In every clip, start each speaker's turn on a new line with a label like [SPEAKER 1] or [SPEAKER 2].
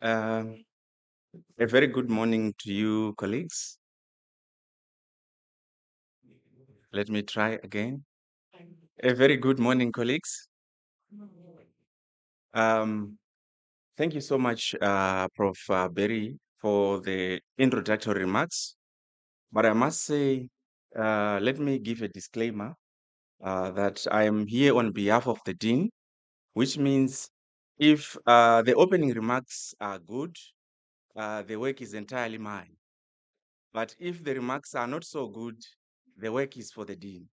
[SPEAKER 1] Um, a very good morning to you, colleagues. Let me try again. A very good morning, colleagues. Um, Thank you so much, Prof. Berry, for the introductory remarks. But I must say, let me give a disclaimer that I am here on behalf of the Dean, which means if the opening remarks are good, the work is entirely mine. But if the remarks are not so good, the work is for the Dean.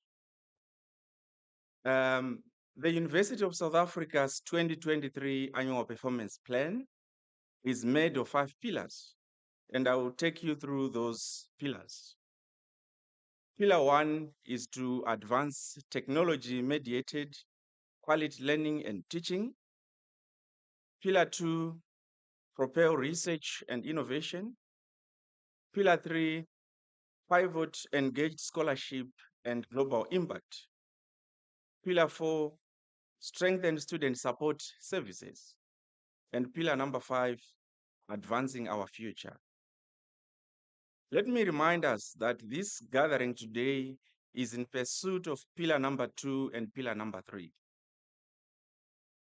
[SPEAKER 1] Um, the University of South Africa's 2023 Annual Performance Plan is made of 5 pillars, and I will take you through those pillars. Pillar 1 is to advance technology-mediated quality learning and teaching. Pillar 2, propel research and innovation. Pillar 3, pivot engaged scholarship and global impact. Pillar 4, strengthen student support services. And pillar number 5, advancing our future. Let me remind us that this gathering today is in pursuit of pillar number 2 and pillar number 3.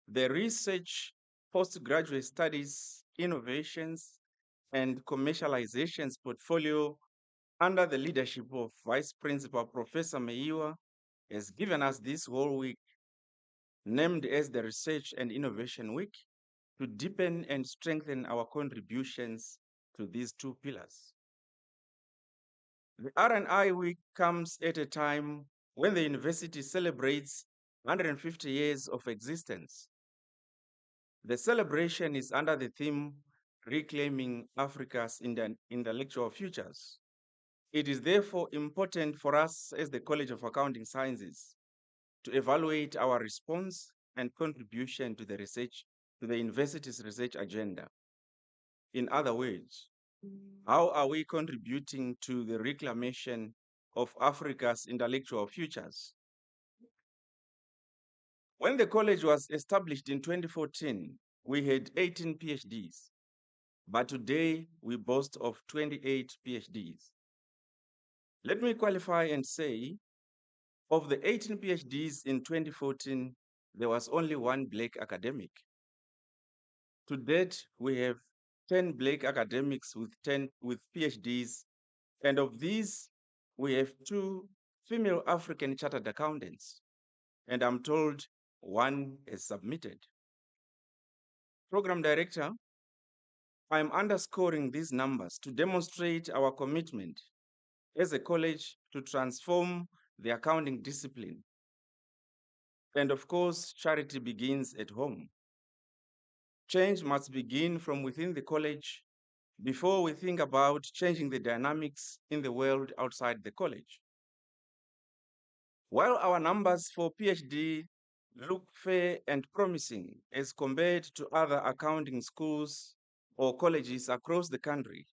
[SPEAKER 1] The research, postgraduate studies, innovations, and commercializations portfolio under the leadership of Vice Principal Professor Meiwa has given us this whole week, named as the Research and Innovation Week, to deepen and strengthen our contributions to these two pillars. The R&I Week comes at a time when the university celebrates 150 years of existence. The celebration is under the theme, Reclaiming Africa's Intellectual Futures. It is therefore important for us as the College of Accounting Sciences to evaluate our response and contribution to the university's research agenda. In other words, how are we contributing to the reclamation of Africa's intellectual futures? When the college was established in 2014, we had 18 PhDs, but today we boast of 28 PhDs. Let me qualify and say, of the 18 PhDs in 2014, there was only one Black academic. To date, we have 10 Black academics with PhDs, and of these, we have 2 female African chartered accountants, and I'm told one is submitted. Program Director, I'm underscoring these numbers to demonstrate our commitment as a college to transform the accounting discipline. And of course, charity begins at home. Change must begin from within the college before we think about changing the dynamics in the world outside the college. While our numbers for PhD look fair and promising as compared to other accounting schools or colleges across the country,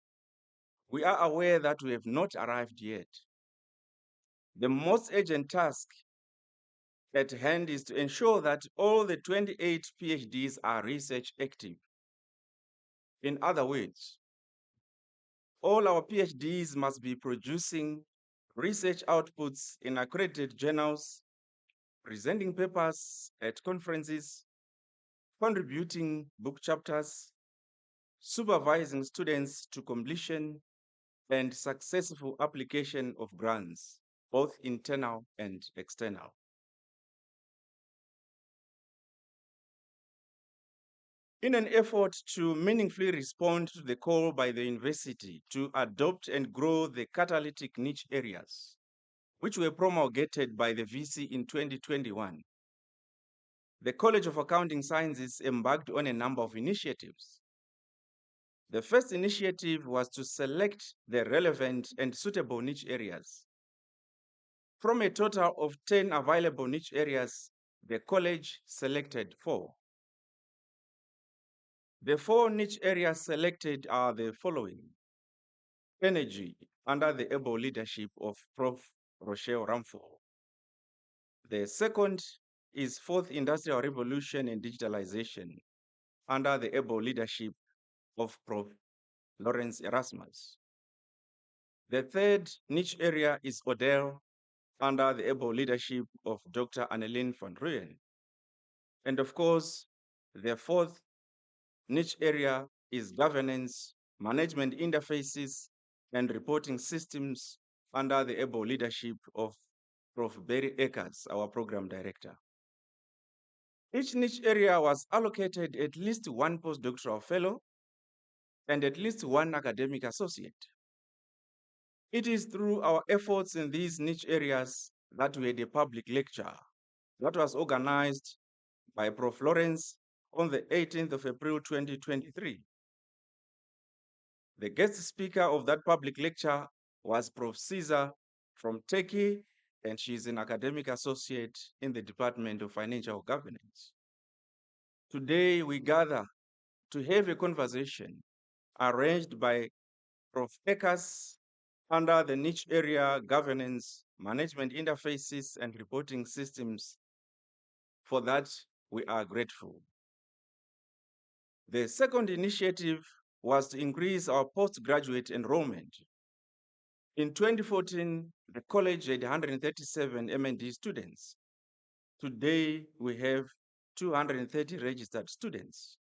[SPEAKER 1] we are aware that we have not arrived yet. The most urgent task at hand is to ensure that all the 28 PhDs are research active. In other words, all our PhDs must be producing research outputs in accredited journals, presenting papers at conferences, contributing book chapters, supervising students to completion, and successful application of grants, both internal and external. In an effort to meaningfully respond to the call by the university to adopt and grow the catalytic niche areas, which were promulgated by the VC in 2021, the College of Accounting Sciences embarked on a number of initiatives. The first initiative was to select the relevant and suitable niche areas. From a total of 10 available niche areas, the college selected 4. The 4 niche areas selected are the following: energy, under the able leadership of Prof. Rochelle Ramphal. The second is fourth industrial revolution and digitalization, under the able leadership of Prof. Lawrence Erasmus. The third niche area is Odell under the able leadership of Dr. Annelien van Rooyen. And of course, the fourth niche area is governance, management interfaces, and reporting systems under the able leadership of Prof. Barry Akers, our program director. Each niche area was allocated at least one postdoctoral fellow and at least one academic associate. It is through our efforts in these niche areas that we had a public lecture that was organized by Prof. Lawrence on the 18th of April 2023. The guest speaker of that public lecture was Prof. Caesar from Turkey, and she's an academic associate in the Department of Financial Governance. Today, we gather to have a conversation arranged by Prof. Akers under the niche area governance, management interfaces, and reporting systems. For that, we are grateful. The second initiative was to increase our postgraduate enrollment. In 2014, the college had 137 M&D students. Today, we have 230 registered students.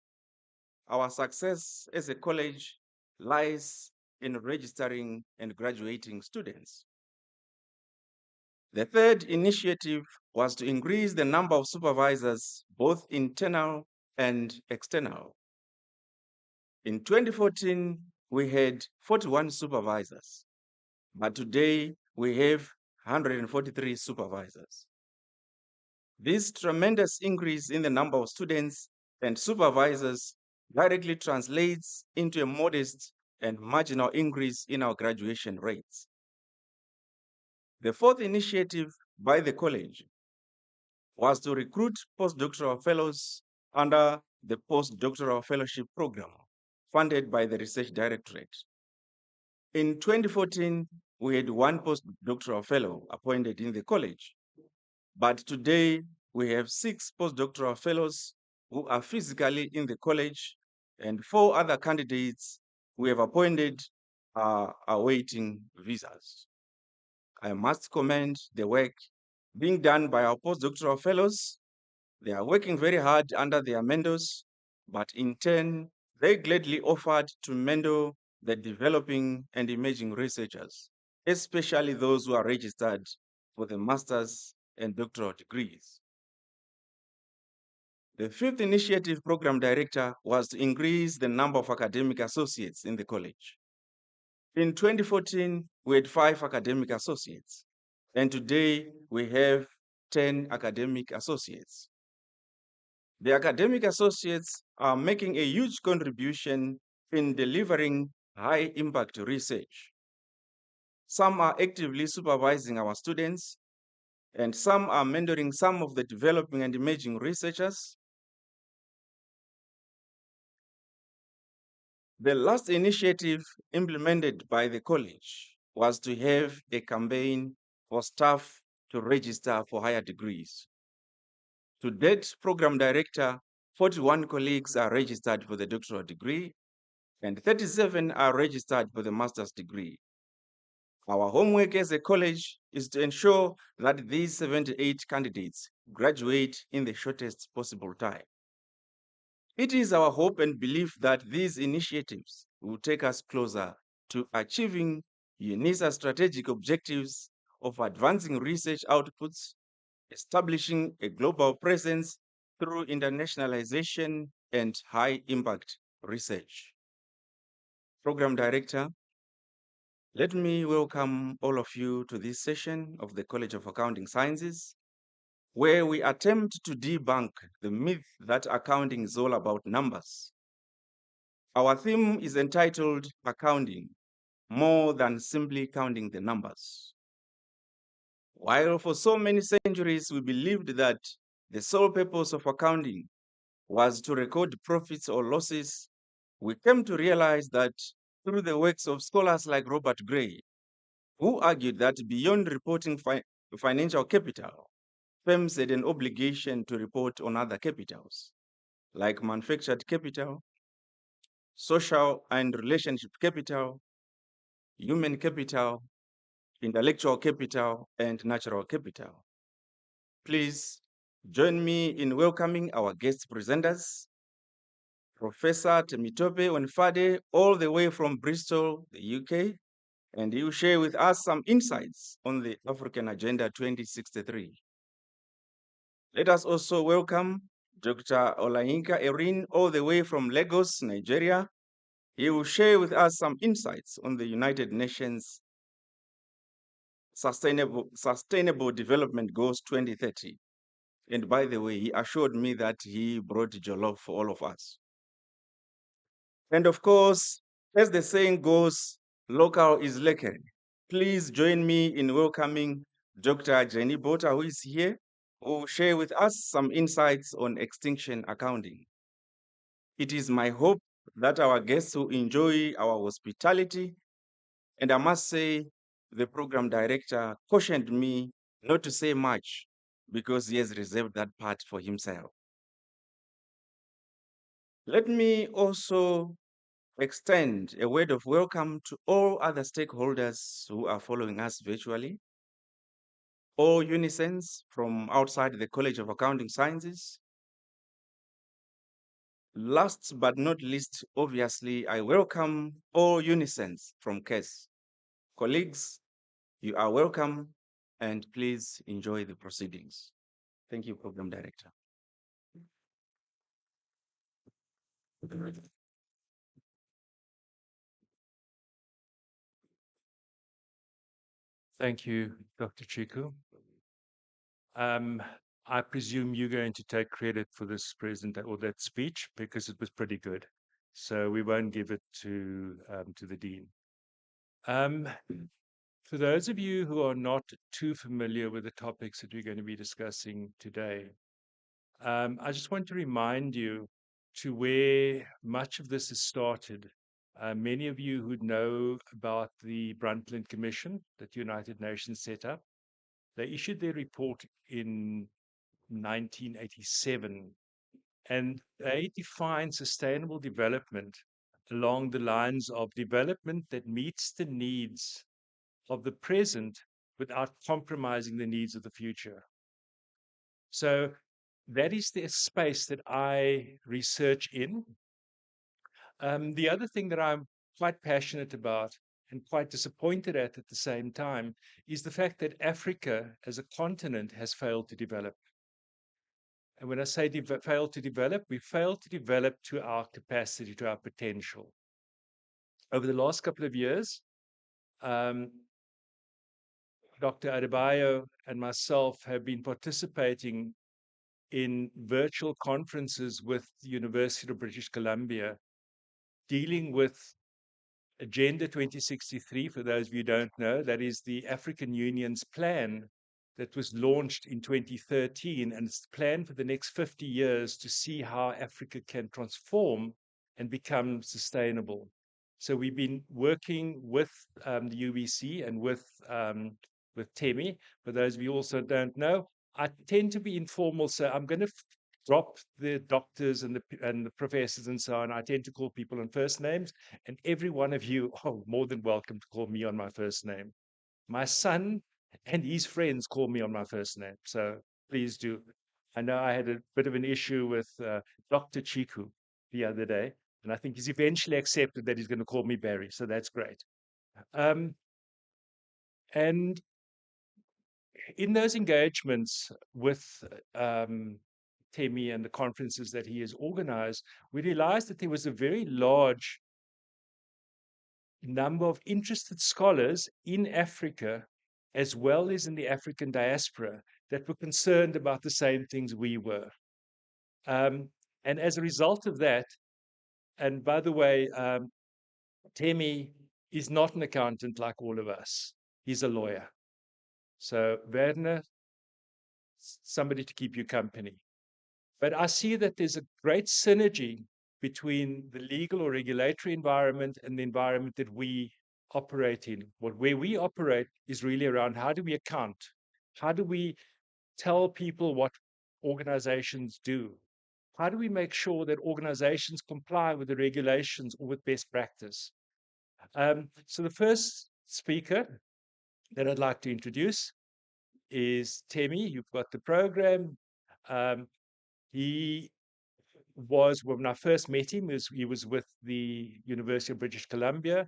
[SPEAKER 1] Our success as a college lies in registering and graduating students. The third initiative was to increase the number of supervisors, both internal and external. In 2014, we had 41 supervisors, but today we have 143 supervisors. This tremendous increase in the number of students and supervisors directly translates into a modest and marginal increase in our graduation rates. The fourth initiative by the college was to recruit postdoctoral fellows under the postdoctoral fellowship program funded by the Research Directorate. In 2014, we had one postdoctoral fellow appointed in the college, but today we have 6 postdoctoral fellows who are physically in the college, and 4 other candidates we have appointed are awaiting visas. I must commend the work being done by our postdoctoral fellows. They are working very hard under their mentors, but in turn, they gladly offered to mentor the developing and emerging researchers, especially those who are registered for the master's and doctoral degrees. The fifth initiative program director was to increase the number of academic associates in the college. In 2014, we had 5 academic associates, and today we have 10 academic associates. The academic associates are making a huge contribution in delivering high impact research. Some are actively supervising our students, and some are mentoring some of the developing and emerging researchers. The last initiative implemented by the college was to have a campaign for staff to register for higher degrees. To date, program director, 41 colleagues are registered for the doctoral degree, and 37 are registered for the master's degree. Our homework as a college is to ensure that these 78 candidates graduate in the shortest possible time. It is our hope and belief that these initiatives will take us closer to achieving UNISA's strategic objectives of advancing research outputs, establishing a global presence through internationalization and high-impact research. Program Director, let me welcome all of you to this session of the College of Accounting Sciences, where we attempt to debunk the myth that accounting is all about numbers. Our theme is entitled Accounting, More Than Simply Counting the Numbers. While for so many centuries we believed that the sole purpose of accounting was to record profits or losses, we came to realize that through the works of scholars like Robert Gray, who argued that beyond reporting financial capital, firms had an obligation to report on other capitals, like manufactured capital, social and relationship capital, human capital, intellectual capital, and natural capital. Please join me in welcoming our guest presenters, Professor Temitope Onfade, all the way from Bristol, the UK, and he will share with us some insights on the African Agenda 2063. Let us also welcome Dr. Olayinka Erin, all the way from Lagos, Nigeria. He will share with us some insights on the United Nations Sustainable Development Goals 2030. And by the way, he assured me that he brought jollof for all of us. And of course, as the saying goes, local is lekere. Please join me in welcoming Dr. Jenny Bota, who is here, who will share with us some insights on extinction accounting. It is my hope that our guests will enjoy our hospitality. And I must say, the program director cautioned me not to say much because he has reserved that part for himself. Let me also extend a word of welcome to all other stakeholders who are following us virtually, all Unisens from outside the College of Accounting Sciences. Last but not least, obviously, I welcome all Unisens from CASE. Colleagues, you are welcome, and please enjoy the proceedings. Thank you, Program Director.
[SPEAKER 2] Thank you, Dr. Chiku. I presume you're going to take credit for this or that speech because it was pretty good. So we won't give it to the dean. For those of you who are not too familiar with the topics that we're going to be discussing today, I just want to remind you to where much of this has started. Many of you who know about the Brundtland Commission that the United Nations set up, they issued their report in 1987, and they defined sustainable development along the lines of development that meets the needs of the present without compromising the needs of the future. So that is the space that I research in. The other thing that I'm quite passionate about and quite disappointed at the same time is the fact that Africa as a continent has failed to develop. And when I say failed to develop, we failed to develop to our capacity, to our potential. Over the last couple of years, um, Dr. Adebayo and myself have been participating in virtual conferences with the University of British Columbia, dealing with Agenda 2063. For those of you who don't know, that is the African Union's plan that was launched in 2013, and it's the plan for the next 50 years to see how Africa can transform and become sustainable. So we've been working with the UBC and with TEMI. For those of you also don't know, I tend to be informal, so I'm going to drop the doctors and the professors and so on. I tend to call people on first names, and every one of you are more than welcome to call me on my first name. My son and his friends call me on my first name, so please do. I know I had a bit of an issue with Dr. Chiku the other day, and I think he's eventually accepted that he's going to call me Barry, so that's great. And in those engagements with Temi and the conferences that he has organized, we realized that there was a very large number of interested scholars in Africa, as well as in the African diaspora, that were concerned about the same things we were. And as a result of that, and by the way, Temi is not an accountant like all of us. He's a lawyer. So Werner, somebody to keep you company. But I see that there's a great synergy between the legal or regulatory environment and the environment that we operate in. Where we operate is really around how do we account? How do we tell people what organizations do? how do we make sure that organizations comply with the regulations or with best practice? So the first speaker that I'd like to introduce is Temi. You've got the program. Um, he was, when I first met him, he was with the University of British Columbia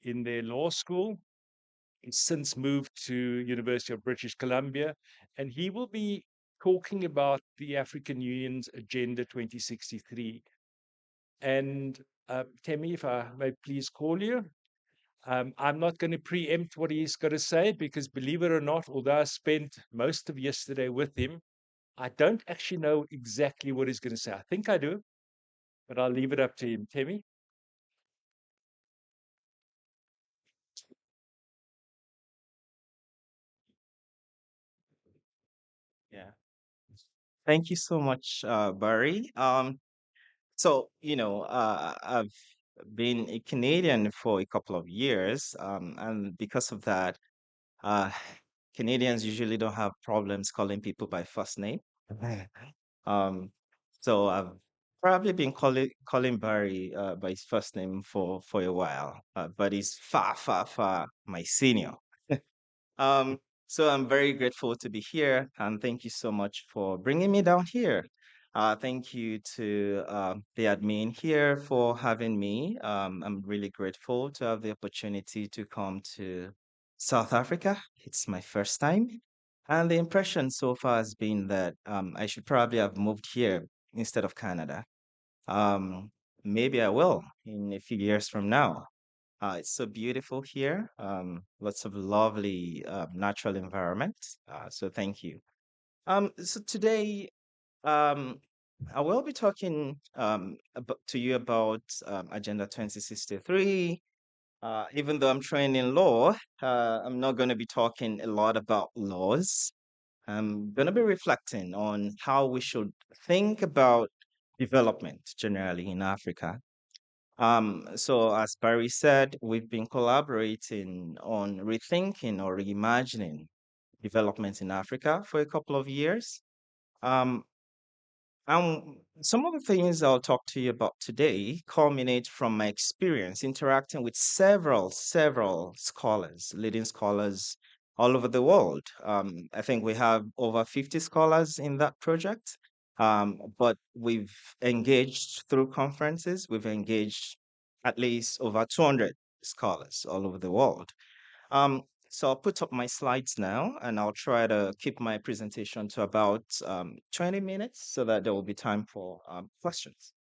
[SPEAKER 2] in their law school. He's since moved to University of British Columbia, and he will be talking about the African Union's Agenda 2063. And Temi, if I may please call you. I'm not going to preempt what he's going to say because, believe it or not, although I spent most of yesterday with him, I don't actually know exactly what he's going to say. I think I do, but I'll leave it up to him. Temi?
[SPEAKER 3] Yeah. Thank you so much, Barry. I've been a Canadian for a couple of years, and because of that, uh, Canadians usually don't have problems calling people by first name. Um, so I've probably been calling Barry by his first name for a while, but he's far, far, far my senior. Um, so I'm very grateful to be here, and thank you so much for bringing me down here. Thank you to the admin here for having me. I'm really grateful to have the opportunity to come to South Africa. It's my first time, and the impression so far has been that I should probably have moved here instead of Canada. Um, Maybe I will in a few years from now. It's so beautiful here. Lots of lovely natural environment. So thank you. So today, um, I will be talking to you about Agenda 2063. Even though I'm trained in law, I'm not going to be talking a lot about laws. I'm going to be reflecting on how we should think about development generally in Africa. So as Barry said, we've been collaborating on rethinking or reimagining development in Africa for a couple of years. Um, some of the things I'll talk to you about today culminate from my experience interacting with several scholars, leading scholars all over the world. I think we have over 50 scholars in that project. But we've engaged through conferences, we've engaged at least over 200 scholars all over the world. So I'll put up my slides now and I'll try to keep my presentation to about 20 minutes so that there will be time for questions.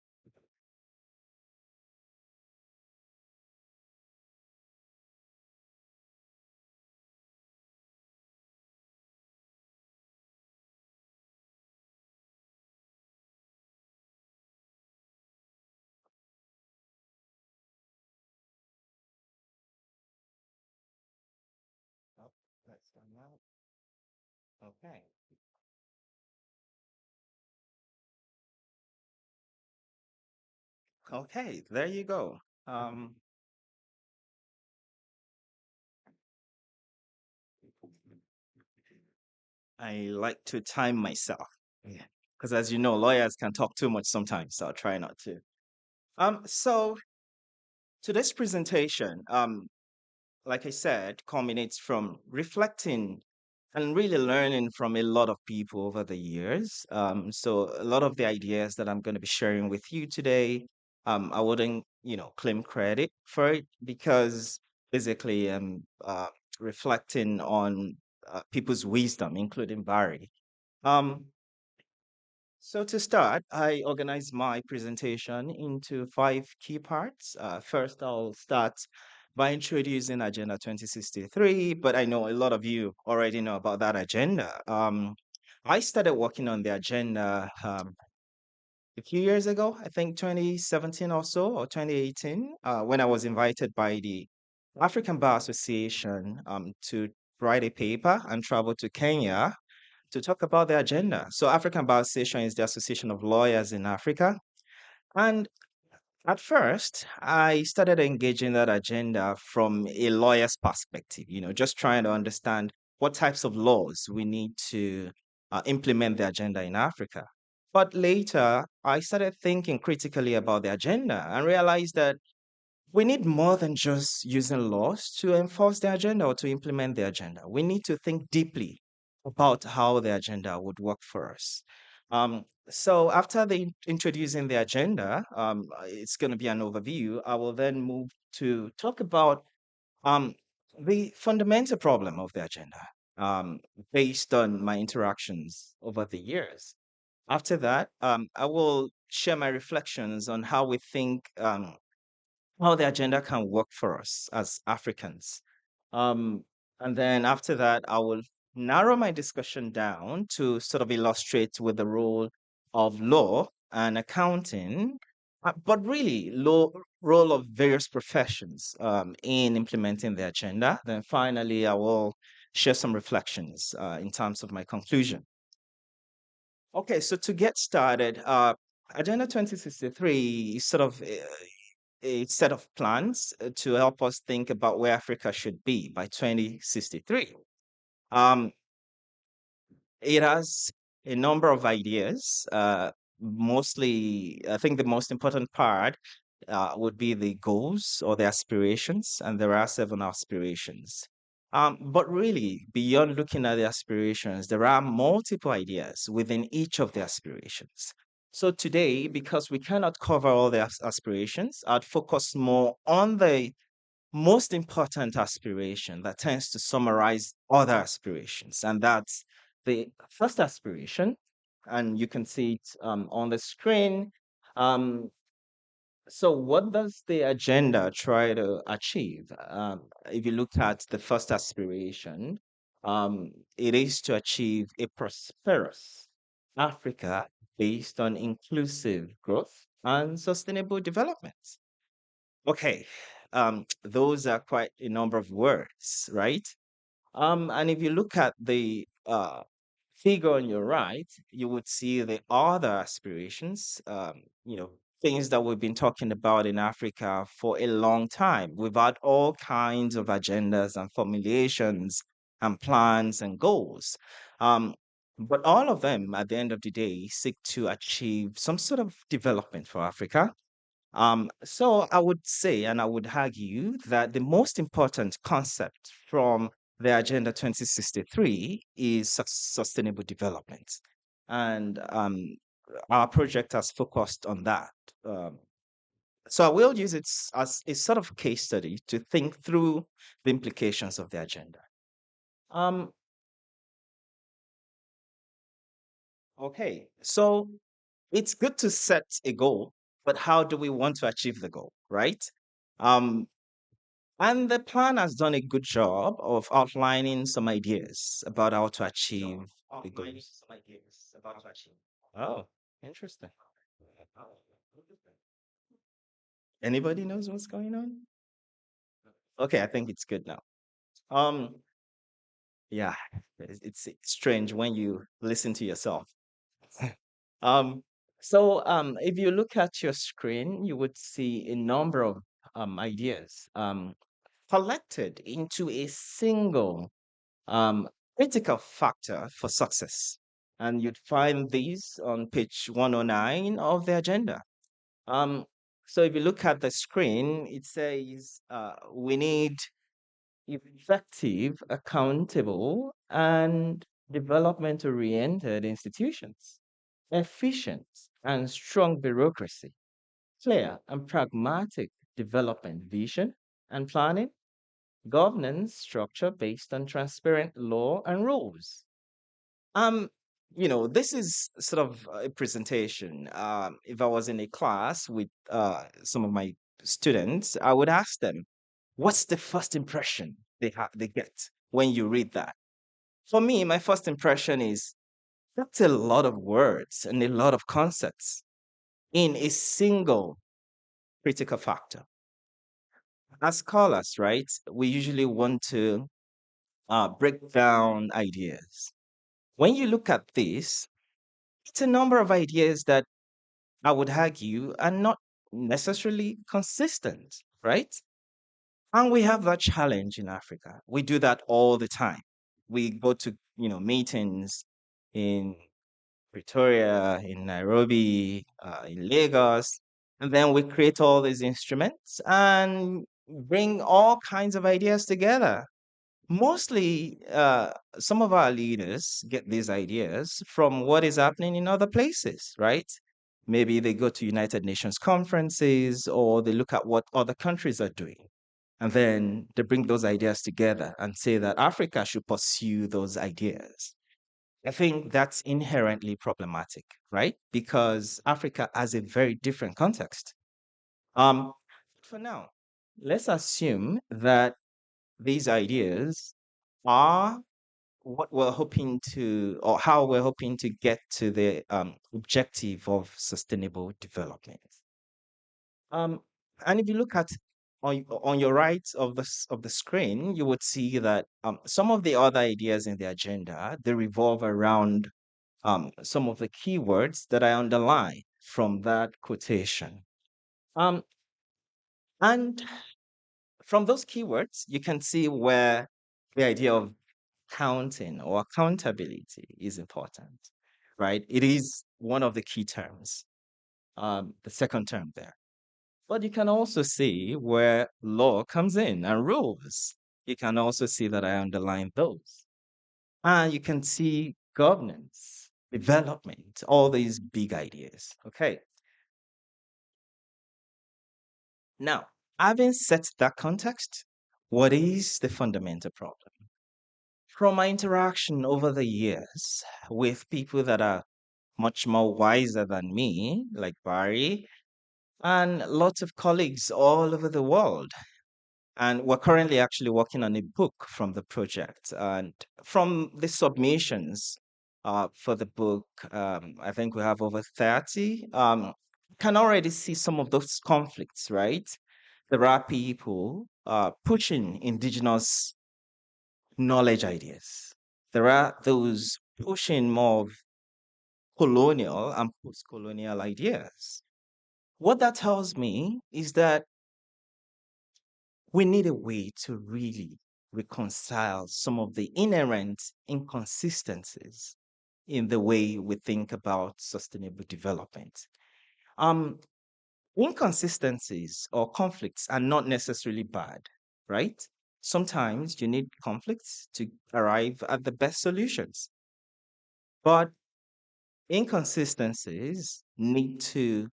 [SPEAKER 3] Oh, that's done now. Okay. Okay, there you go. Um, I like to time myself. Yeah. Because as you know, lawyers can talk too much sometimes, so I'll try not to. So today's presentation, like I said, culminates from reflecting and really learning from a lot of people over the years. So a lot of the ideas that I'm going to be sharing with you today, I wouldn't, claim credit for it because basically I'm reflecting on people's wisdom, including Barry. Um, so to start, I organized my presentation into five key parts. First, I'll start by introducing Agenda 2063, but I know a lot of you already know about that agenda. I started working on the agenda a few years ago, I think 2017 or so, or 2018, when I was invited by the African Bar Association to write a paper and travel to Kenya to talk about the agenda. So African Bar Association is the Association of Lawyers in Africa. And at first, I started engaging that agenda from a lawyer's perspective, just trying to understand what types of laws we need to implement the agenda in Africa. But later, I started thinking critically about the agenda and realized that we need more than just using laws to enforce the agenda or to implement the agenda. We need to think deeply about how the agenda would work for us. So after introducing the agenda, it's going to be an overview. I will then move to talk about um, the fundamental problem of the agenda um, based on my interactions over the years. After that, I will share my reflections on how we think how the agenda can work for us as Africans. Um, and then after that, I will narrow my discussion down to sort of illustrate with the role of law and accounting, but really role of various professions in implementing the agenda. Then finally, I will share some reflections in terms of my conclusion. Okay, so to get started, Agenda 2063 is sort of a set of plans to help us think about where Africa should be by 2063. Um, it has a number of ideas. Mostly, I think the most important part would be the goals or the aspirations, and there are 7 aspirations. But really, beyond looking at the aspirations, there are multiple ideas within each of the aspirations. So today, because we cannot cover all the aspirations, I'd focus more on the most important aspiration that tends to summarize other aspirations. And that's the first aspiration. And you can see it on the screen. Um, so, what does the agenda try to achieve? If you look at the first aspiration, it is to achieve a prosperous Africa based on inclusive growth and sustainable development. Okay, those are quite a number of words, right? And if you look at the figure on your right, you would see the other aspirations, things that we've been talking about in Africa for a long time. We've had all kinds of agendas and formulations and plans and goals. Um, but all of them, at the end of the day, seek to achieve some sort of development for Africa. So I would say, and I would argue that the most important concept from the Agenda 2063 is sustainable development. And our project has focused on that. Um, so I will use it as a sort of case study to think through the implications of the agenda. Um, okay, so it's good to set a goal, but how do we want to achieve the goal, right? Um, And the plan has done a good job of outlining some ideas about how to achieve the goals. Oh, interesting. Anybody knows what's going on? Okay, I think it's good now. Um, yeah, it's strange when you listen to yourself. Um, so if you look at your screen, you would see a number of ideas collected into a single um, critical factor for success. And you'd find these on page 109 of the agenda. Um, so if you look at the screen, it says we need effective, accountable, and development oriented institutions, efficient and strong bureaucracy, clear and pragmatic development vision and planning, governance structure based on transparent law and rules. Um, this is sort of a presentation. If I was in a class with some of my students, I would ask them, "What's the first impression they get when you read that?" For me, my first impression is that's a lot of words and a lot of concepts in a single critical factor. As scholars, right, we usually want to break down ideas. When you look at this, it's a number of ideas that I would argue are not necessarily consistent, right? And we have that challenge in Africa. We do that all the time. We go to, meetings in Pretoria, in Nairobi, in Lagos. And then we create all these instruments and bring all kinds of ideas together. Mostly, some of our leaders get these ideas from what is happening in other places, right? Maybe they go to United Nations conferences or they look at what other countries are doing. And then they bring those ideas together and say that Africa should pursue those ideas. I think that's inherently problematic, right? Because Africa has a very different context. Um, for now, let's assume that these ideas are what we're hoping to, or how we're hoping to get to the objective of sustainable development. Um, and if you look at on your right of of the screen, you would see that some of the other ideas in the agenda they revolve around some of the keywords that I underline from that quotation. Um, and from those keywords, you can see where the idea of counting or accountability is important, right? It is one of the key terms, the second term there. But you can also see where law comes in and rules. You can also see that I underline those. And you can see governance, development, all these big ideas. Okay. Now, having set that context, what is the fundamental problem? From my interaction over the years with people that are much more wiser than me, like Barry, and lots of colleagues all over the world. And we're currently actually working on a book from the project. And from the submissions for the book, I think we have over 30. Can already see some of those conflicts, right? There are people pushing indigenous knowledge ideas. There are those pushing more of colonial and post colonial ideas. What that tells me is that we need a way to really reconcile some of the inherent inconsistencies in the way we think about sustainable development. Um, Inconsistencies or conflicts are not necessarily bad, right? Sometimes you need conflicts to arrive at the best solutions, but inconsistencies need to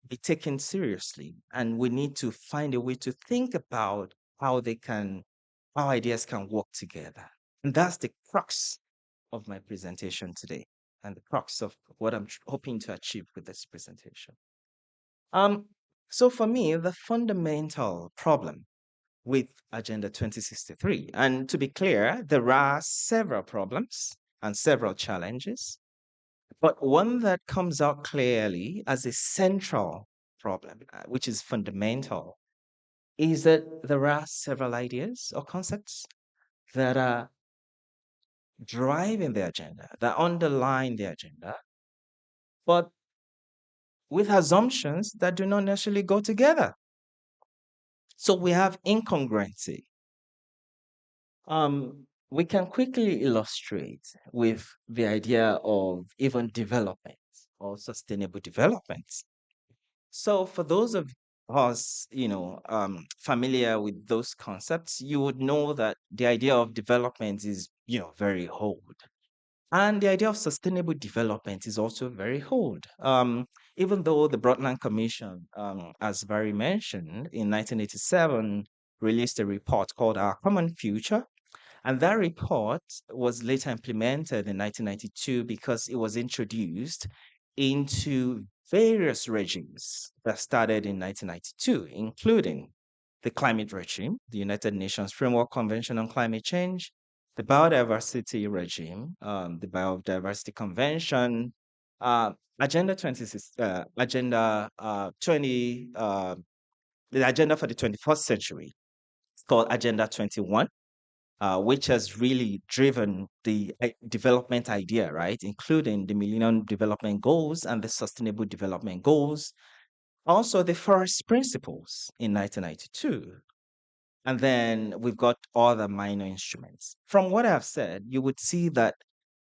[SPEAKER 3] be taken seriously, and we need to find a way to think about how how ideas can work together. And that's the crux of my presentation today, and the crux of what I'm hoping to achieve with this presentation. Um, so for me, the fundamental problem with Agenda 2063, and to be clear, there are several problems and several challenges, but one that comes out clearly as a central problem, which is fundamental, is that there are several ideas or concepts that are driving the agenda, that underline the agenda, but with assumptions that do not necessarily go together. So we have incongruency. We can quickly illustrate with the idea of even development or sustainable development. So for those of us, familiar with those concepts, you would know that the idea of development is, very old. And the idea of sustainable development is also very old. Even though the Brundtland Commission, as Barry mentioned, in 1987 released a report called Our Common Future, and that report was later implemented in 1992 because it was introduced into various regimes that started in 1992, including the climate regime, the United Nations Framework Convention on Climate Change, the biodiversity regime, the Biodiversity Convention, uh, Agenda 26, Agenda 20, the Agenda for the 21st Century. It's called Agenda 21, which has really driven the development idea, right? Including the Millennium Development Goals and the Sustainable Development Goals. Also, the Forest Principles in 1992. And then we've got other minor instruments. From what I've said, you would see that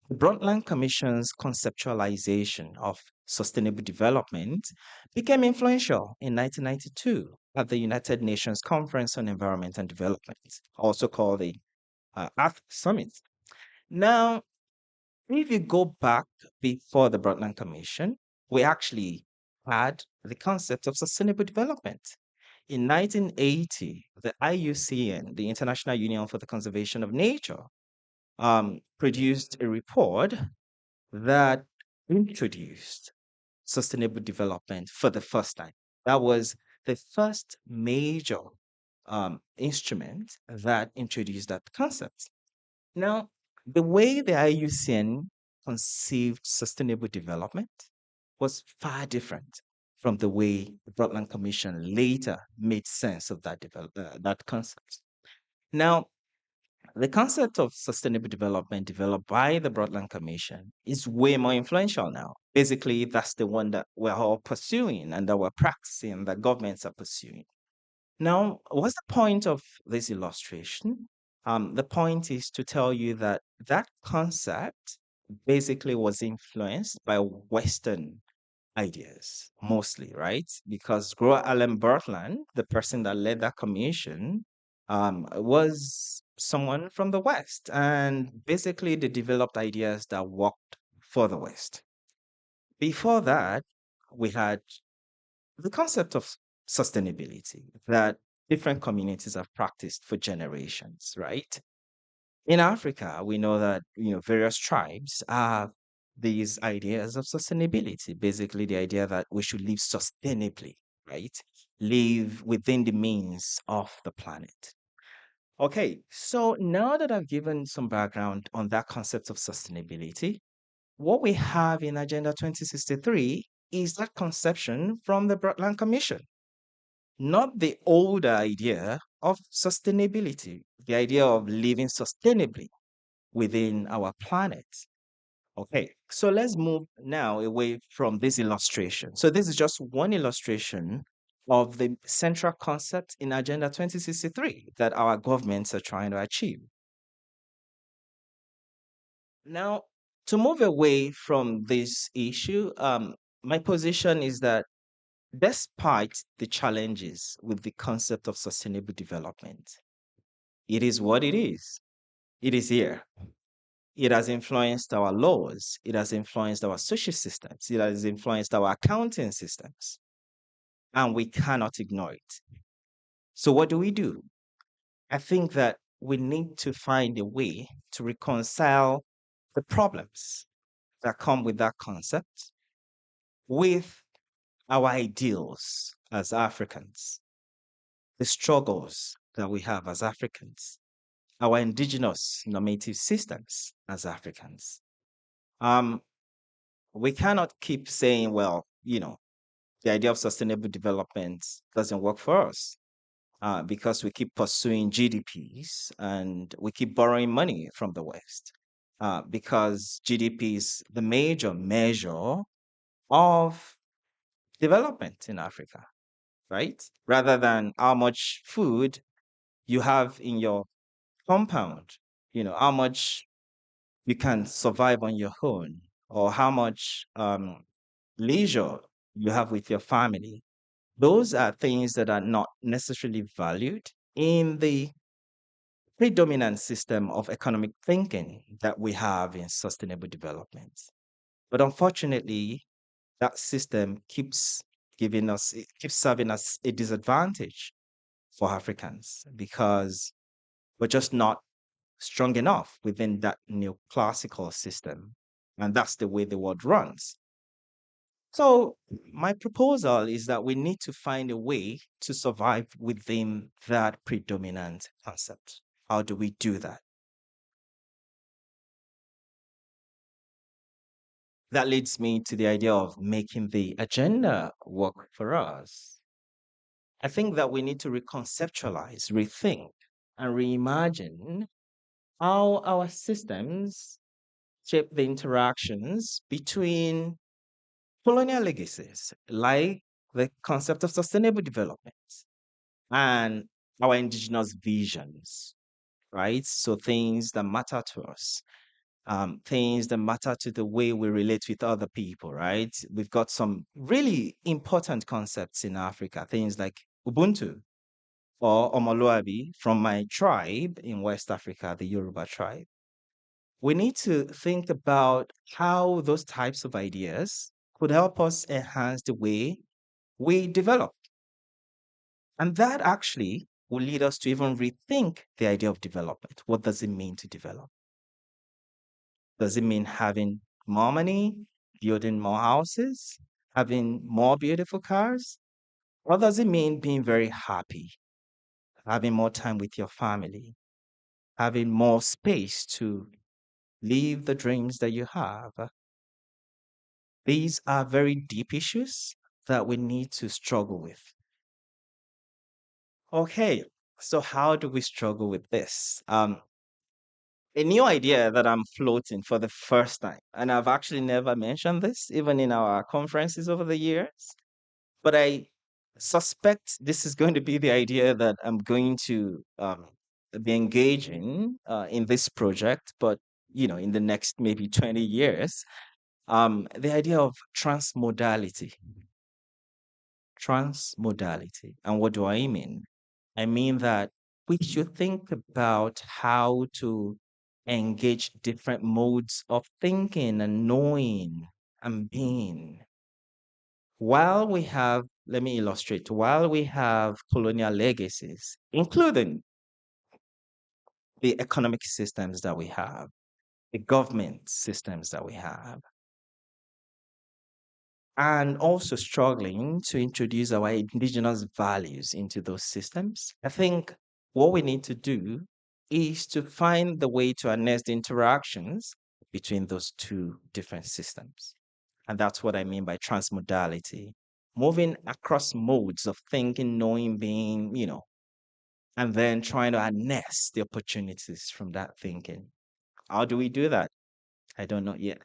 [SPEAKER 3] The Brundtland Commission's conceptualization of sustainable development became influential in 1992 at the United Nations Conference on Environment and Development, also called the Earth Summit. Now, if you go back before the Brundtland Commission, we actually had the concept of sustainable development. In 1980, the IUCN, the International Union for the Conservation of Nature, produced a report that introduced sustainable development for the first time. That was the first major instrument that introduced that concept. Now, the way the IUCN conceived sustainable development was far different from the way the Brundtland Commission later made sense of that concept. Now, the concept of sustainable development developed by the Brundtland Commission is way more influential now. Basically, that's the one that we're all pursuing and that we're practicing, that governments are pursuing. Now, what's the point of this illustration? The point is to tell you that that concept basically was influenced by Western ideas, mostly, right? Because Grover Allen Bertland, the person that led that commission, was someone from the West. And basically, they developed ideas that worked for the West. Before that, we had the concept of sustainability that different communities have practiced for generations, right? In Africa, we know that various tribes have these ideas of sustainability. Basically, the idea that we should live sustainably, right? Live within the means of the planet. Okay, so now that I've given some background on that concept of sustainability, what we have in Agenda 2063 is that conception from the Brundtland Commission, not the older idea of sustainability, the idea of living sustainably within our planet. Okay, so let's move now away from this illustration. So this is just one illustration of the central concept in Agenda 2063 that our governments are trying to achieve. Now, to move away from this issue, my position is that despite the challenges with the concept of sustainable development, it is what it is. It is here. It has influenced our laws. It has influenced our social systems. It has influenced our accounting systems. And we cannot ignore it. So, what do we do? I think that we need to find a way to reconcile the problems that come with that concept with our ideals as Africans, the struggles that we have as Africans, our indigenous normative systems as Africans. Um, we cannot keep saying, well, the idea of sustainable development doesn't work for us because we keep pursuing GDPs and we keep borrowing money from the West because GDP is the major measure of development in Africa, right? Rather than how much food you have in your compound, how much you can survive on your own, or how much leisure you have with your family. Those are things that are not necessarily valued in the predominant system of economic thinking that we have in sustainable development. But unfortunately, that system it keeps serving us a disadvantage for Africans because we're just not strong enough within that neoclassical system. And that's the way the world runs. So, my proposal is that we need to find a way to survive within that predominant concept. How do we do that? That leads me to the idea of making the agenda work for us. I think that we need to reconceptualize, rethink, and reimagine how our systems shape the interactions between colonial legacies, like the concept of sustainable development and our indigenous visions, right? So things that matter to us. things that matter to the way we relate with other people, right? We've got some really important concepts in Africa, things like Ubuntu or Omoluabi from my tribe in West Africa, the Yoruba tribe. We need to think about how those types of ideas could help us enhance the way we develop. And that actually will lead us to even rethink the idea of development. What does it mean to develop? Does it mean having more money, building more houses, having more beautiful cars? Or does it mean being very happy, having more time with your family, having more space to live the dreams that you have? These are very deep issues that we need to struggle with. Okay, so how do we struggle with this? A new idea that I'm floating for the first time, and I've actually never mentioned this even in our conferences over the years, but I suspect this is going to be the idea that I'm going to be engaging in this project, but in the next maybe 20 years, the idea of transmodality. Transmodality. And what do I mean? I mean that we should think about how to engage different modes of thinking and knowing and being. While we have, let me illustrate, while we have colonial legacies, including the economic systems that we have, the government systems that we have, and also struggling to introduce our indigenous values into those systems. I think what we need to do is to find the way to harness the interactions between those two different systems. And that's what I mean by transmodality. Moving across modes of thinking, knowing, being, and then trying to harness the opportunities from that thinking. How do we do that? I don't know yet.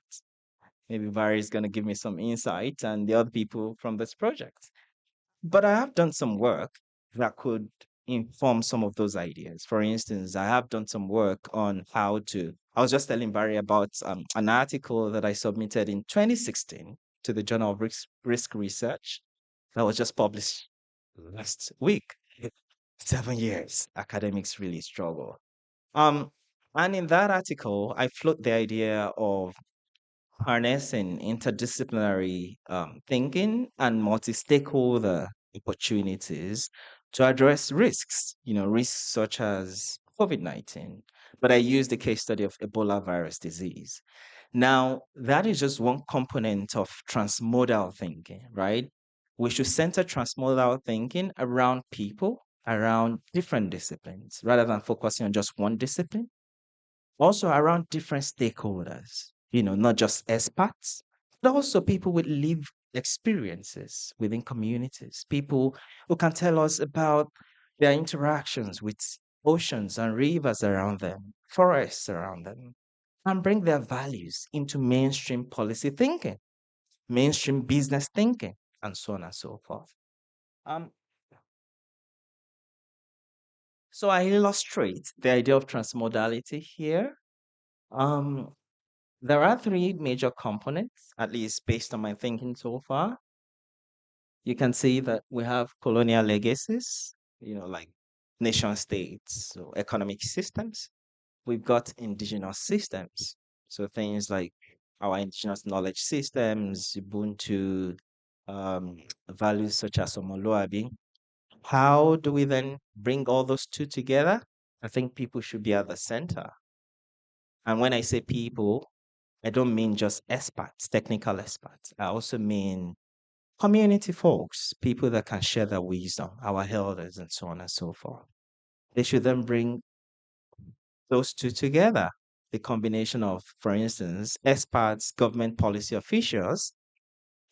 [SPEAKER 3] Maybe Barry is going to give me some insight and the other people from this project. But I have done some work that could inform some of those ideas. For instance, I have done some work on how to. I was just telling Barry about an article that I submitted in 2016 to the Journal of Risk Research that was just published last week. 7 years, academics really struggle. Um, and in that article, I float the idea of harnessing interdisciplinary thinking and multi-stakeholder opportunities to address risks, risks such as COVID-19. But I use the case study of Ebola virus disease. Now, that is just one component of transmodal thinking, right? We should center transmodal thinking around people, around different disciplines, rather than focusing on just one discipline, also around different stakeholders, not just experts, but also people with lived experiences within communities, people who can tell us about their interactions with oceans and rivers around them, forests around them, and bring their values into mainstream policy thinking, mainstream business thinking, and so on and so forth. Um, so I illustrate the idea of transmodality here. Um, There are three major components, at least based on my thinking so far. You can see that we have colonial legacies, like nation states, so economic systems. We've got indigenous systems, so things like our indigenous knowledge systems, Ubuntu, um, values such as Omoluabi. How do we then bring all those two together? I think people should be at the center. And when I say people, I don't mean just experts, technical experts. I also mean community folks, people that can share their wisdom, our elders, and so on and so forth. They should then bring those two together. The combination of, for instance, experts, government policy officials,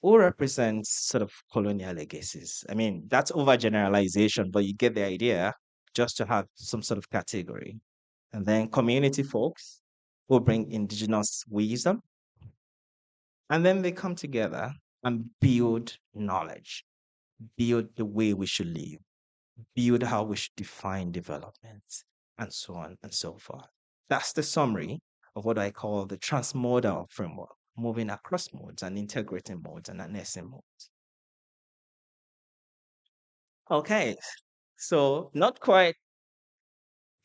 [SPEAKER 3] who represents sort of colonial legacies. I mean, that's overgeneralization, but you get the idea just to have some sort of category. And then community folks who bring indigenous wisdom, and then they come together and build knowledge, build the way we should live, build how we should define development, and so on and so forth. That's the summary of what I call the transmodal framework, moving across modes and integrating modes and harnessing modes. Okay, so not quite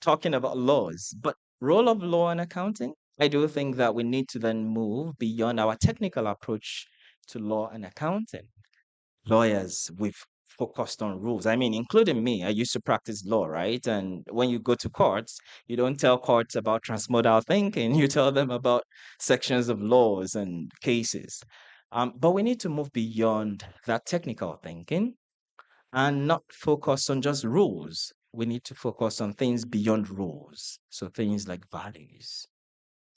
[SPEAKER 3] talking about laws, but role of law and accounting. I do think that we need to then move beyond our technical approach to law and accounting. Lawyers, we've focused on rules. I mean, including me, I used to practice law, right? And when you go to courts, you don't tell courts about transmodal thinking, you tell them about sections of laws and cases. But we need to move beyond that technical thinking and not focus on just rules. We need to focus on things beyond rules. So things like values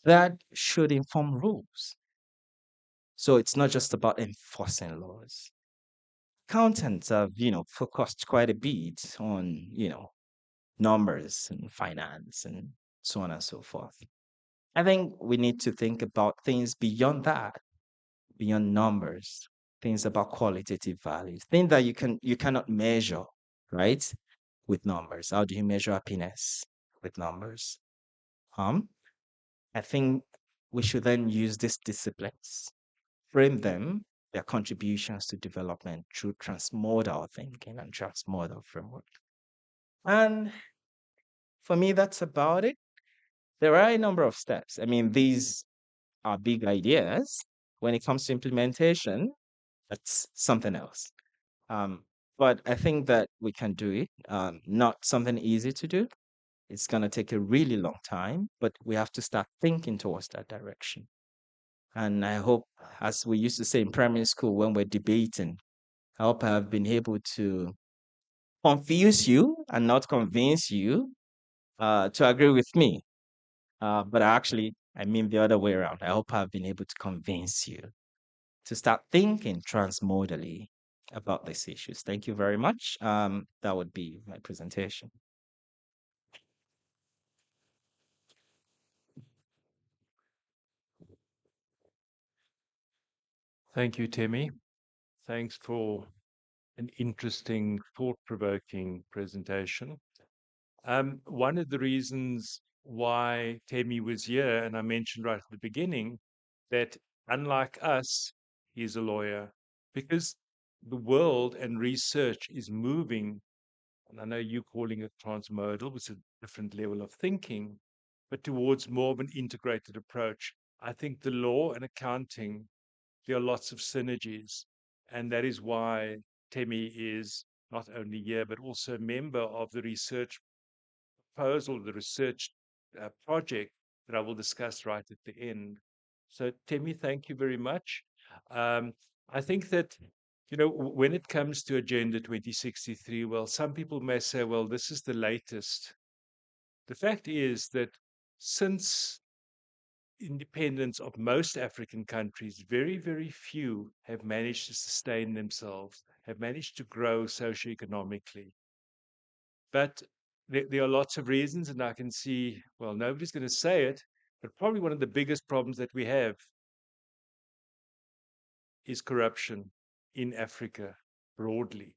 [SPEAKER 3] that should inform rules. So it's not just about enforcing laws. Accountants have, focused quite a bit on, numbers and finance and so on and so forth. I think we need to think about things beyond that, beyond numbers, things about qualitative values, things that you cannot measure, right? With numbers. How do you measure happiness with numbers? I think we should then use these disciplines, frame them, their contributions to development through transmodal thinking and transmodal framework. And for me, that's about it. There are a number of steps. I mean, these are big ideas. When it comes to implementation, that's something else. Um, but I think that we can do it. Not something easy to do. It's going to take a really long time, but we have to start thinking towards that direction. And I hope, as we used to say in primary school when we're debating, I hope I have been able to confuse you and not convince you to agree with me. But I mean the other way around. I hope I've been able to convince you to start thinking transmodally about these issues. Thank you very much. That would be my presentation.
[SPEAKER 2] Thank you, Timmy. Thanks for an interesting, thought-provoking presentation. One of the reasons why Temi was here, and I mentioned right at the beginning, that unlike us, he's a lawyer, because the world and research is moving, and I know you're calling it transmodal, which is a different level of thinking, but towards more of an integrated approach. I think the law and accounting, there are lots of synergies, and that is why Temi is not only here, but also a member of the research proposal, the research project that I will discuss right at the end. So, Temi, thank you very much. I think that, when it comes to Agenda 2063, well, some people may say, well, this is the latest. The fact is that since independence of most African countries, very, very few have managed to sustain themselves, have managed to grow socioeconomically. But there are lots of reasons, and I can see, well, nobody's going to say it, but probably one of the biggest problems that we have is corruption in Africa broadly.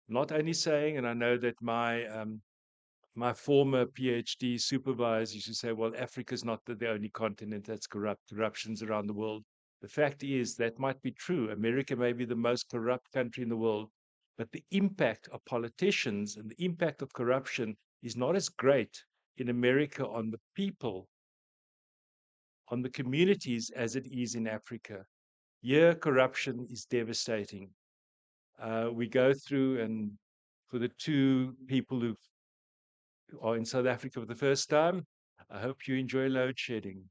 [SPEAKER 2] Not only saying, and I know that my former PhD supervisor used to say, well, Africa's not the only continent that's corrupt. Corruption's around the world. The fact is that might be true. America may be the most corrupt country in the world, but the impact of politicians and the impact of corruption is not as great in America on the people, on the communities, as it is in Africa. Here, corruption is devastating. We go through, and for the two people who are in South Africa for the first time, I hope you enjoy load shedding.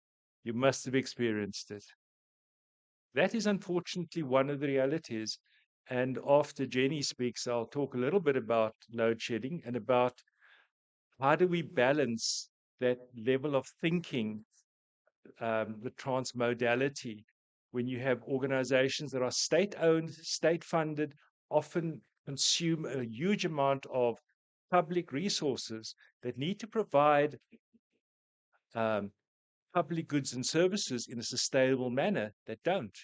[SPEAKER 2] You must have experienced it. That is unfortunately one of the realities. And after Jenny speaks, I'll talk a little bit about load shedding and about how do we balance that level of thinking, the transmodality, when you have organizations that are state-owned, state-funded, often consume a huge amount of public resources that need to provide public goods and services in a sustainable manner that don't.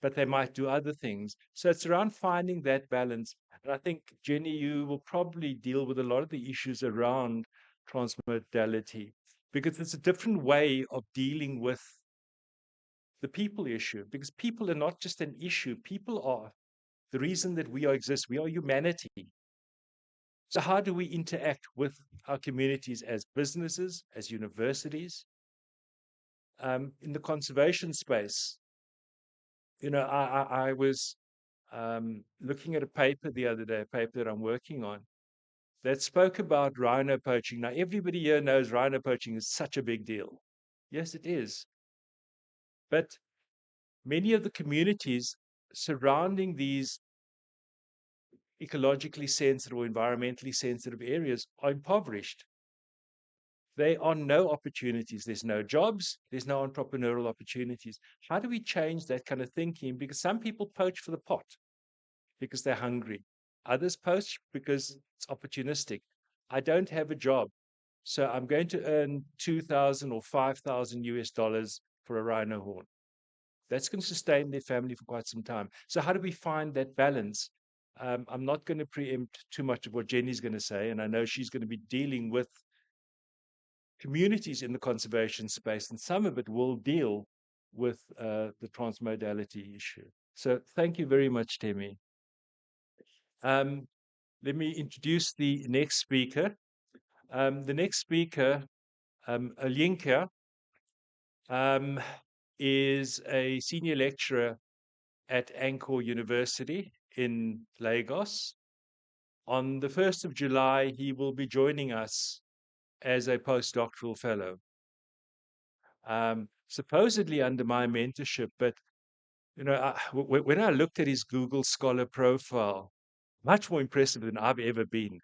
[SPEAKER 2] But they might do other things. So it's around finding that balance. And I think, Jenny, you will probably deal with a lot of the issues around transmodality. because it's a different way of dealing with the people issue, because people are not just an issue, people are the reason that we exist. We are humanity. So, how do we interact with our communities as businesses, as universities, in the conservation space? I was looking at a paper the other day, a paper that I'm working on, that spoke about rhino poaching. Now, everybody here knows rhino poaching is such a big deal. Yes, it is. But many of the communities surrounding these ecologically sensitive or environmentally sensitive areas are impoverished. There are no opportunities. There's no jobs. There's no entrepreneurial opportunities. How do we change that kind of thinking? Because some people poach for the pot because they're hungry. Others poach because it's opportunistic. I don't have a job, so I'm going to earn 2,000 or 5,000 US dollars for a rhino horn. That's going to sustain their family for quite some time. So how do we find that balance? I'm not going to preempt too much of what Jenny's going to say, and I know she's going to be dealing with communities in the conservation space, and some of it will deal with the transmodality issue. So thank you very much, Temi. Um, Let me introduce the next speaker. The next speaker, Alinka, um, is a senior lecturer at Angkor University in Lagos. On the 1st of July, he will be joining us as a postdoctoral fellow, supposedly under my mentorship. But, when I looked at his Google Scholar profile, much more impressive than I've ever been.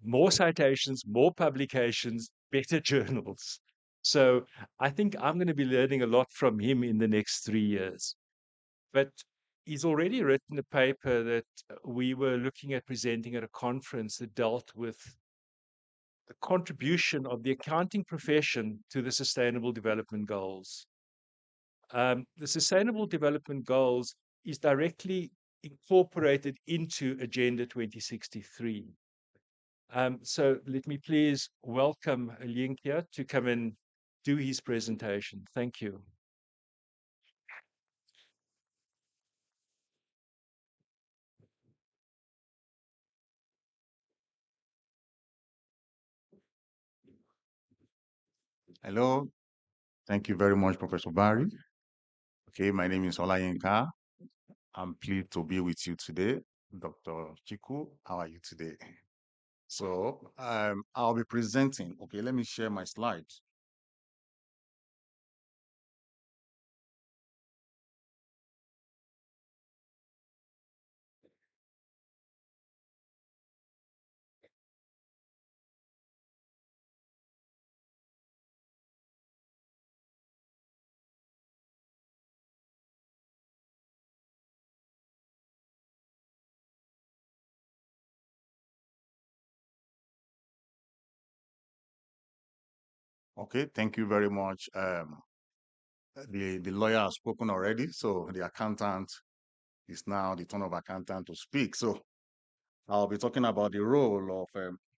[SPEAKER 2] More citations, more publications, better journals. So I think I'm going to be learning a lot from him in the next 3 years. But he's already written a paper that we were looking at presenting at a conference that dealt with the contribution of the accounting profession to the Sustainable Development Goals. The Sustainable Development Goals is directly incorporated into Agenda 2063. So let me please welcome Alinka to come and do his presentation. Thank you.
[SPEAKER 4] Hello, thank you very much, Professor Barry. Okay, my name is Olayinka. I'm pleased to be with you today. Dr. Chiku, how are you today? So I'll be presenting. Okay, let me share my slides. Okay, thank you very much. The lawyer has spoken already, so the accountant is now the turn of accountant to speak. So I'll be talking about the role of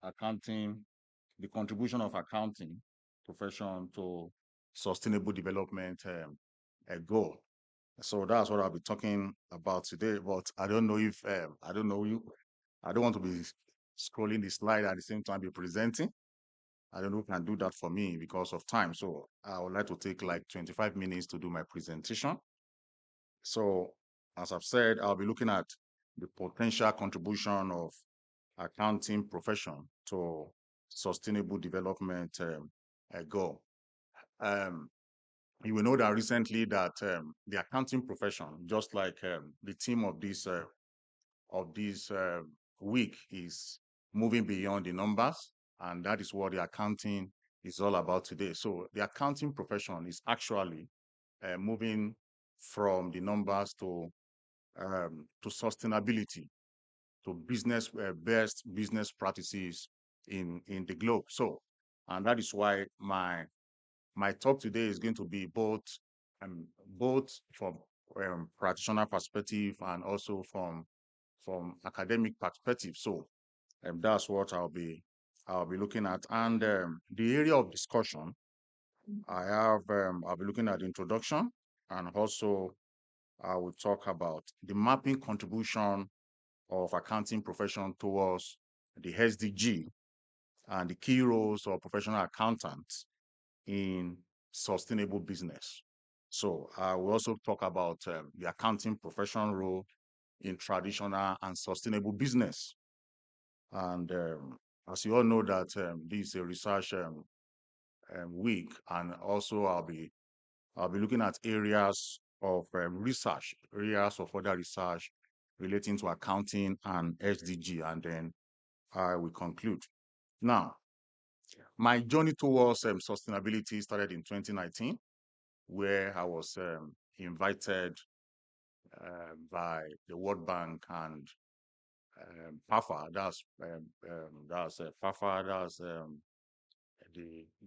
[SPEAKER 4] accounting, the contribution of accounting profession to sustainable development goal. So that's what I'll be talking about today. But I don't know if I don't know you. I don't want to be scrolling the slide at the same time be presenting. I don't know who can do that for me because of time. So I would like to take like 25 minutes to do my presentation. So as I've said, I'll be looking at the potential contribution of accounting profession to sustainable development goal. You will know that recently that the accounting profession, just like the theme of this week, is moving beyond the numbers, and that is what the accounting is all about today. So the accounting profession is actually moving from the numbers to sustainability, to business best business practices in the globe. So, and that is why my talk today is going to be both from practitioner perspective and also from academic perspective. So that's what I'll be I'll be looking at. And the area of discussion, I'll be looking at the introduction, and also I will talk about the mapping contribution of accounting profession towards the SDG and the key roles of professional accountants in sustainable business. So I will also talk about the accounting profession role in traditional and sustainable business. And as you all know that this is a research week, and also I'll be looking at areas of research, areas of further research relating to accounting and SDG, and then I will conclude. Now, my journey towards sustainability started in 2019, where I was invited by the World Bank and PAFA. That's PAFA. That's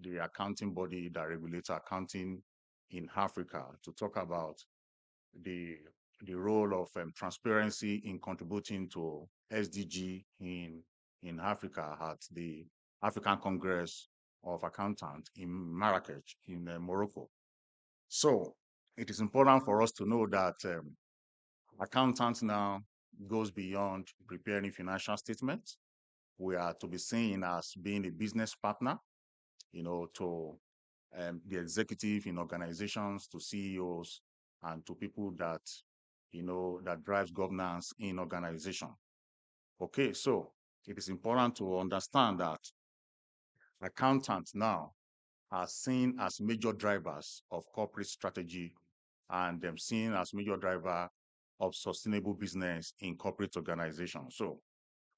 [SPEAKER 4] the accounting body that regulates accounting in Africa, to talk about the the role of transparency in contributing to SDG in Africa at the African Congress of Accountants in Marrakech in Morocco. So it is important for us to know that accountants now goes beyond preparing financial statements. We are to be seen as being a business partner, to the executive in organizations, to CEOs, and to people that, that drives governance in organization. Okay, so it is important to understand that accountants now are seen as major drivers of corporate strategy, and them seen as major driver of sustainable business in corporate organizations. So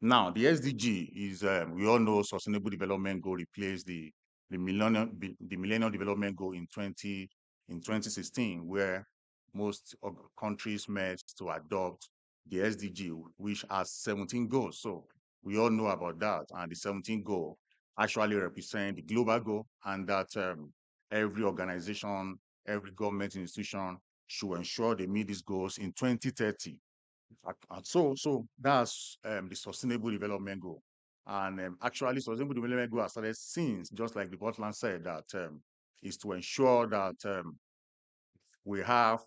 [SPEAKER 4] now the SDG is, we all know, Sustainable Development Goal replaced the Millennium Development Goal in 2016, where most countries met to adopt the SDG, which has 17 goals. So we all know about that, and the 17 goal actually represent the global goal, and that every organization, every government institution should ensure they meet these goals in 2030. And so that's the Sustainable Development Goal. And actually, Sustainable Development Goal has started since, just like the Portland said, that is to ensure that we have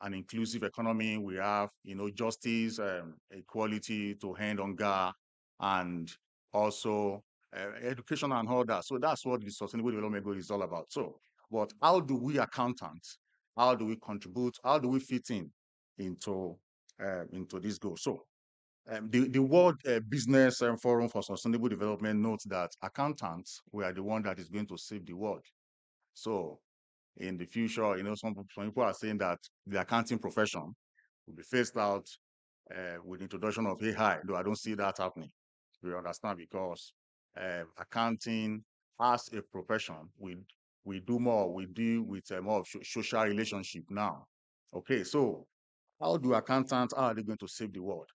[SPEAKER 4] an inclusive economy, we have, justice, equality, to end hunger, and also education and all that. So that's what the Sustainable Development Goal is all about. So, but how do we accountants, how do we contribute, how do we fit into this goal? So the World Business Forum for Sustainable Development notes that accountants, we are the one that is going to save the world. So in the future, some people are saying that the accounting profession will be phased out with the introduction of AI, though I don't see that happening. We understand, because accounting as a profession, we do more, we deal with more of social relationship now. Okay, so how are they going to save the world?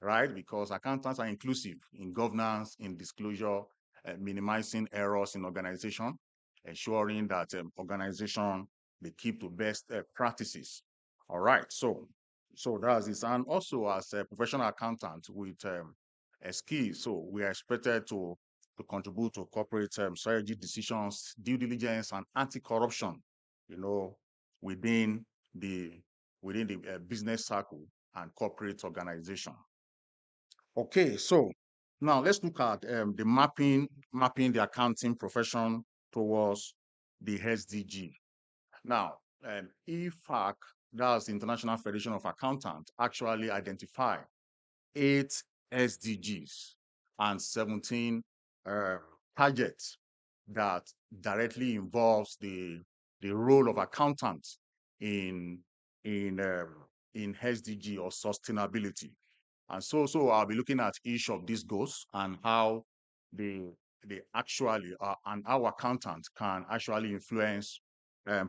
[SPEAKER 4] Right? Because accountants are inclusive in governance, in disclosure, minimizing errors in organization, ensuring that organization, they keep to best practices. All right, so that's this. And also, as a professional accountant with a skill, so we are expected to contribute to corporate strategy decisions, due diligence, and anti-corruption, within the business circle and corporate organization. Okay, so now let's look at the mapping the accounting profession towards the SDG. Now, IFAC, that's the International Federation of Accountants, actually identify 8 SDGs and 17 targets that directly involves the role of accountants in SDG or sustainability. And so I'll be looking at each of these goals and how they actually and how accountants can actually influence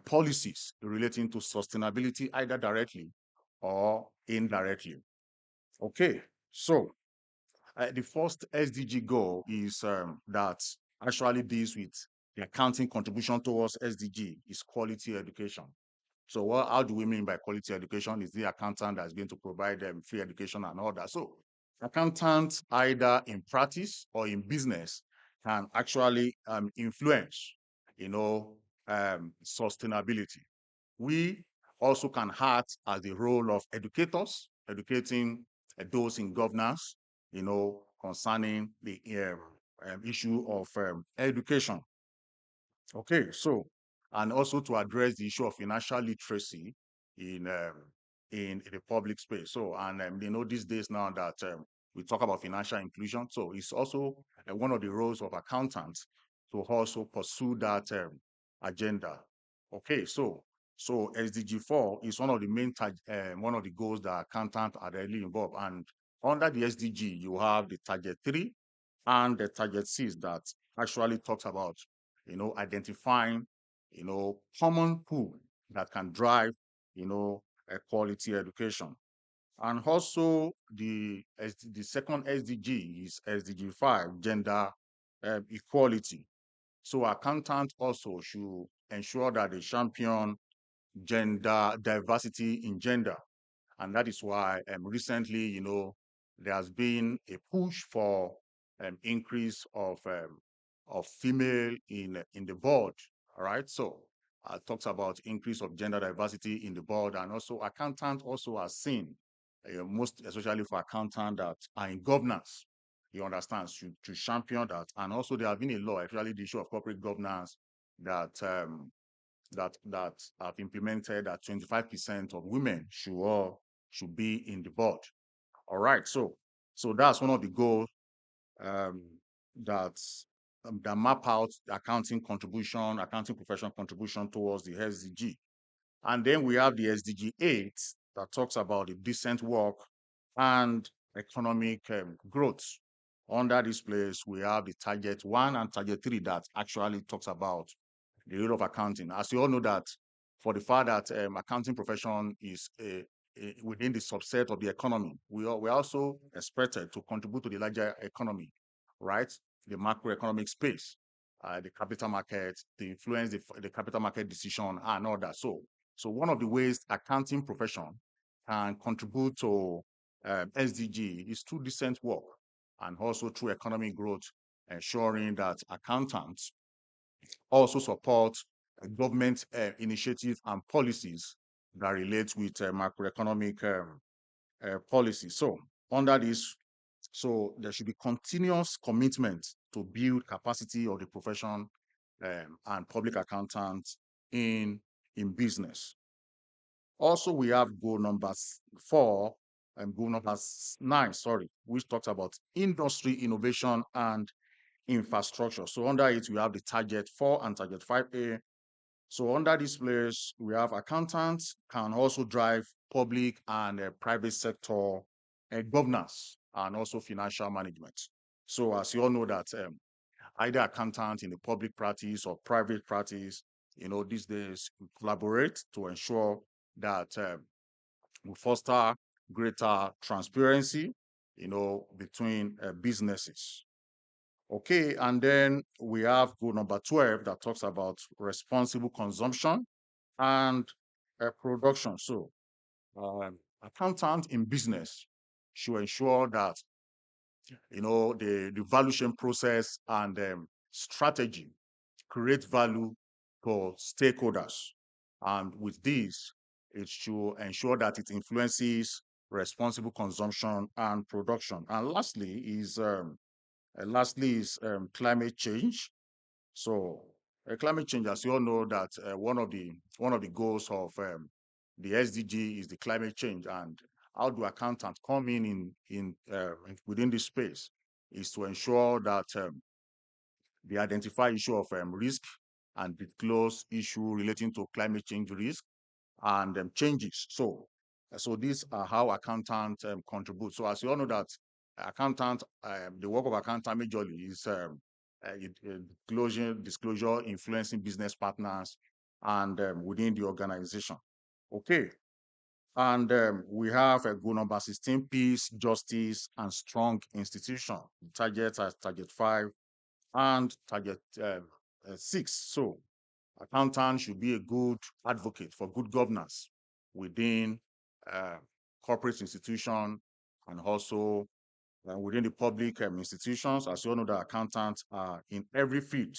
[SPEAKER 4] policies relating to sustainability, either directly or indirectly. Okay, so the first SDG goal is that actually deals with the accounting contribution towards SDG is quality education. So how do we mean by quality education? Is the accountant that's going to provide them free education and all that? So accountants, either in practice or in business, can actually influence, sustainability. We also can act as the role of educators, educating those in governance, concerning the issue of education. Okay, so and also to address the issue of financial literacy in the public space. So and these days now that we talk about financial inclusion, so it's also one of the roles of accountants to also pursue that agenda. Okay, so SDG 4 is one of the one of the goals that accountants are really involved, and under the SDG you have the target 3 and the target 6 that actually talks about identifying, common pool that can drive, a quality education. And also the second SDG is SDG 5, gender equality. So accountants also should ensure that they champion gender diversity in gender. And that is why recently, there has been a push for increase of female in the board. All right. So talks about increase of gender diversity in the board, and also accountant also are seen, most especially for accountant that are in governance. You understand, to champion that, and also there have been a law, actually the issue of corporate governance that that have implemented that 25% of women should be in the board. All right, so that's one of the goals um, that that map out the accounting profession contribution towards the SDG. And then we have the SDG 8 that talks about the decent work and economic growth. Under this place, we have the target 1 and target 3 that actually talks about the role of accounting. As you all know that for the fact that accounting profession is within the subset of the economy, we are also expected to contribute to the larger economy, right? The macroeconomic space, the capital market, the influence the capital market decision and all that. So one of the ways accounting profession can contribute to SDG is through decent work and also through economic growth, ensuring that accountants also support government initiatives and policies that relate with macroeconomic policy. So under this, so there should be continuous commitment to build capacity of the profession and public accountants in business. Also, we have goal number 4 and goal number 9, sorry, which talks about industry innovation and infrastructure. So under it, we have the target 4 and target 5A. So under this place, we have accountants can also drive public and private sector governance and also financial management. So as you all know that either accountant in the public practice or private practice, these days we collaborate to ensure that we foster greater transparency, between businesses. Okay, and then we have goal number 12 that talks about responsible consumption and production. So, accountant in business should ensure that the value chain process and strategy create value for stakeholders, and with this, it should ensure that it influences responsible consumption and production. And lastly is climate change. So climate change, as you all know, that one of the goals of the SDG is the climate change, and how do accountants come within this space is to ensure that they identify issue of risk and disclose issue relating to climate change risk and changes. So these are how accountants contribute. So as you all know that the work of accountant majorly is disclosure, influencing business partners, and within the organization. Okay, and we have a goal number 16: peace, justice, and strong institution. Targets as target 5 and target 6. So accountant should be a good advocate for good governance within corporate institution and also within the public institutions. As you all know, the accountants are in every field.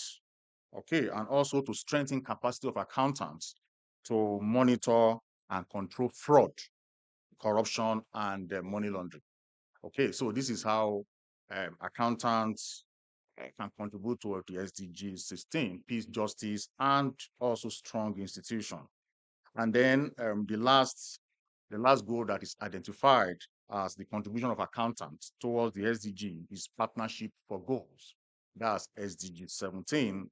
[SPEAKER 4] Okay, and also to strengthen capacity of accountants to monitor and control fraud, corruption, and money laundering. Okay, so this is how accountants can contribute toward the SDG 16, peace, justice, and also strong institution. And then the last goal that is identified as the contribution of accountants towards the SDG is partnership for goals. That's SDG 17.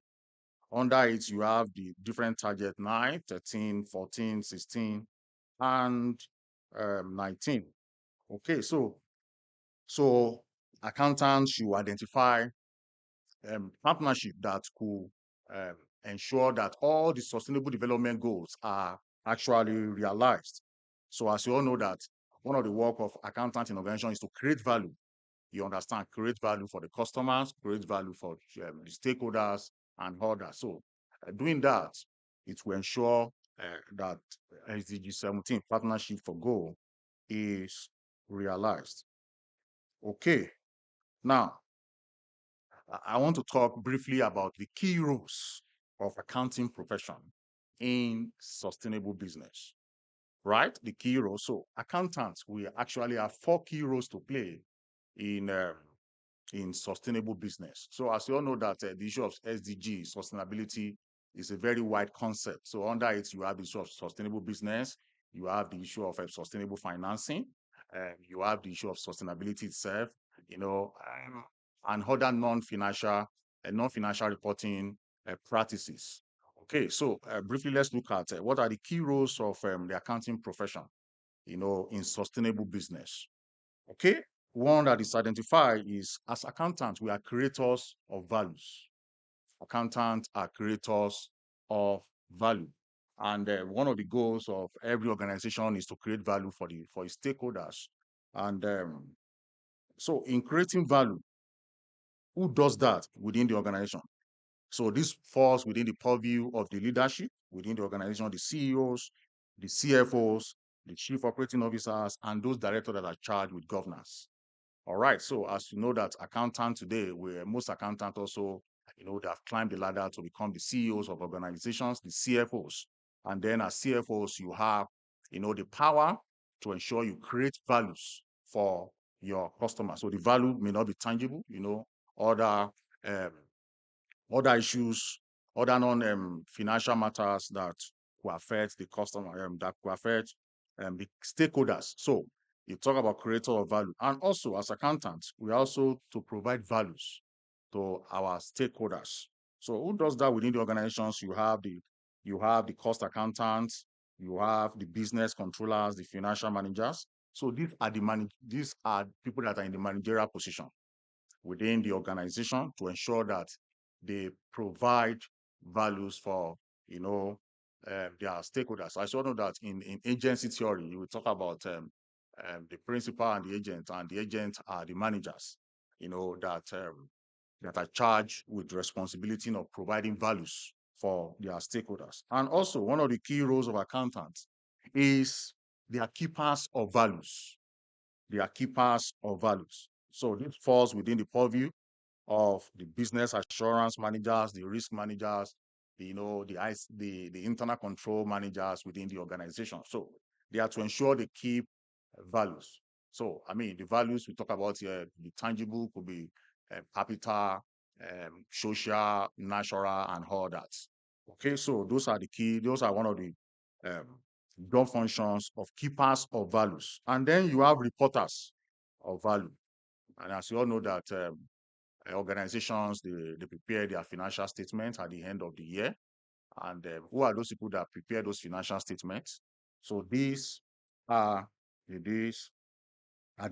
[SPEAKER 4] Under it, you have the different target 9, 13, 14, 16, and 19. Okay, so accountants should identify partnership that could ensure that all the sustainable development goals are actually realized. So as you all know that one of the work of accountants in organization is to create value. You understand, create value for the customers, create value for the stakeholders and others. So doing that, it will ensure that SDG 17 partnership for goal is realized. Okay, now I want to talk briefly about the key roles of accounting profession in sustainable business, right? The key roles. So accountants, we actually have 4 key roles to play in sustainable business. So as you all know that the issue of SDG, sustainability, is a very wide concept. So under it, you have the issue of sustainable business, you have the issue of sustainable financing, you have the issue of sustainability itself, and other non-financial reporting practices. Okay, so briefly, let's look at what are the key roles of the accounting profession, in sustainable business. Okay, one that is identified is as accountants, we are creators of values. Accountants are creators of value. And one of the goals of every organization is to create value for its stakeholders. And so in creating value, who does that within the organization? So this falls within the purview of the leadership within the organization, the CEOs, the CFOs, the chief operating officers, and those directors that are charged with governance. All right. So as you know that accountant today, where most accountants also, they have climbed the ladder to become the CEOs of organizations, the CFOs. And then as CFOs, you have, the power to ensure you create values for your customers. So the value may not be tangible, other um, other issues, other non-financial matters that will affect the customer, that will affect the stakeholders. So you talk about creator of value. And also as accountants, we also to provide values to our stakeholders. So who does that within the organizations? You have the cost accountants, you have the business controllers, the financial managers. So these are people that are in the managerial position within the organization to ensure that they provide values for their stakeholders. I also know that in agency theory, you will talk about the principal and the agent are the managers, that are charged with the responsibility of providing values for their stakeholders. And also, one of the key roles of accountants is they are keepers of values. They are keepers of values. So this falls within the purview of the business assurance managers, the risk managers, the internal control managers within the organization. So they are to ensure they keep values. So I mean, the values we talk about here, the tangible could be capital, social, natural, and all that. Okay, so those are the key. Those are one of the job functions of keepers of values. And then you have reporters of value. And as you all know that organizations, they prepare their financial statements at the end of the year. And who are those people that prepare those financial statements? So these are the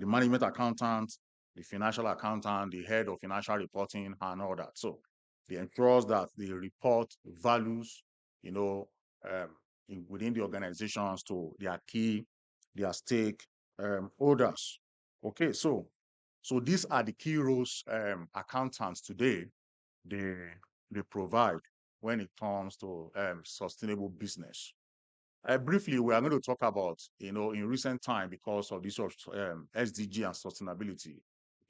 [SPEAKER 4] management accountant, the financial accountant, the head of financial reporting, and all that. So they ensure that they report values, within the organizations to their stake holders. Okay, so these are the key roles accountants today they they provide when it comes to sustainable business. Briefly, we are going to talk about, in recent time, because of this SDG and sustainability,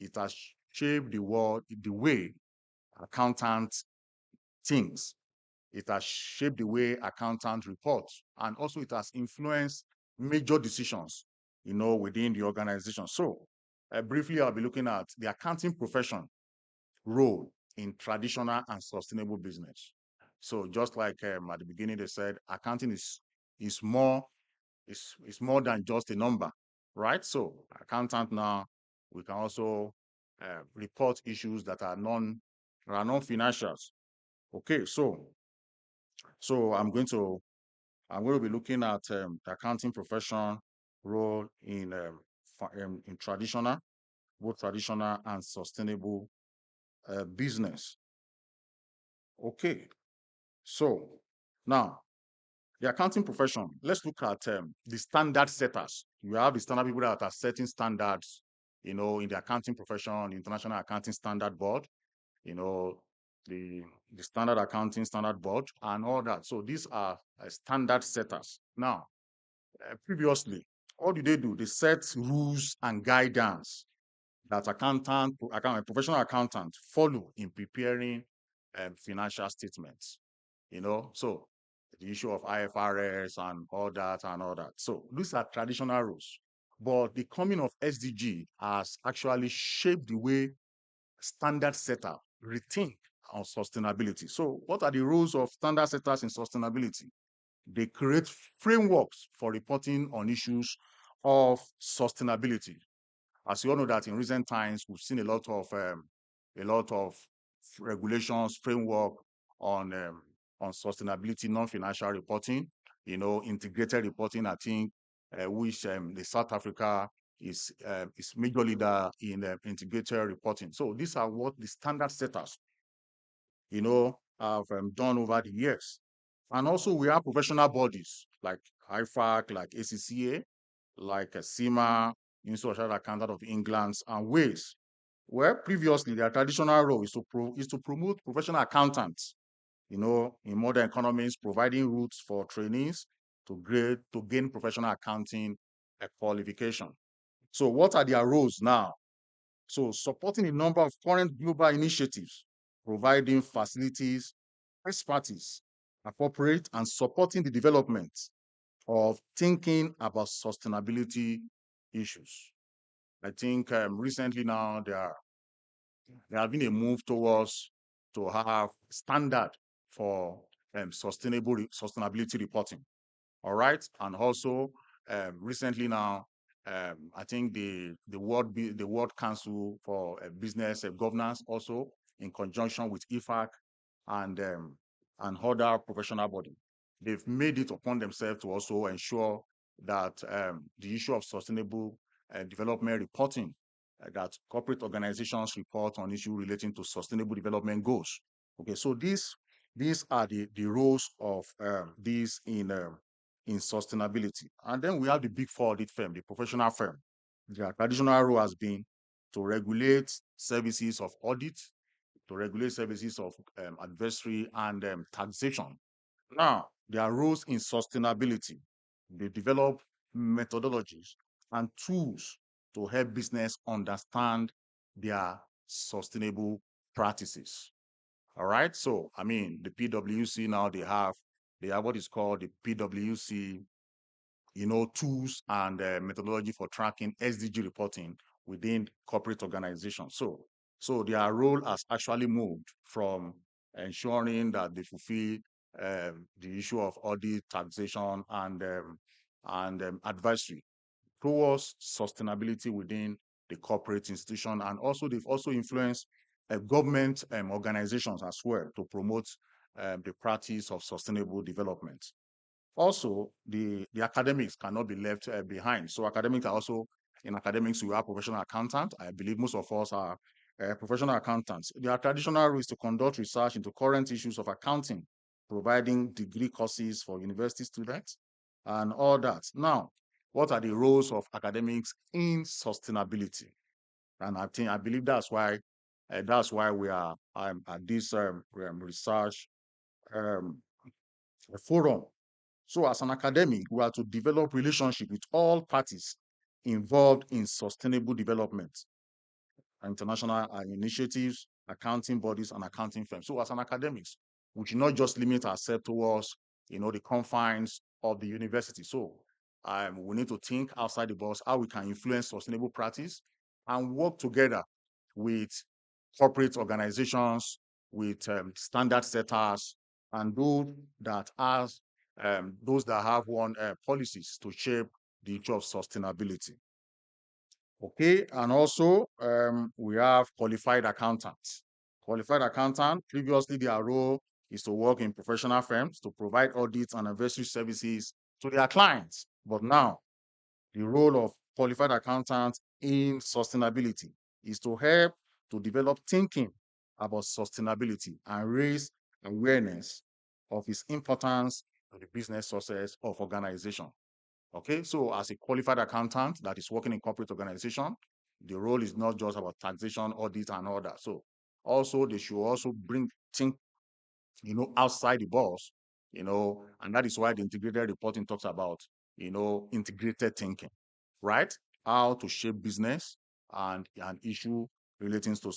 [SPEAKER 4] it has shaped the way accountants think. It has shaped the way accountants report, and also it has influenced major decisions, within the organization. So, briefly, I'll be looking at the accounting profession role in traditional and sustainable business. So, just like at the beginning, they said accounting is more is more than just a number, right? So, accountant now we can also report issues that are non-financials. Okay, so I'm going to be looking at the accounting profession role in traditional, both traditional and sustainable business. Okay, so now the accounting profession. Let's look at the standard setters. You have the standard people that are setting standards, in the accounting profession, International Accounting Standard Board, you know, the Standard Accounting Standard Board, and all that. So these are standard setters. Now, previously, what do? They set rules and guidance that professional accountant follow in preparing financial statements. So the issue of IFRS and all that and all that. So these are traditional rules. But the coming of SDG has actually shaped the way standard setter rethink on sustainability. So what are the roles of standard setters in sustainability? They create frameworks for reporting on issues of sustainability. As you all know that in recent times, we've seen a lot of regulations, framework on sustainability, non-financial reporting, integrated reporting, I think, which the South Africa is major leader in integrated reporting. So these are what the standard setters, have done over the years. And also we have professional bodies like IFAC, like ACCA, like CIMA, Institute of Accountant of England, and WAYS, where previously their traditional role is to promote professional accountants, in modern economies, providing routes for trainees to gain professional accounting qualification. So what are their roles now? So supporting a number of current global initiatives, providing facilities, expertise, appropriate, and supporting the development of thinking about sustainability issues. I think recently now there have been a move towards to have standard for sustainability reporting. All right, and also recently now, I think the World Council for Business Governance also in conjunction with IFAC and other professional body, they've made it upon themselves to also ensure that the issue of sustainable development reporting, that corporate organizations report on issues relating to sustainable development goals. Okay, so these are the roles of these in sustainability. And then we have the big four audit firm, the professional firm. Their traditional role has been to regulate services of audit, to regulate services of advisory and taxation. Now, their roles in sustainability, they develop methodologies and tools to help business understand their sustainable practices. All right. So, I mean, the PwC now they have what is called the PwC, tools and methodology for tracking SDG reporting within corporate organizations. So their role has actually moved from ensuring that they fulfill the issue of audit, taxation, and advisory towards sustainability within the corporate institution. And also they've also influenced government organizations as well to promote the practice of sustainable development. Also, the academics cannot be left behind. So academics are also, in academics, we have professional accountants. I believe most of us are professional accountants. Their traditional role is to conduct research into current issues of accounting, providing degree courses for university students and all that. Now, what are the roles of academics in sustainability? And I believe that's why we are at this research um, forum. So as an academic, we are to develop relationship with all parties involved in sustainable development. international initiatives, accounting bodies, and accounting firms. So as an academics, we should not just limit ourselves towards, the confines of the university. So we need to think outside the box, how we can influence sustainable practice and work together with corporate organizations, with standard setters, and those that have one policies to shape the issue of sustainability. Okay, and also we have qualified accountants. Qualified accountant, previously their role is to work in professional firms to provide audits and advisory services to their clients. But now, the role of qualified accountant in sustainability is to help to develop thinking about sustainability and raise awareness of its importance to the business success of organization. Okay, so as a qualified accountant that is working in corporate organization, the role is not just about taxation, audit, and all that. So also they should also think, outside the box, and that is why the integrated reporting talks about, integrated thinking, right? How to shape business and an issue relating to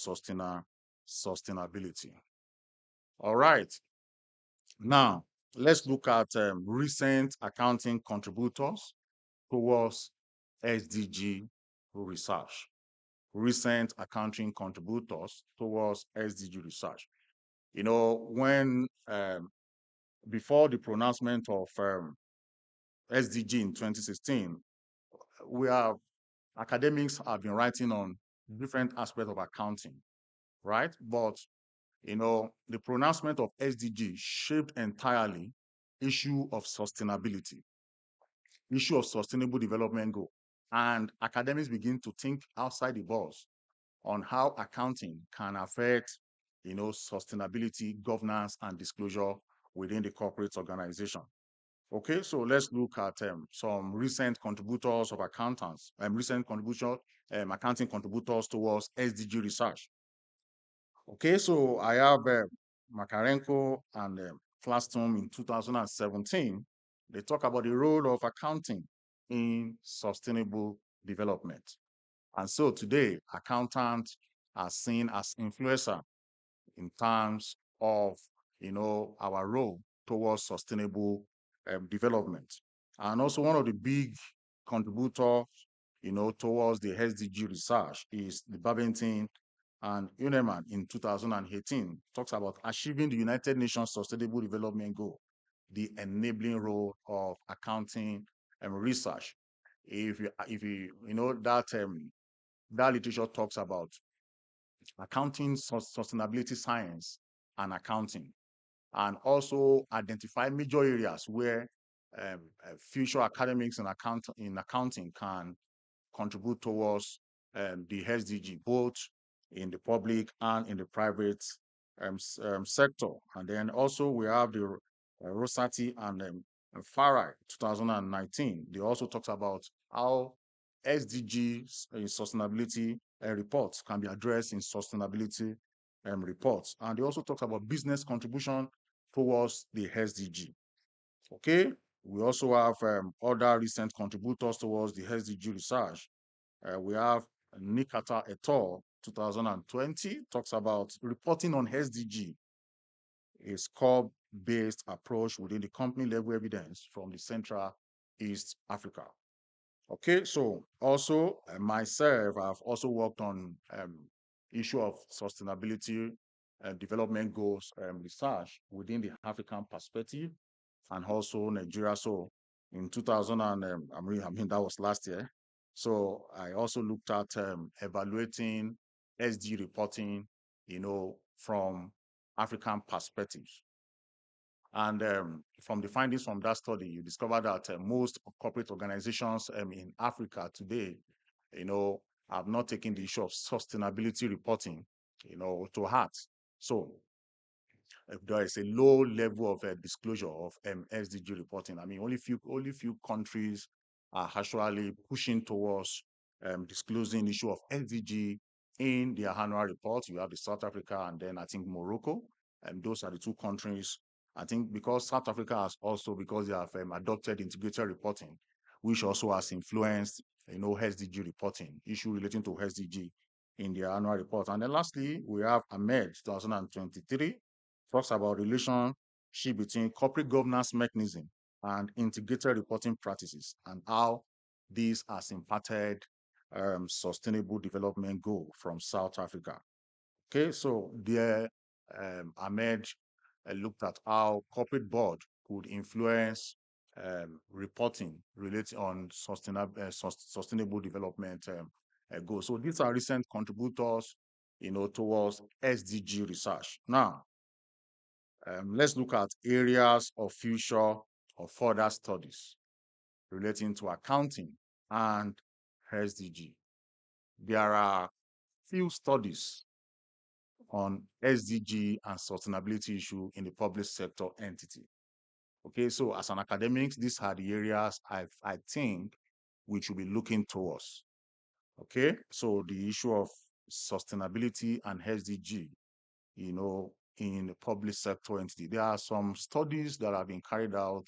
[SPEAKER 4] sustainability. All right. Now, let's look at recent accounting contributors towards SDG research. Recent accounting contributors towards SDG research. When before the pronouncement of SDG in 2016, academics have been writing on different aspects of accounting, right? But the pronouncement of SDG shaped entirely issue of sustainability, issue of sustainable development goal. And academics begin to think outside the box on how accounting can affect, sustainability, governance, and disclosure within the corporate organization. Okay, so let's look at some recent contributors of accountants, accounting contributors towards SDG research. Okay, so I have Makarenko and Claston in 2017. They talk about the role of accounting in sustainable development. And so today, accountants are seen as influencer in terms of, our role towards sustainable development. And also one of the big contributors, towards the SDG research is the Babington and Uneman in 2018 talks about achieving the United Nations Sustainable Development Goal, the enabling role of accounting and research. If you know that literature talks about accounting, sustainability science, and accounting, and also identify major areas where future academics in accounting can contribute towards the SDG, both in the public and in the private sector. And then also we have the Rosati and Farai 2019. They also talked about how SDG sustainability reports can be addressed in sustainability reports. And they also talked about business contribution towards the SDG. Okay, we also have other recent contributors towards the SDG research. We have Nikata et al. 2020 talks about reporting on SDG, a score-based approach within the company level evidence from the Central East Africa. Okay, so also myself, I've also worked on issue of sustainability and development goals research within the African perspective and also Nigeria. So in 2000, that was last year. So I also looked at evaluating SD reporting, from African perspectives. And from the findings from that study, you discover that most corporate organizations in Africa today, have not taken the issue of sustainability reporting, to heart. So there is a low level of disclosure of SDG reporting. I mean, only few countries are actually pushing towards disclosing the issue of SDG in their annual reports. You have the South Africa and then I think Morocco, and those are the two countries. I think because South Africa has also, because they have adopted integrated reporting, which also has influenced, SDG reporting, issue relating to SDG in their annual report. And then lastly, we have AMED 2023, talks about relationship between corporate governance mechanism and integrated reporting practices and how this has impacted sustainable development goal from South Africa. Okay, so there, Ahmed looked at how corporate board could influence reporting related on sustainable development goals. So these are recent contributors, towards SDG research. Now, let's look at areas of future or further studies relating to accounting and SDG. There are few studies on SDG and sustainability issue in the public sector entity. Okay, so as an academic, these are the areas I think we should be looking towards. Okay, so the issue of sustainability and SDG, in the public sector entity. There are some studies that have been carried out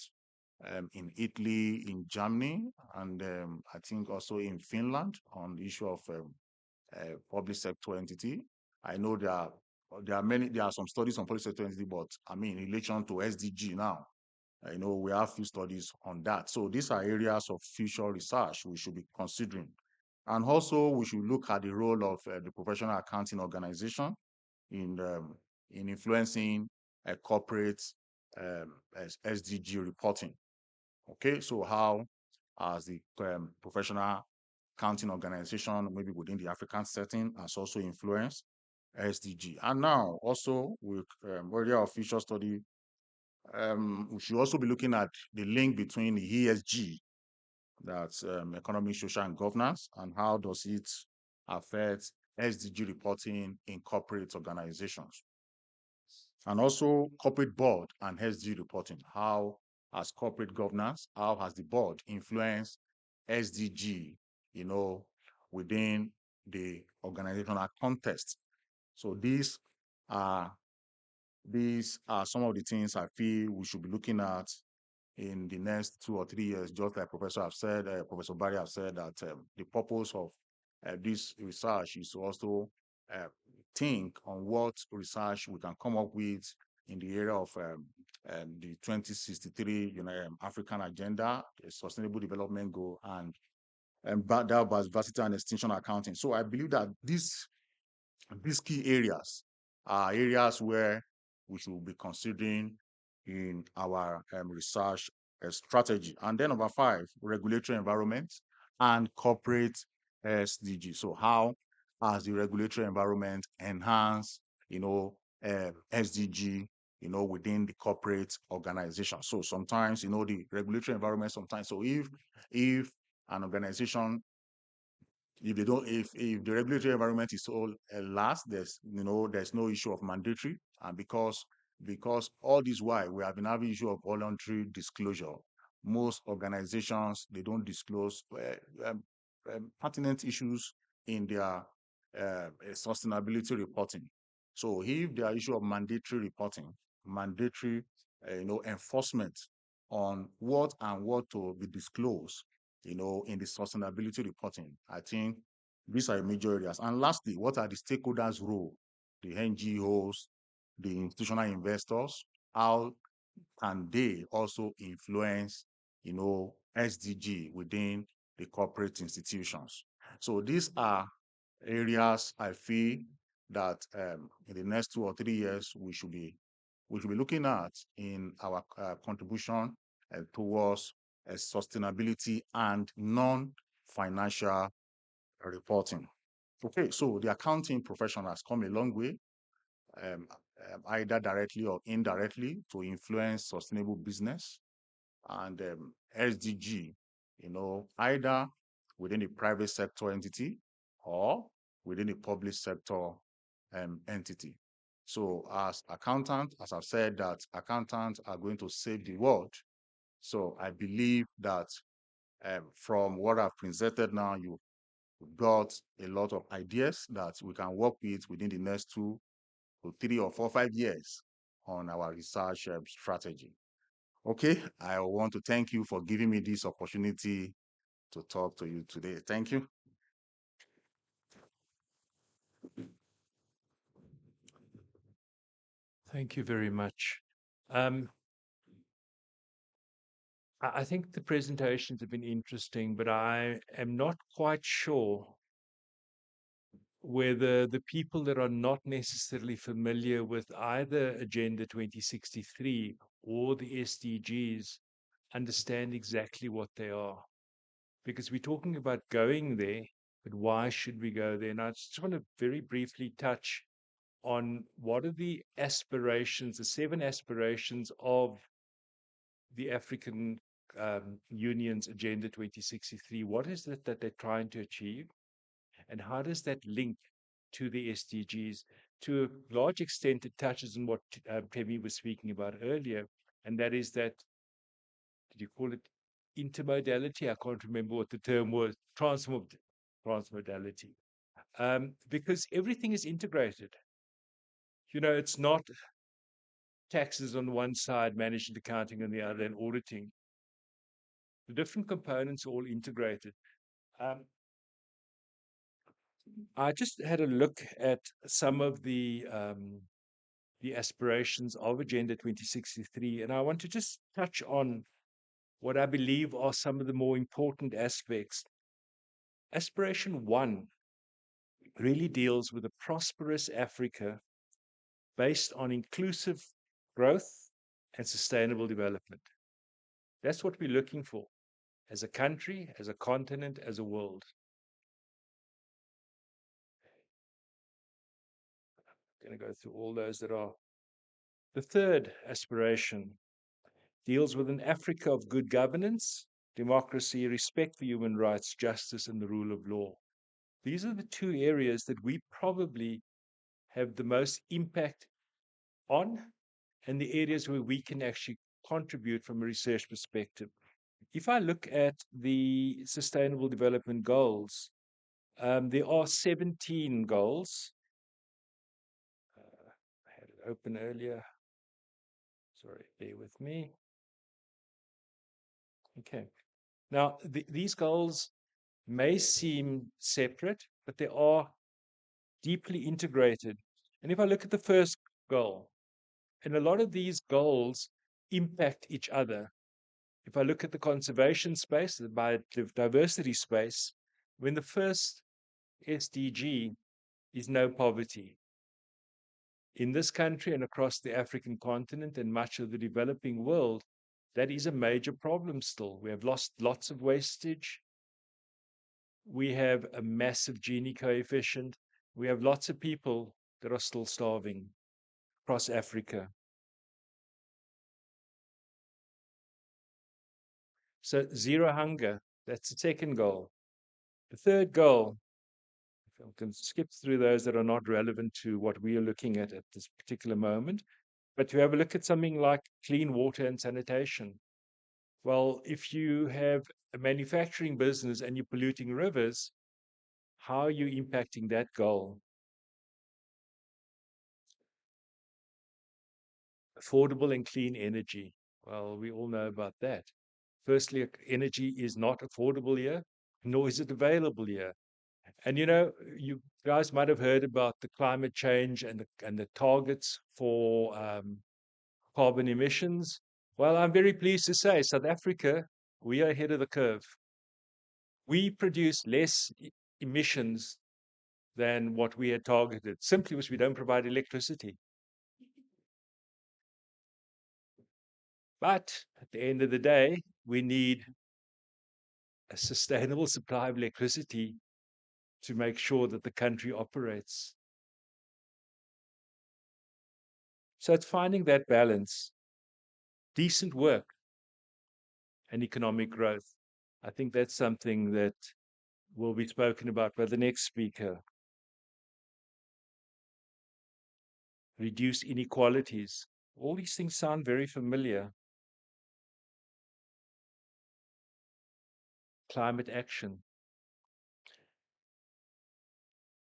[SPEAKER 4] in Italy, in Germany, and I think also in Finland on the issue of public sector entity. I know there are some studies on public sector entity, but I mean in relation to SDG now, we have few studies on that. So these are areas of future research we should be considering. And also we should look at the role of the professional accounting organization in influencing corporate SDG reporting. Okay, so how as the professional accounting organization, maybe within the African setting, has also influenced SDG. And now also with area of future study, we should also be looking at the link between the ESG, that's economic, social, and governance, and how does it affect SDG reporting in corporate organizations. And also corporate board and SDG reporting. How as corporate governance, how has the board influenced SDG, within the organizational context? So are these are some of the things I feel we should be looking at in the next 2 or 3 years. Just like Professor Barry have said that the purpose of this research is to also think on what research we can come up with in the area of the 2063 African Agenda, the Sustainable Development Goal, and biodiversity and extinction accounting. So I believe that these key areas are areas where we should be considering in our research strategy. And then number 5, regulatory environment and corporate SDG. So how has the regulatory environment enhanced, SDG, within the corporate organization? So sometimes, the regulatory environment sometimes. So if an organization, if they don't if the regulatory environment is all last, there's no issue of mandatory, and because all this while we have been having issue of voluntary disclosure. Most organizations, they don't disclose pertinent issues in their sustainability reporting. So if there are issue of mandatory reporting, mandatory enforcement on what to be disclosed, in the sustainability reporting, I think these are major areas. And lastly, what are the stakeholders' role? The NGOs, the institutional investors, how can they also influence, SDG within the corporate institutions? So these are areas I feel that in the next 2 or 3 years we should be looking at in our contribution towards sustainability and non-financial reporting. Okay, so the accounting profession has come a long way, either directly or indirectly, to influence sustainable business and SDG, either within the private sector entity or within the public sector entity. So as accountant, as I've said, that accountants are going to save the world. So I believe that from what I've presented now, you've got a lot of ideas that we can work with within the next 2 to 3 or 4, 5 years on our research strategy. Okay, I want to thank you for giving me this opportunity to talk to you today. Thank you.
[SPEAKER 2] Thank you very much. Um, I think the presentations have been interesting, but I am not quite sure whether the people that are not necessarily familiar with either Agenda 2063 or the SDGs understand exactly what they are. Because we're talking about going there, but why should we go there? And I just want to very briefly touch on what are the aspirations, the 7 aspirations of the African Union's Agenda 2063. What is it that they're trying to achieve? And how does that link to the SDGs? To a large extent, it touches on what Temi was speaking about earlier, and that is that, did you call it intermodality? I can't remember what the term was, transmodality. Because everything is integrated. You know, it's not taxes on one side, management accounting on the other, and auditing. The different components are all integrated. I just had a look at some of the aspirations of Agenda 2063, and I want to just touch on what I believe are some of the more important aspects. Aspiration 1 really deals with a prosperous Africa based on inclusive growth and sustainable development. That's what we're looking for as a country, as a continent, as a world. I'm going to go through all those that are. The third aspiration deals with an Africa of good governance, democracy, respect for human rights, justice, and the rule of law. These are the 2 areas that we probably have the most impact on, and the areas where we can actually contribute from a research perspective. If I look at the Sustainable Development Goals, there are 17 goals. I had it open earlier. Sorry, bear with me. Okay. Now, these goals may seem separate, but they are deeply integrated. And if I look at the first goal, and a lot of these goals impact each other. If I look at the conservation space, the biodiversity space, when the first SDG is no poverty. In this country and across the African continent and much of the developing world, that is a major problem still. We have lost lots of wastage. We have a massive Gini coefficient. We have lots of people that are still starving across Africa. So zero hunger, that's the second goal. The third goal, if I can skip through those that are not relevant to what we are looking at this particular moment, but to have a look at something like clean water and sanitation. Well, if you have a manufacturing business and you're polluting rivers, how are you impacting that goal? Affordable and clean energy. Well, we all know about that. Firstly, energy is not affordable here, nor is it available here. And you know, you guys might have heard about the climate change and the targets for carbon emissions. Well, I'm very pleased to say South Africa, we are ahead of the curve. We produce less emissions than what we had targeted, simply because we don't provide electricity. But at the end of the day, we need a sustainable supply of electricity to make sure that the country operates. So it's finding that balance, decent work and economic growth. I think that's something that will be spoken about by the next speaker. Reduce inequalities. All these things sound very familiar. Climate action.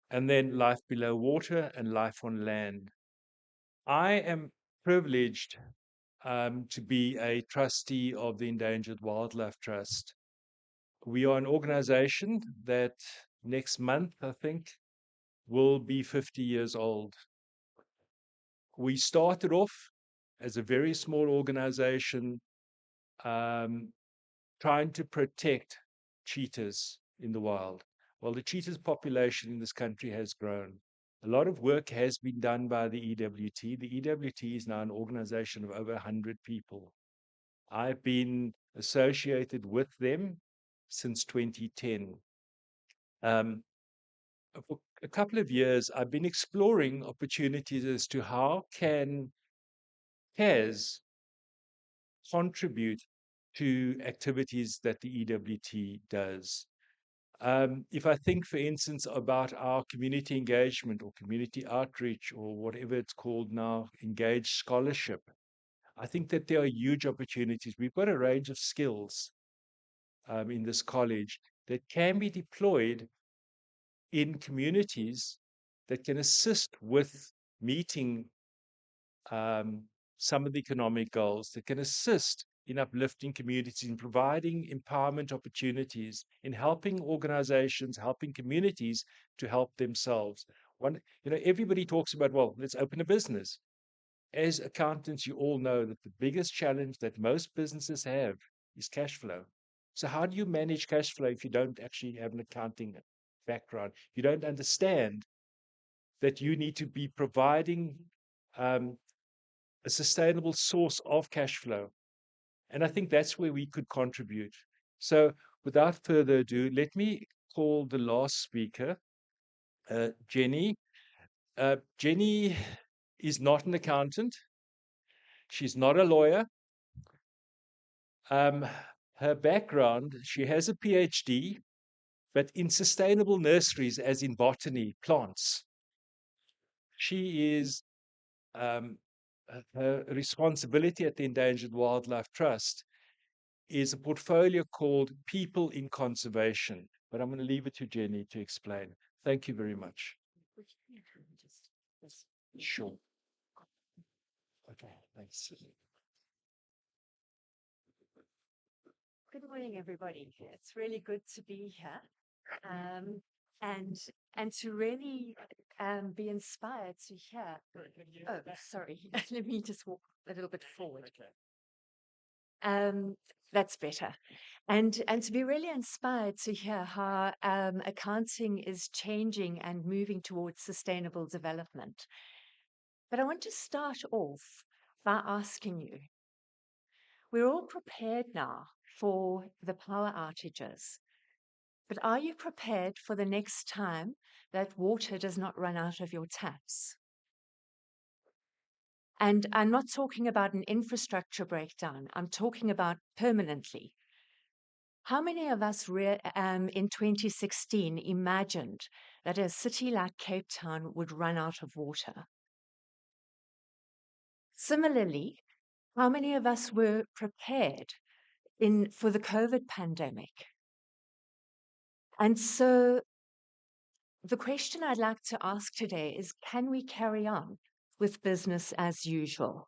[SPEAKER 2] And then life below water and life on land. I am privileged to be a trustee of the Endangered Wildlife Trust. We are an organization that next month, I think, will be 50 years old. We started off as a very small organization, trying to protect cheetahs in the wild. Well, the cheetahs population in this country has grown. A lot of work has been done by the EWT. The EWT is now an organization of over 100 people. I've been associated with them since 2010. For a couple of years, I've been exploring opportunities as to how can CAS contribute to activities that the EWT does. If I think, for instance, about our community engagement or community outreach or whatever it's called now, engaged scholarship, I think that there are huge opportunities. We've got a range of skills in this college that can be deployed in communities that can assist with meeting some of the economic goals, that can assist in uplifting communities, in providing empowerment opportunities, in helping organizations, helping communities to help themselves. Everybody talks about, well, let's open a business. As accountants, you all know that the biggest challenge that most businesses have is cash flow. So how do you manage cash flow if you don't actually have an accounting background? You don't understand that you need to be providing a sustainable source of cash flow. And I think that's where we could contribute. So without further ado, let me call the last speaker, Jenny. Jenny is not an accountant. She's not a lawyer. Her background, she has a PhD, but in sustainable nurseries, as in botany, plants. She is, her responsibility at the Endangered Wildlife Trust is a portfolio called People in Conservation. But I'm going to leave it to Jenny to explain. Thank you very much. Sure. Okay, thanks.
[SPEAKER 5] Good morning, everybody. It's really good to be here, and to really be inspired to hear. Oh, sorry. Let me just walk a little bit forward. That's better. And to be really inspired to hear how accounting is changing and moving towards sustainable development. But I want to start off by asking you, we're all prepared now for the power outages, but are you prepared for the next time that water does not run out of your taps? And I'm not talking about an infrastructure breakdown. I'm talking about permanently. How many of us in 2016 imagined that a city like Cape Town would run out of water? Similarly, how many of us were prepared for the COVID pandemic? And so the question I'd like to ask today is, can we carry on with business as usual?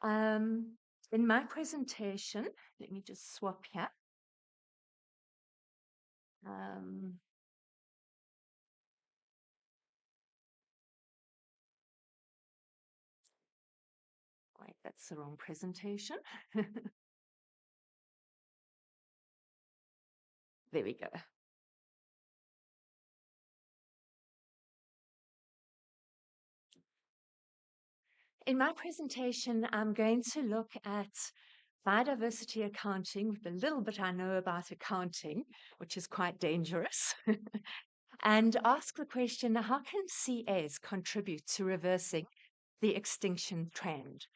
[SPEAKER 5] In my presentation, let me just swap here. Wait, that's the wrong presentation. There we go. In my presentation, I'm going to look at biodiversity accounting, with the little bit I know about accounting, which is quite dangerous, and ask the question, how can CAs contribute to reversing the extinction trend?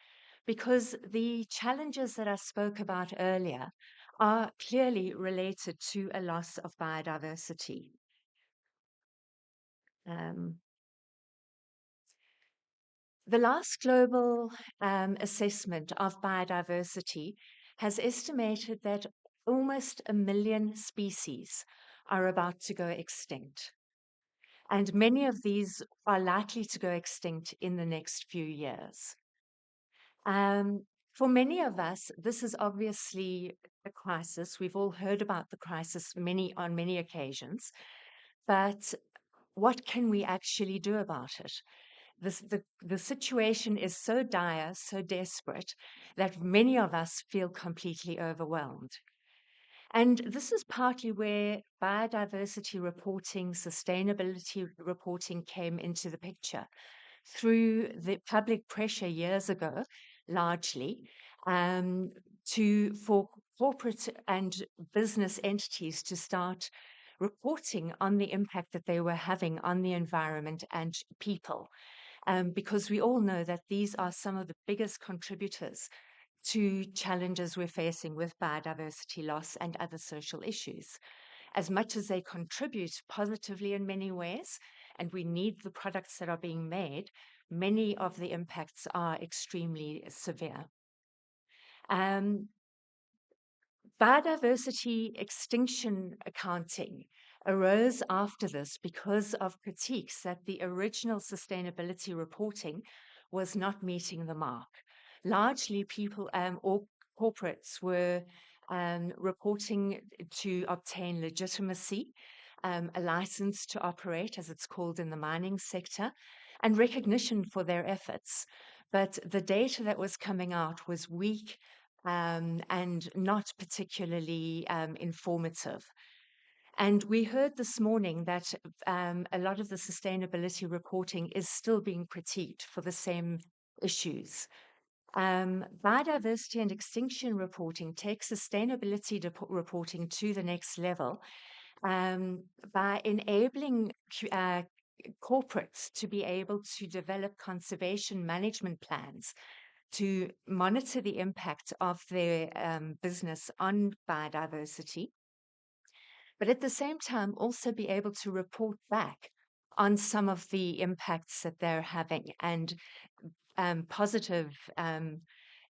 [SPEAKER 5] Because the challenges that I spoke about earlier are clearly related to a loss of biodiversity. The last global assessment of biodiversity has estimated that almost 1 million species are about to go extinct. And many of these are likely to go extinct in the next few years. For many of us, this is obviously a crisis. We've all heard about the crisis on many occasions. But what can we actually do about it? the situation is so dire, so desperate, that many of us feel completely overwhelmed. And this is partly where biodiversity reporting, sustainability reporting came into the picture through the public pressure years ago, largely, um, for corporate and business entities to start reporting on the impact that they were having on the environment and people. Because we all know that these are some of the biggest contributors to challenges we're facing with biodiversity loss and other social issues. As much as they contribute positively in many ways, and we need the products that are being made, many of the impacts are extremely severe. Biodiversity extinction accounting arose after this because of critiques that the original sustainability reporting was not meeting the mark. Largely, people or corporates were reporting to obtain legitimacy, a license to operate, as it's called in the mining sector, and recognition for their efforts. But the data that was coming out was weak and not particularly informative. And we heard this morning that a lot of the sustainability reporting is still being critiqued for the same issues. Biodiversity and extinction reporting takes sustainability reporting to the next level by enabling corporates to be able to develop conservation management plans to monitor the impact of their business on biodiversity, but at the same time also be able to report back on some of the impacts that they're having and positive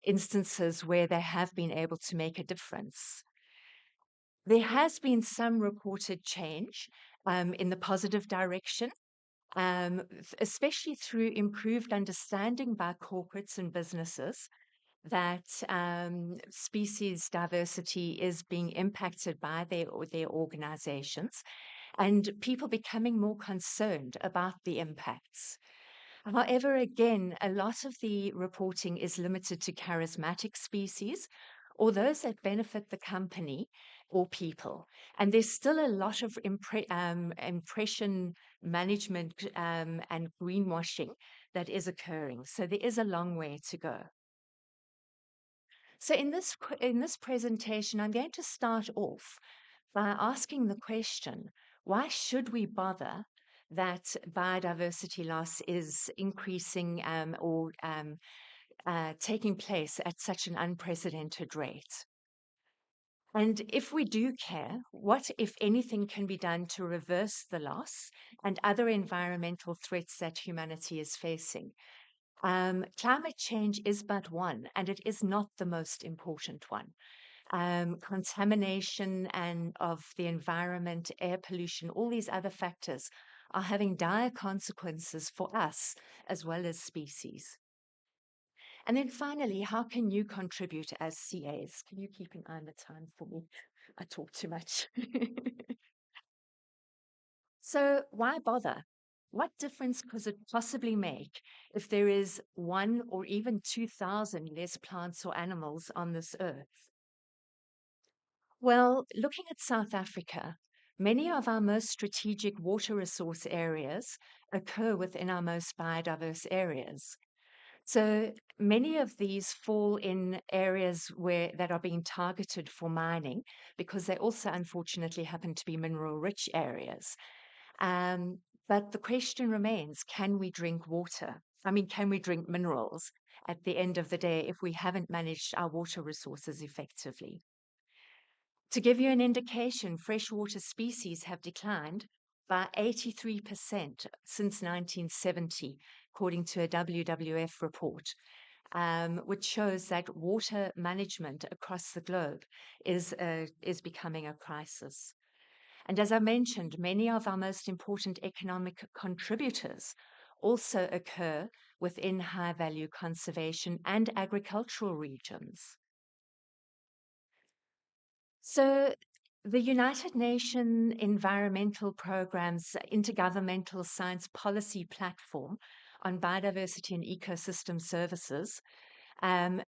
[SPEAKER 5] instances where they have been able to make a difference. There has been some reported change in the positive direction, especially through improved understanding by corporates and businesses that species diversity is being impacted by their organizations, and people becoming more concerned about the impacts. However, again, a lot of the reporting is limited to charismatic species or those that benefit the company or people. And there's still a lot of impression management and greenwashing that is occurring. So there is a long way to go. So in this presentation, I'm going to start off by asking the question, why should we bother that biodiversity loss is increasing or taking place at such an unprecedented rate? And if we do care, what, if anything, can be done to reverse the loss and other environmental threats that humanity is facing? Climate change is but one, and it is not the most important one. Contamination and of the environment, air pollution, all these other factors are having dire consequences for us as well as species. And then finally, how can you contribute as CAs? Can you keep an eye on the time for me? I talk too much. So why bother? What difference could it possibly make if there is 1 or even 2,000 less plants or animals on this earth? Well, looking at South Africa, many of our most strategic water resource areas occur within our most biodiverse areas. So many of these fall in areas that are being targeted for mining because they also unfortunately happen to be mineral rich areas. But the question remains, can we drink water? I mean, can we drink minerals at the end of the day if we haven't managed our water resources effectively? To give you an indication, freshwater species have declined by 83% since 1970, according to a WWF report, which shows that water management across the globe is becoming a crisis. And as I mentioned, many of our most important economic contributors also occur within high value conservation and agricultural regions. So the United Nations Environmental Programme's Intergovernmental Science Policy Platform on Biodiversity and Ecosystem Services um,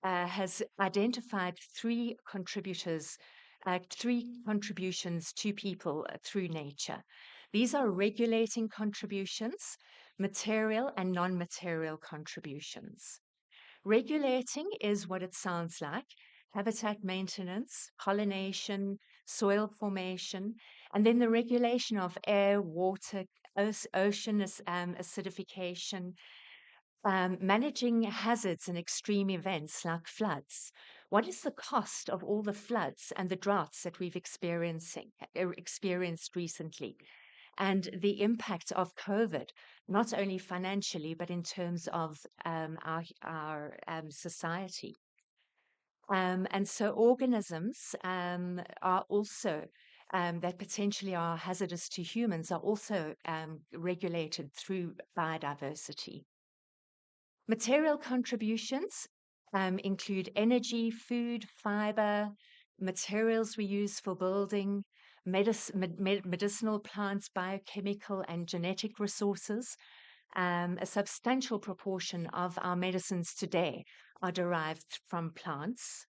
[SPEAKER 5] has identified three contributions, three contributions to people through nature. These are regulating contributions, material and non-material contributions. Regulating is what it sounds like: habitat maintenance, pollination, soil formation, and then the regulation of air, water, ocean acidification, managing hazards and extreme events like floods. What is the cost of all the floods and the droughts that we've experienced recently? And the impact of COVID, not only financially, but in terms of our society. And so organisms are also that potentially are hazardous to humans are also regulated through biodiversity. Material contributions include energy, food, fiber, materials we use for building, medicinal plants, biochemical and genetic resources. A substantial proportion of our medicines today are derived from plants.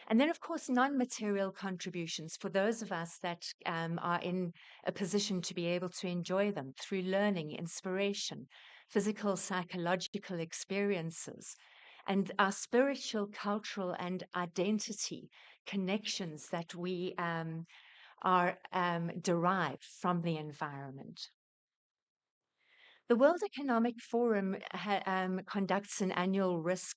[SPEAKER 5] And then, of course, non-material contributions for those of us that are in a position to be able to enjoy them through learning, inspiration, physical, psychological experiences, and our spiritual, cultural, and identity connections that we are derived from the environment. The World Economic Forum conducts an annual risk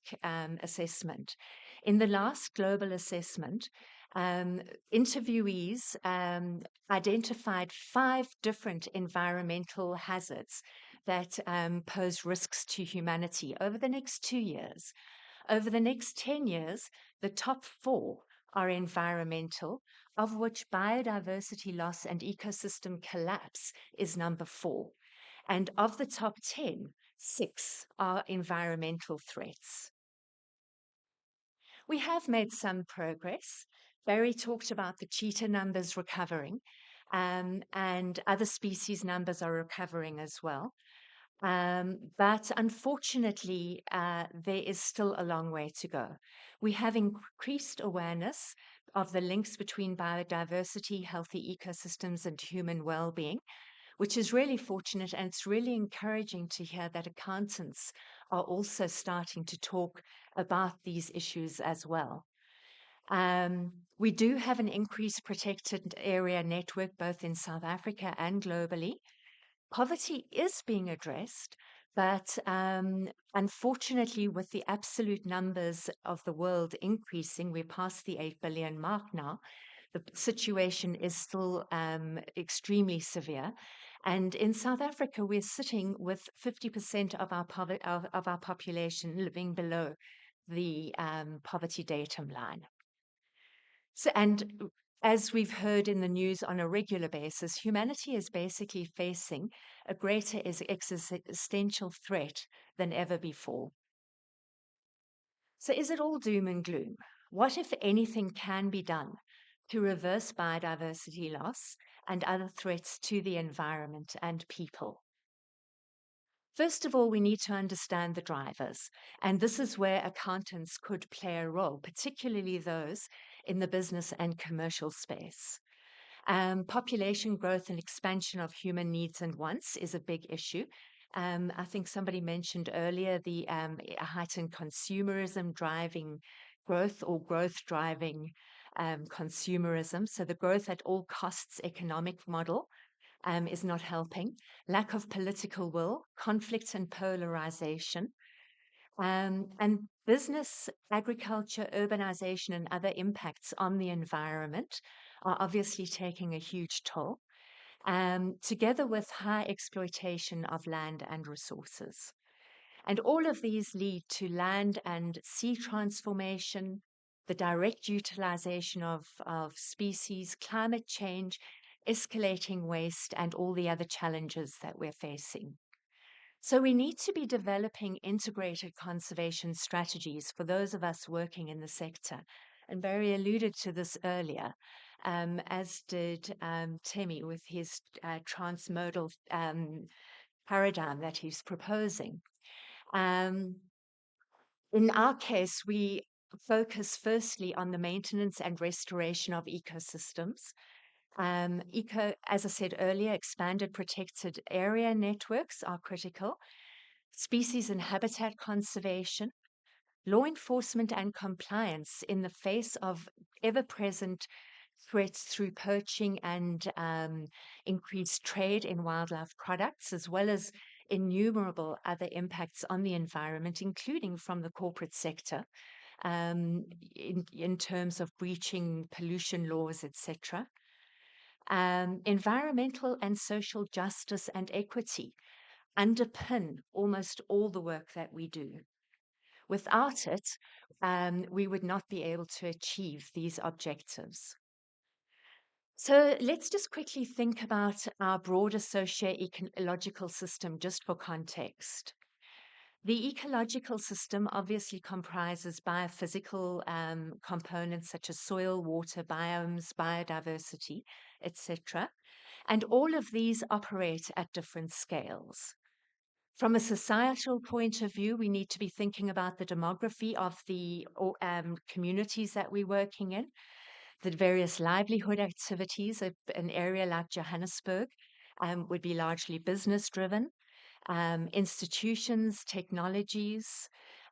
[SPEAKER 5] assessment. In the last global assessment, interviewees identified 5 different environmental hazards that pose risks to humanity over the next 2 years. Over the next 10 years, the top 4 are environmental, of which biodiversity loss and ecosystem collapse is number 4. And of the top 10, 6 are environmental threats. We have made some progress. Barry talked about the cheetah numbers recovering, and other species numbers are recovering as well. But unfortunately, there is still a long way to go. We have increased awareness of the links between biodiversity, healthy ecosystems, and human well-being, which is really fortunate, and it's really encouraging to hear that accountants are also starting to talk about these issues as well. We do have an increased protected area network both in South Africa and globally. Poverty is being addressed, but unfortunately, with the absolute numbers of the world increasing, we're past the 8 billion mark now. The situation is still extremely severe. And in South Africa, we're sitting with 50% of our population living below the poverty datum line. So, and as we've heard in the news on a regular basis, humanity is basically facing a greater existential threat than ever before. So is it all doom and gloom? What, if anything, can be done to reverse biodiversity loss and other threats to the environment and people? First of all, we need to understand the drivers, and this is where accountants could play a role, particularly those in the business and commercial space. Population growth and expansion of human needs and wants is a big issue. I think somebody mentioned earlier the heightened consumerism driving growth, or growth driving consumerism. So the growth at all costs economic model is not helping. Lack of political will, conflict and polarization, and business, agriculture, urbanization, and other impacts on the environment are obviously taking a huge toll, together with high exploitation of land and resources. And all of these lead to land and sea transformation, the direct utilization of species, climate change, escalating waste, and all the other challenges that we're facing. So we need to be developing integrated conservation strategies for those of us working in the sector. And Barry alluded to this earlier, as did Temi with his transmodal paradigm that he's proposing. In our case, we focus firstly on the maintenance and restoration of ecosystems. As I said earlier, expanded protected area networks are critical. Species and habitat conservation, law enforcement and compliance in the face of ever-present threats through poaching and increased trade in wildlife products, as well as innumerable other impacts on the environment, including from the corporate sector, in terms of breaching pollution laws, etc. Environmental and social justice and equity underpin almost all the work that we do. Without it, we would not be able to achieve these objectives. So let's just quickly think about our broader socio-ecological system, just for context. The ecological system obviously comprises biophysical components such as soil, water, biomes, biodiversity, etc. And all of these operate at different scales. From a societal point of view, we need to be thinking about the demography of the communities that we're working in, the various livelihood activities. An area like Johannesburg would be largely business driven. Institutions, technologies,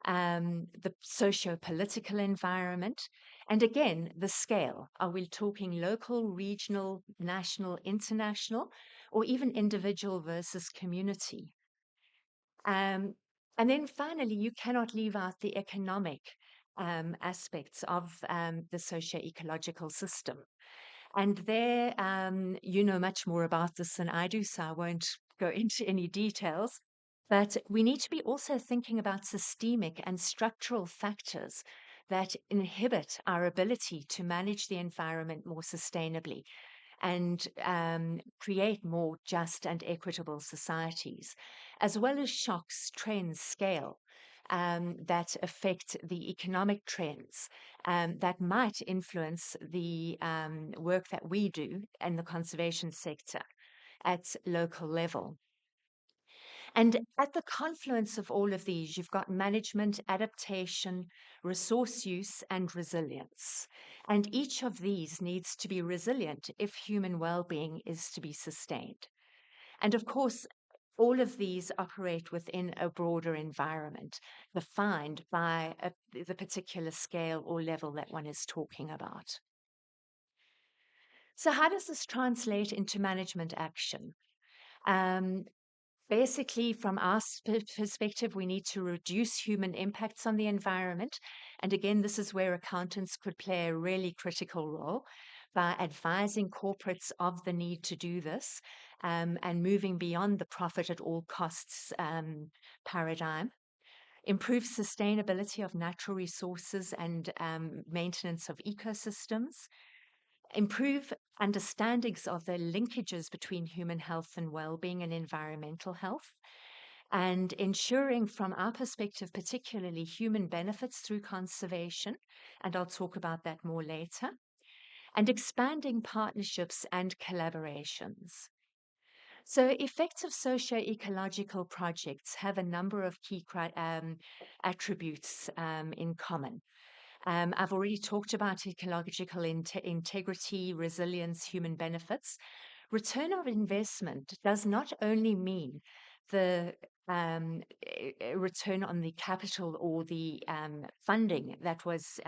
[SPEAKER 5] the socio-political environment, and again, the scale. Are we talking local, regional, national, international, or even individual versus community? And then finally, you cannot leave out the economic aspects of the socio-ecological system. And there, you know much more about this than I do, so I won't go into any details. But we need to be also thinking about systemic and structural factors that inhibit our ability to manage the environment more sustainably and create more just and equitable societies, as well as shocks, trends, scale that affect the economic trends that might influence the work that we do in the conservation sector at local level. And at the confluence of all of these, you've got management, adaptation, resource use, and resilience. And each of these needs to be resilient if human well-being is to be sustained. And of course, all of these operate within a broader environment defined by the particular scale or level that one is talking about. So how does this translate into management action? Basically, from our perspective, we need to reduce human impacts on the environment. And again, this is where accountants could play a really critical role by advising corporates of the need to do this and moving beyond the profit at all costs paradigm. Improve sustainability of natural resources and maintenance of ecosystems. Improve understandings of the linkages between human health and well-being and environmental health, and ensuring from our perspective, particularly human benefits through conservation, and I'll talk about that more later, and expanding partnerships and collaborations. So effective socio-ecological projects have a number of key attributes in common. I've already talked about ecological integrity, resilience, human benefits. Return of investment does not only mean the return on the capital or the funding that was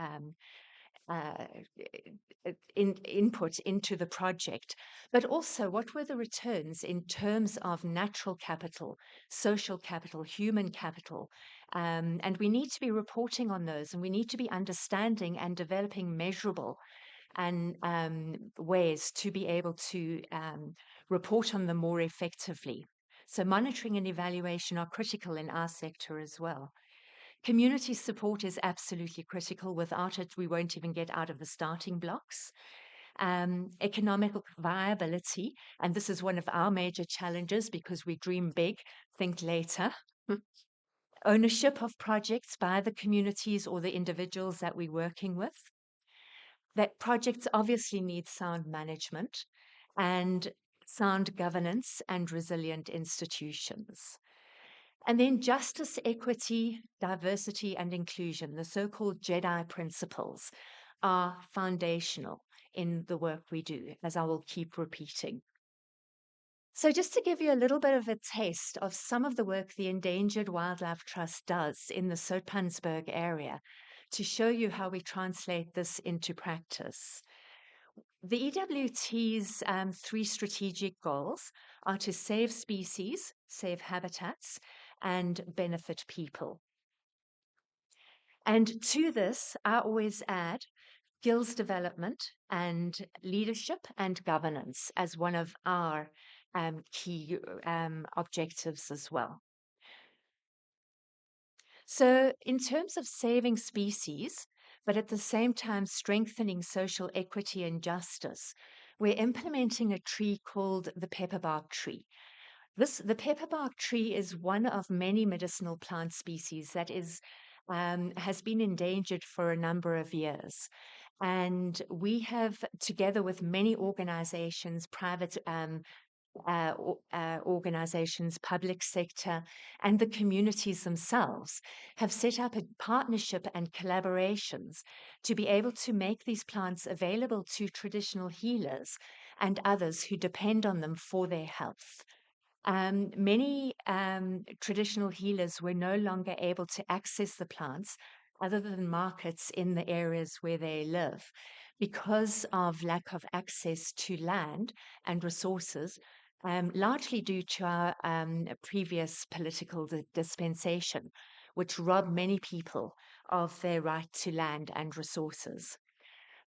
[SPEAKER 5] input into the project, but also what were the returns in terms of natural capital, social capital, human capital. And we need to be reporting on those, and we need to be understanding and developing measurable and ways to be able to report on them more effectively. So monitoring and evaluation are critical in our sector as well. Community support is absolutely critical. Without it, we won't even get out of the starting blocks. Economic viability, and this is one of our major challenges because we dream big, think later. Ownership of projects by the communities or the individuals that we're working with. That projects obviously need sound management, and sound governance, and resilient institutions. And then justice, equity, diversity, and inclusion, the so-called JEDI principles, are foundational in the work we do, as I will keep repeating. So just to give you a little bit of a taste of some of the work the Endangered Wildlife Trust does in the Zoutpansberg area, to show you how we translate this into practice. The EWT's 3 strategic goals are to save species, save habitats, and benefit people. And to this, I always add skills development and leadership and governance as one of our key objectives as well. So in terms of saving species, but at the same time strengthening social equity and justice, we're implementing a tree called the pepperbark tree. The pepperbark tree is one of many medicinal plant species that has been endangered for a number of years. And we have, together with many organizations, private organizations, public sector, and the communities themselves, have set up a partnership and collaborations to be able to make these plants available to traditional healers and others who depend on them for their health. Many traditional healers were no longer able to access the plants other than markets in the areas where they live because of lack of access to land and resources, largely due to our previous political dispensation, which robbed many people of their right to land and resources.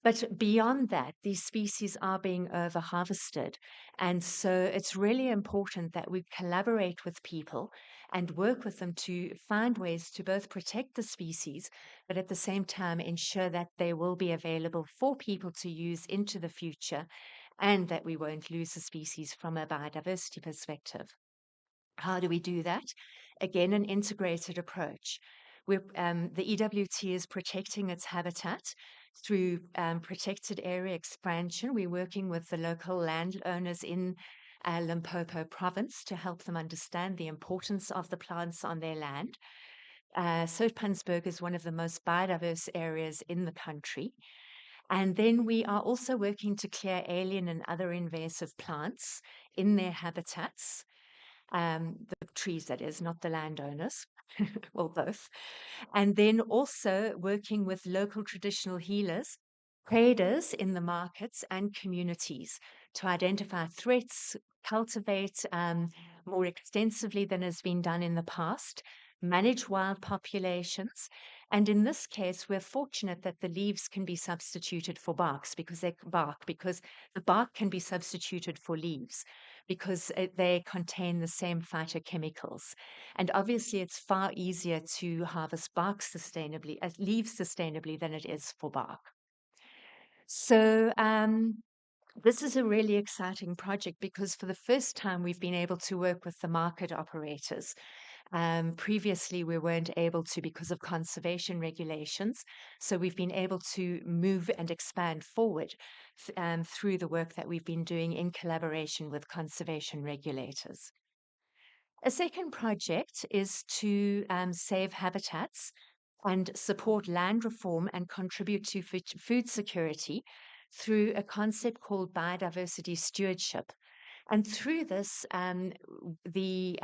[SPEAKER 5] But beyond that, these species are being overharvested. And so it's really important that we collaborate with people and work with them to find ways to both protect the species, but at the same time ensure that they will be available for people to use into the future and that we won't lose the species from a biodiversity perspective. How do we do that? Again, an integrated approach. The EWT is protecting its habitat through protected area expansion. We're working with the local landowners in Limpopo province to help them understand the importance of the plants on their land. Zoutpansberg is one of the most biodiverse areas in the country. And then we are also working to clear alien and other invasive plants in their habitats. The trees, that is, not the landowners, well, both. And then also working with local traditional healers, traders in the markets, and communities to identify threats, cultivate more extensively than has been done in the past, manage wild populations. And in this case, we're fortunate that the leaves can be substituted for because the bark can be substituted for leaves because they contain the same phytochemicals. And obviously, it's far easier to harvest leaves sustainably than it is for bark. So this is a really exciting project because for the first time, we've been able to work with the market operators. Previously, we weren't able to because of conservation regulations. So we've been able to move and expand forward through the work that we've been doing in collaboration with conservation regulators. A second project is to save habitats and support land reform and contribute to food security through a concept called biodiversity stewardship. And through this, the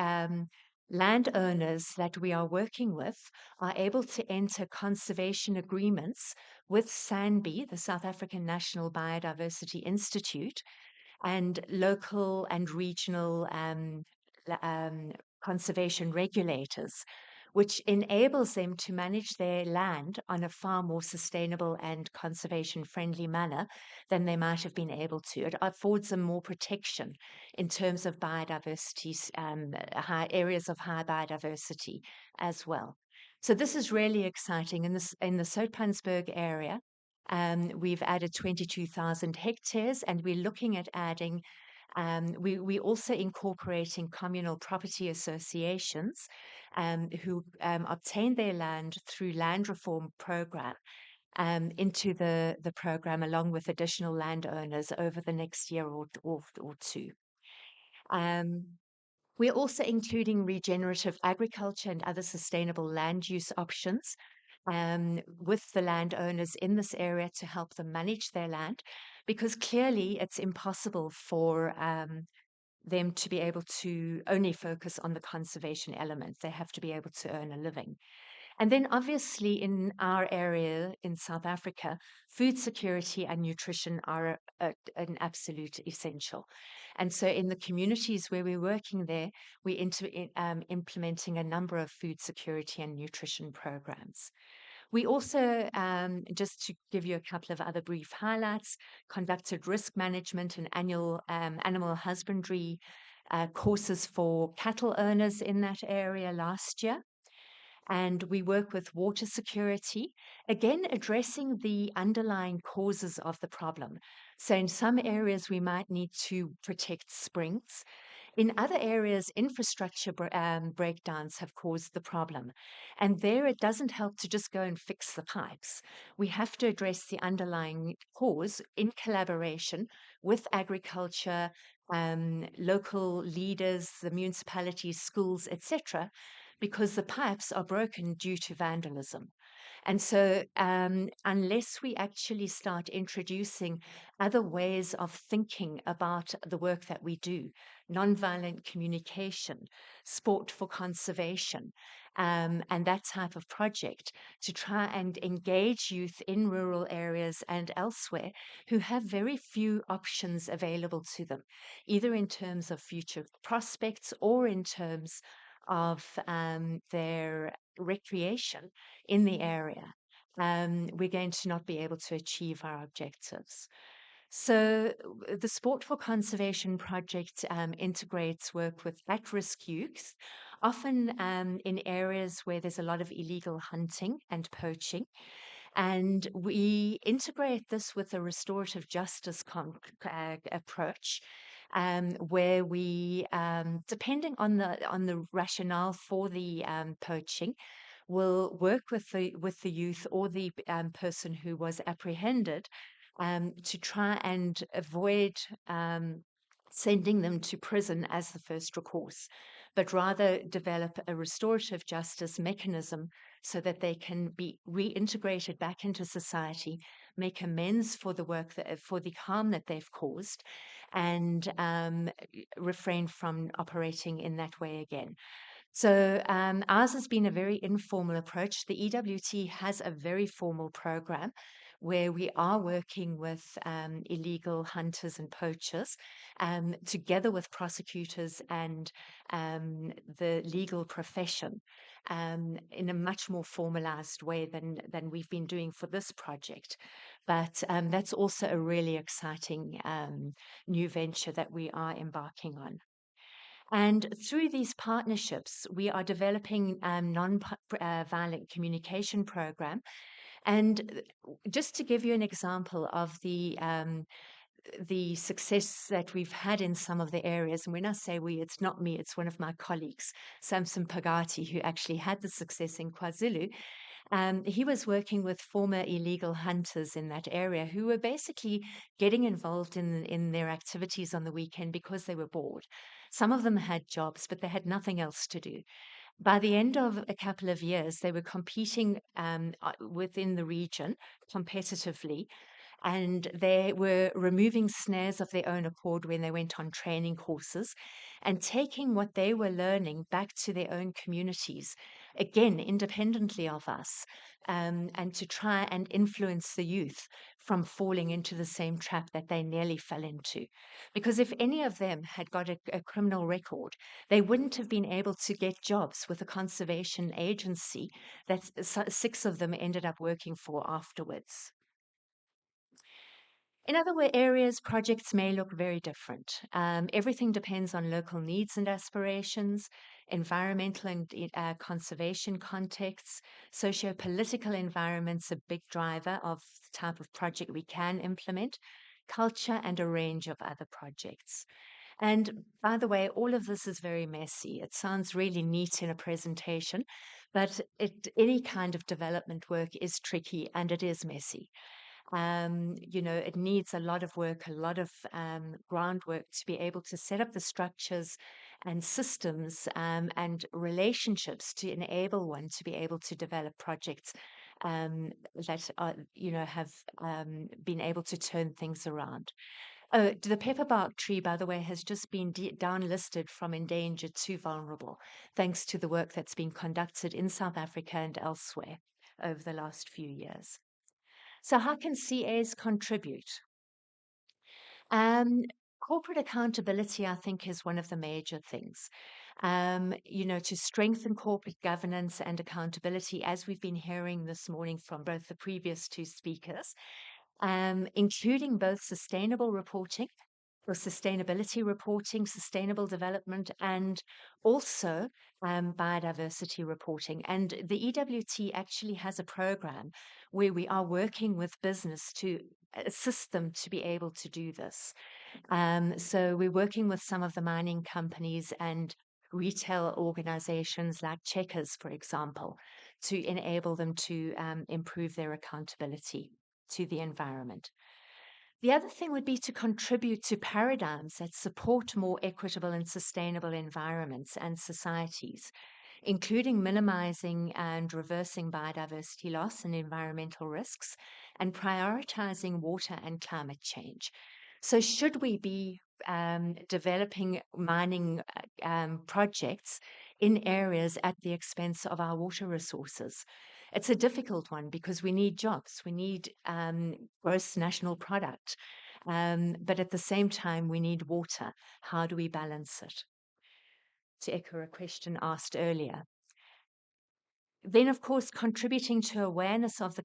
[SPEAKER 5] landowners that we are working with are able to enter conservation agreements with SANBI, the South African National Biodiversity Institute, and local and regional conservation regulators, which enables them to manage their land on a far more sustainable and conservation-friendly manner than they might have been able to. It affords them more protection in terms of biodiversity, areas of high biodiversity as well. So this is really exciting. In the Zoutpansberg area, we've added 22,000 hectares, and we're looking at adding we're also incorporating communal property associations who obtain their land through land reform program into the program along with additional landowners over the next year or two. Um, we're also including regenerative agriculture and other sustainable land use options with the landowners in this area to help them manage their land, because clearly it's impossible for them to be able to only focus on the conservation element. They have to be able to earn a living. And then, obviously, in our area in South Africa, food security and nutrition are an absolute essential. And so, in the communities where we're working there, we're implementing a number of food security and nutrition programs. We also, just to give you a couple of other brief highlights, conducted risk management and annual animal husbandry courses for cattle owners in that area last year. And we work with water security, again, addressing the underlying causes of the problem. So, in some areas, we might need to protect springs. In other areas, infrastructure breakdowns have caused the problem. And there, it doesn't help to just go and fix the pipes. We have to address the underlying cause in collaboration with agriculture, local leaders, the municipalities, schools, etc., because the pipes are broken due to vandalism. And so, unless we actually start introducing other ways of thinking about the work that we do, nonviolent communication, sport for conservation, and that type of project to try and engage youth in rural areas and elsewhere who have very few options available to them, either in terms of future prospects or in terms of their recreation in the area, we're going to not be able to achieve our objectives. So, the Sport for Conservation project integrates work with at risk youth, often in areas where there's a lot of illegal hunting and poaching. And we integrate this with a restorative justice approach, where we, depending on the rationale for the poaching, will work with the youth or the person who was apprehended to try and avoid sending them to prison as the first recourse, but rather develop a restorative justice mechanism so that they can be reintegrated back into society, make amends for the for the harm that they've caused, and refrain from operating in that way again. So, ours has been a very informal approach. The EWT has a very formal program where we are working with illegal hunters and poachers, together with prosecutors and the legal profession, in a much more formalized way than we've been doing for this project. But that's also a really exciting new venture that we are embarking on. And through these partnerships, we are developing non-violent communication program. And just to give you an example of the success that we've had in some of the areas, and when I say we, it's not me, it's one of my colleagues, Samson Pagati, who actually had the success in KwaZulu. He was working with former illegal hunters in that area who were basically getting involved in their activities on the weekend because they were bored. Some of them had jobs, but they had nothing else to do. By the end of a couple of years, they were competing within the region competitively, and they were removing snares of their own accord when they went on training courses and taking what they were learning back to their own communities, again, independently of us, and to try and influence the youth from falling into the same trap that they nearly fell into. Because if any of them had got a criminal record, they wouldn't have been able to get jobs with a conservation agency that six of them ended up working for afterwards. In other areas, projects may look very different. Everything depends on local needs and aspirations, environmental and conservation contexts, socio-political environments, a big driver of the type of project we can implement, culture, and a range of other projects. And by the way, all of this is very messy. It sounds really neat in a presentation, but any kind of development work is tricky and it is messy. It needs a lot of work, a lot of groundwork to be able to set up the structures and systems and relationships to enable one to be able to develop projects that are, have been able to turn things around. The pepperbark tree, by the way, has just been downlisted from endangered to vulnerable, thanks to the work that's been conducted in South Africa and elsewhere over the last few years. So, how can CAs contribute? Corporate accountability, I think, is one of the major things. To strengthen corporate governance and accountability, as we've been hearing this morning from both the previous two speakers, including both sustainable reporting for sustainability reporting, sustainable development, and also biodiversity reporting. And the EWT actually has a program where we are working with business to assist them to be able to do this. So we're working with some of the mining companies and retail organizations like Checkers, for example, to enable them to improve their accountability to the environment. The other thing would be to contribute to paradigms that support more equitable and sustainable environments and societies, including minimizing and reversing biodiversity loss and environmental risks, and prioritizing water and climate change. So, should we be developing mining projects in areas at the expense of our water resources? It's a difficult one because we need jobs, we need gross national product, but at the same time, we need water. How do we balance it? To echo a question asked earlier. Then, of course, contributing to awareness of the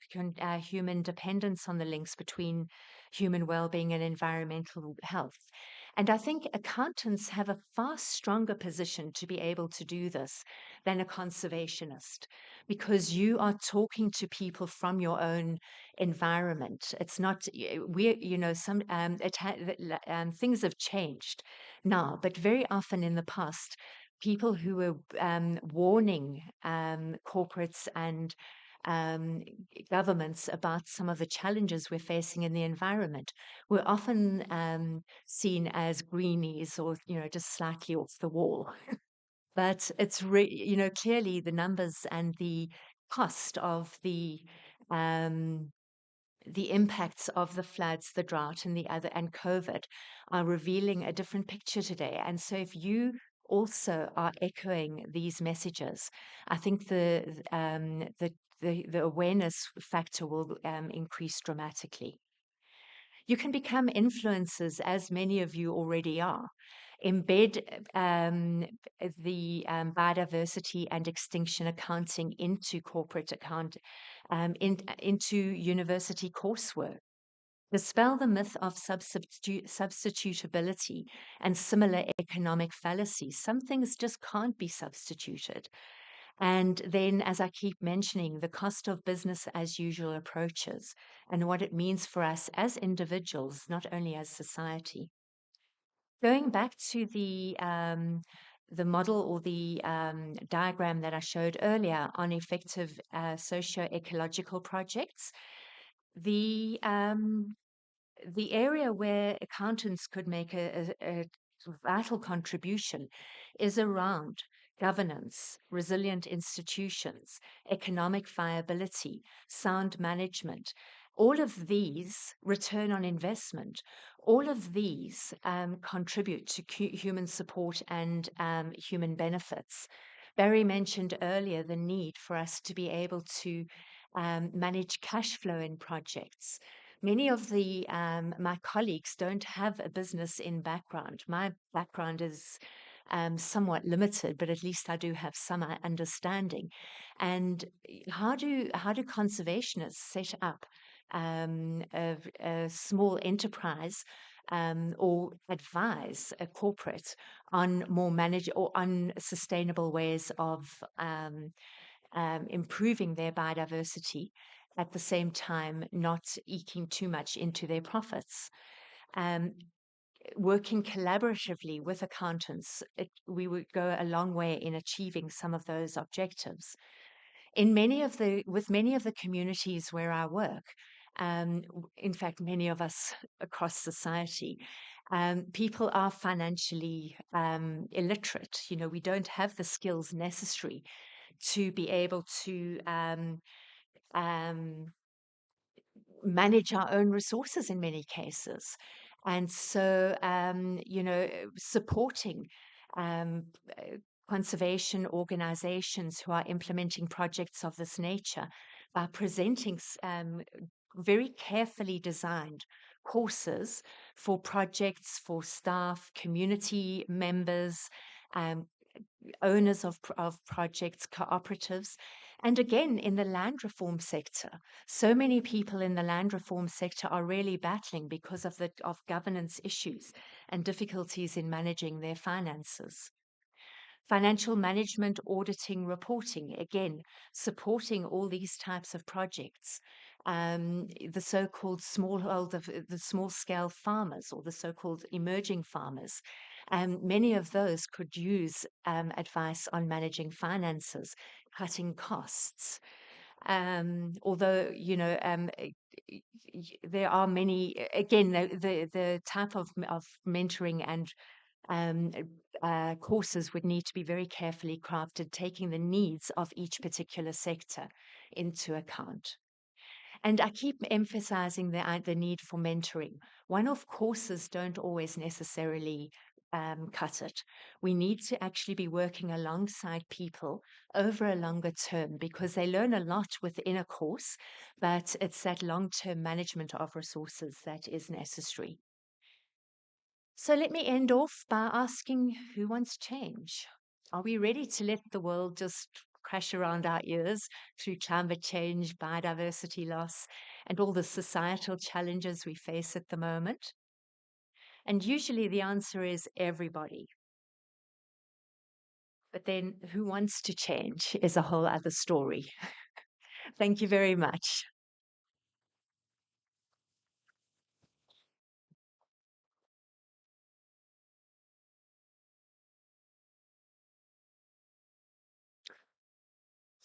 [SPEAKER 5] human dependence on the links between human well-being and environmental health. And I think accountants have a far stronger position to be able to do this than a conservationist, because you are talking to people from your own environment. It's not things have changed now, but very often in the past, people who were warning corporates and governments about some of the challenges we're facing in the environment were often seen as greenies or, just slightly off the wall. But it's clearly the numbers and the cost of the impacts of the floods, the drought, and COVID are revealing a different picture today. And so, if you also are echoing these messages, I think the awareness factor will increase dramatically. You can become influencers, as many of you already are. Embed the biodiversity and extinction accounting into corporate into university coursework. Dispel the myth of substitutability and similar economic fallacies. Some things just can't be substituted. And then, as I keep mentioning, the cost of business as usual approaches and what it means for us as individuals, not only as society. Going back to the model or the diagram that I showed earlier on effective socio-ecological projects, the area where accountants could make a vital contribution is around governance, resilient institutions, economic viability, sound management. All of these, return on investment, all of these contribute to human support and human benefits. Barry mentioned earlier the need for us to be able to manage cash flow in projects. Many of the my colleagues don't have a business in background. My background is somewhat limited, but at least I do have some understanding. And how do conservationists set up a small enterprise or advise a corporate on more or on sustainable ways of improving their biodiversity, at the same time not eking too much into their profits? Working collaboratively with accountants, we would go a long way in achieving some of those objectives. With many of the communities where I work, in fact, many of us across society, people are financially illiterate. You know, we don't have the skills necessary to be able to um, manage our own resources in many cases. And so, you know, supporting um, uh, conservation organizations who are implementing projects of this nature by presenting very carefully designed courses for projects, for staff, community members, um, owners of projects, cooperatives, and again in the land reform sector. So many people in the land reform sector are really battling because of governance issues and difficulties in managing their finances. Financial management, auditing, reporting, again, supporting all these types of projects. The so-called the small-scale farmers or the so-called emerging farmers. Many of those could use advice on managing finances, cutting costs. Although, you know, there are many, again, the type of mentoring and um, courses would need to be very carefully crafted, taking the needs of each particular sector into account. And I keep emphasizing the need for mentoring. One-off courses don't always necessarily cut it. We need to actually be working alongside people over a longer term because they learn a lot within a course, but it's that long-term management of resources that is necessary. So let me end off by asking who wants change? Are we ready to let the world just crash around our ears through climate change, biodiversity loss, and all the societal challenges we face at the moment? And usually the answer is everybody. But then who wants to change is a whole other story. Thank you very much.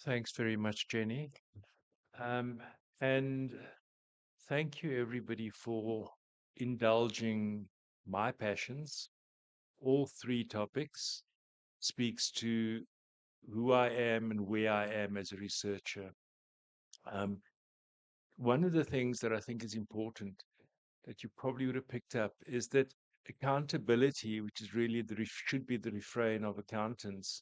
[SPEAKER 2] Thanks very much, Jenny. Um, and thank you, everybody, for indulging my passions. All three topics speaks to who I am and where I am as a researcher. One of the things that I think is important that you probably would have picked up is that accountability, which is really should be the refrain of accountants,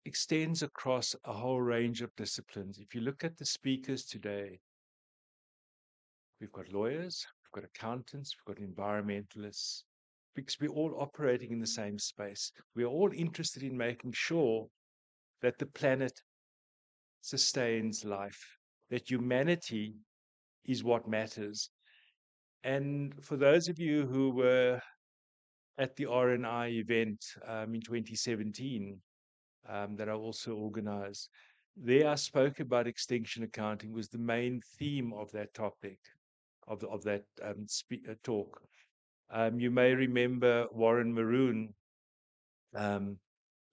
[SPEAKER 2] extends across a whole range of disciplines. If you look at the speakers today, we've got lawyers, we've got accountants, we've got environmentalists, because we're all operating in the same space. We're all interested in making sure that the planet sustains life, that humanity is what matters. And for those of you who were at the RNI event in 2017 that I also organized, there I spoke about extinction accounting was the main theme of that topic, of that talk. You may remember Warren Maroon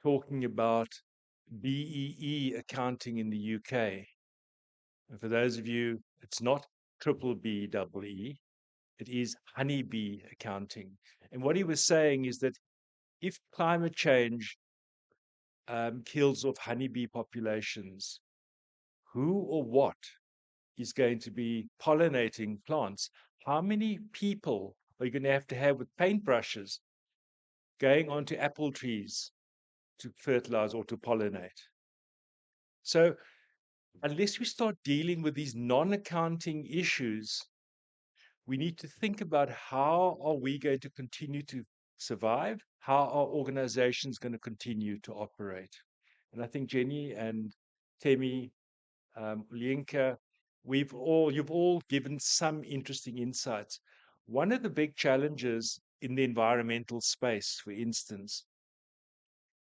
[SPEAKER 2] talking about BEE accounting in the UK. And for those of you, it's not triple B double E, it is honeybee accounting. And what he was saying is that if climate change kills off honeybee populations, who or what is going to be pollinating plants? How many people are you going to have with paintbrushes going onto apple trees to fertilize or to pollinate? So unless we start dealing with these non-accounting issues, we need to think about how are we going to continue to survive? How are organizations going to continue to operate? And I think Jenny and Temi, Ulienka, you've all given some interesting insights. One of the big challenges in the environmental space, for instance,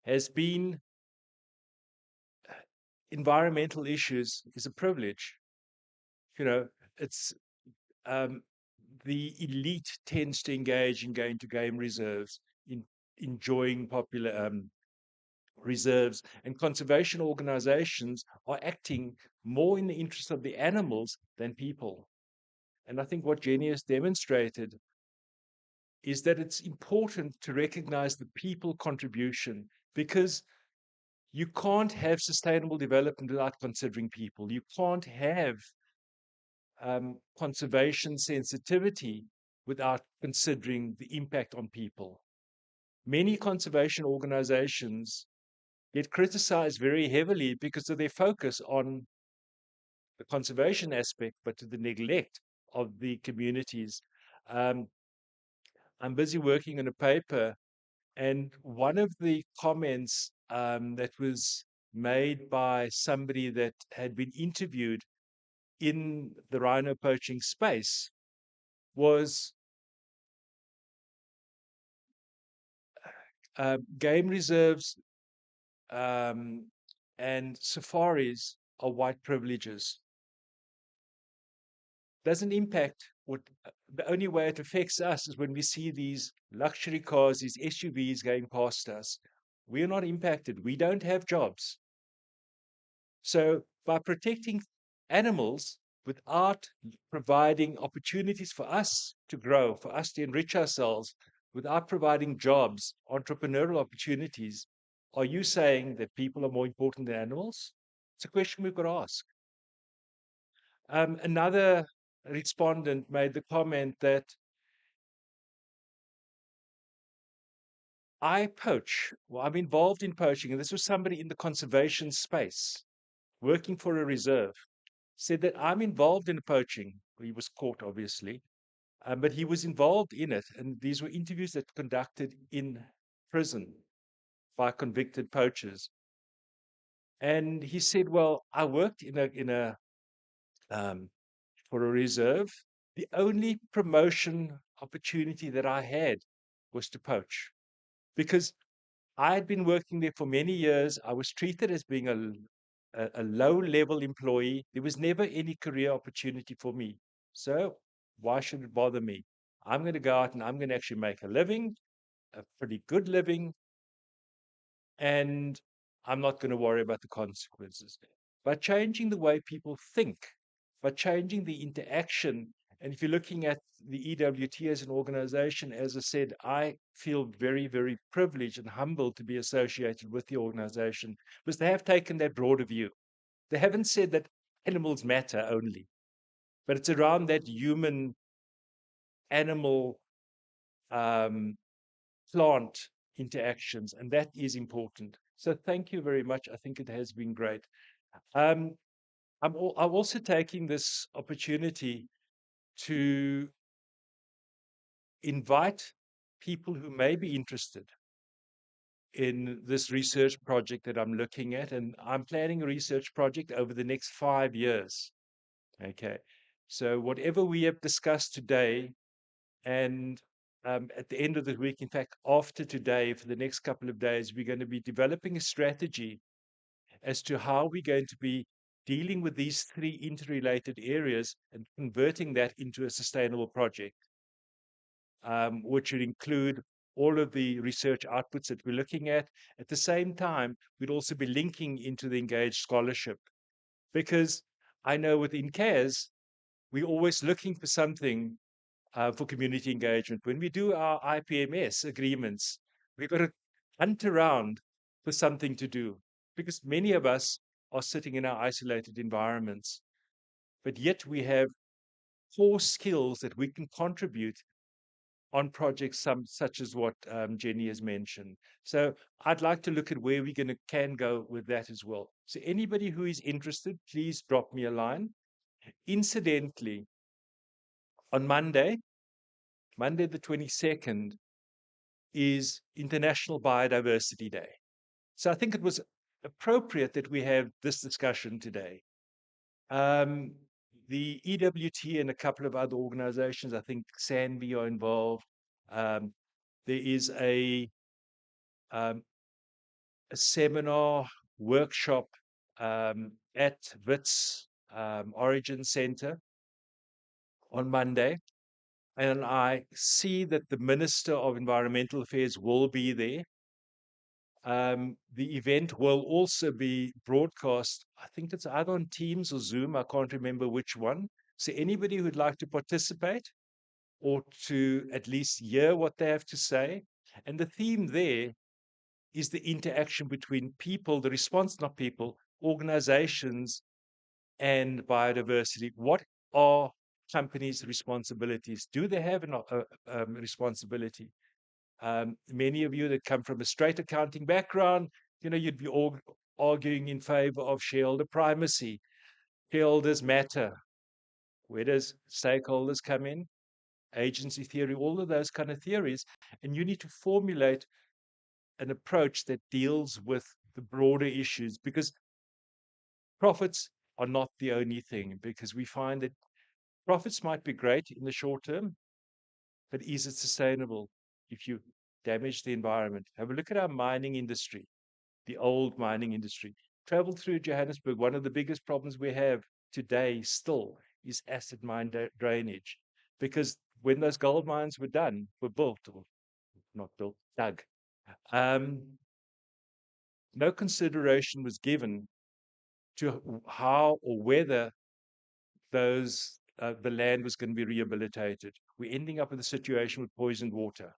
[SPEAKER 2] has been environmental issues is a privilege. You know, it's the elite tends to engage in going to game reserves, in enjoying popular reserves, and conservation organizations are acting more in the interest of the animals than people. And I think what Jenny has demonstrated is that it's important to recognize the people contribution, because you can't have sustainable development without considering people. You can't have conservation sensitivity without considering the impact on people. Many conservation organizations get criticized very heavily because of their focus on the conservation aspect, but to the neglect of the communities. Um, I'm busy working on a paper, and one of the comments that was made by somebody that had been interviewed in the rhino poaching space was game reserves and safaris are white privileges. Doesn't impact what the only way it affects us is when we see these luxury cars, these SUVs going past us. We're not impacted. We don't have jobs. So by protecting animals without providing opportunities for us to grow, for us to enrich ourselves, without providing jobs, entrepreneurial opportunities, are you saying that people are more important than animals? It's a question we've got to ask. Another respondent made the comment that I poach, well, I'm involved in poaching, and this was somebody in the conservation space working for a reserve, said that I'm involved in poaching. He was caught, obviously, but he was involved in it. And these were interviews that were conducted in prison by convicted poachers. And he said, well, I worked for a reserve. The only promotion opportunity that I had was to poach, because I had been working there for many years. I was treated as being a low-level employee. There was never any career opportunity for me. So why should it bother me? I'm going to go out and I'm going to actually make a living, a pretty good living, and I'm not going to worry about the consequences. By changing the way people think, by changing the interaction, and if you're looking at the EWT as an organization, as I said, I feel very, very privileged and humbled to be associated with the organization, because they have taken that broader view. They haven't said that animals matter only, but it's around that human animal plant interactions, and that is important. So thank you very much. I think it has been great. I'm also taking this opportunity to invite people who may be interested in this research project that I'm looking at, and I'm planning a research project over the next 5 years. Okay, so whatever we have discussed today, and at the end of the week, in fact, after today, for the next couple of days, we're going to be developing a strategy as to how we're going to be dealing with these three interrelated areas and converting that into a sustainable project, which would include all of the research outputs that we're looking at. At the same time, we'd also be linking into the engaged scholarship, because I know within CAS, we're always looking for something for community engagement. When we do our IPMS agreements, we've got to hunt around for something to do, because many of us are sitting in our isolated environments, but yet we have core skills that we can contribute on projects such as what Jenny has mentioned. So I'd like to look at where we can go with that as well. So anybody who is interested, please drop me a line. Incidentally, on Monday the 22nd, is International Biodiversity Day. So I think it was appropriate that we have this discussion today. The EWT and a couple of other organizations, I think SANBI are involved. There is a seminar workshop at WITS Origin Center on Monday. And I see that the Minister of Environmental Affairs will be there. The event will also be broadcast. I think it's either on Teams or Zoom. I can't remember which one. So anybody who'd like to participate or to at least hear what they have to say. And the theme there is the interaction between people, the response, not people, organizations, and biodiversity. What are companies' responsibilities? Do they have a responsibility? Many of you that come from a straight accounting background, you'd be all arguing in favor of shareholder primacy. Shareholders matter. Where does stakeholders come in? Agency theory, all of those kind of theories. And you need to formulate an approach that deals with the broader issues, because profits are not the only thing, because we find that profits might be great in the short term, but is it sustainable if you damage the environment? Have a look at our mining industry, the old mining industry. Travel through Johannesburg, one of the biggest problems we have today still is acid mine drainage, because when those gold mines were built, or not built, dug, um, no consideration was given to how or whether the land was going to be rehabilitated. We're ending up with a situation with poisoned water.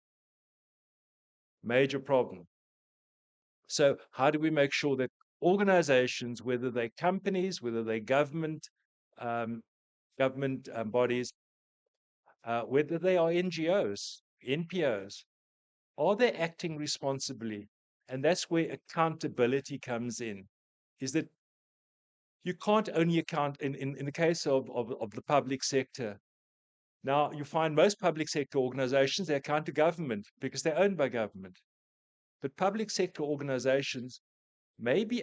[SPEAKER 2] Major problem. So how do we make sure that organizations, whether they're companies, whether they're government bodies, whether they are NGOs, NPOs, are they acting responsibly? And that's where accountability comes in, is that you can't only account in the case of the public sector. Now, you find most public sector organizations, they account to government because they're owned by government. But public sector organizations may be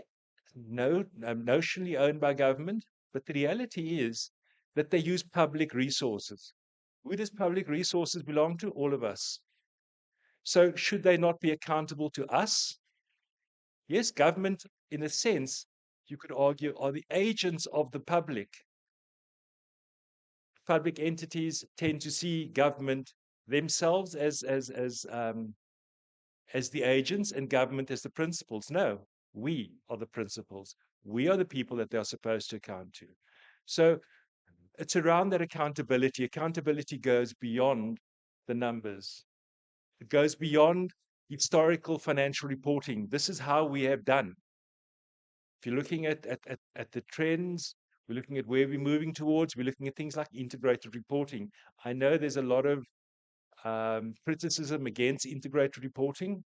[SPEAKER 2] notionally owned by government, but the reality is that they use public resources. Who does public resources belong to? All of us. So should they not be accountable to us? Yes, government, in a sense, you could argue, are the agents of the public. Public entities tend to see government themselves as the agents and government as the principals. No, we are the principals. We are the people that they're supposed to account to. So it's around that accountability. Accountability goes beyond the numbers. It goes beyond historical financial reporting. This is how we have done. If you're looking at the trends, we're looking at where we're moving towards, we're looking at things like integrated reporting. I know there's a lot of criticism against integrated reporting,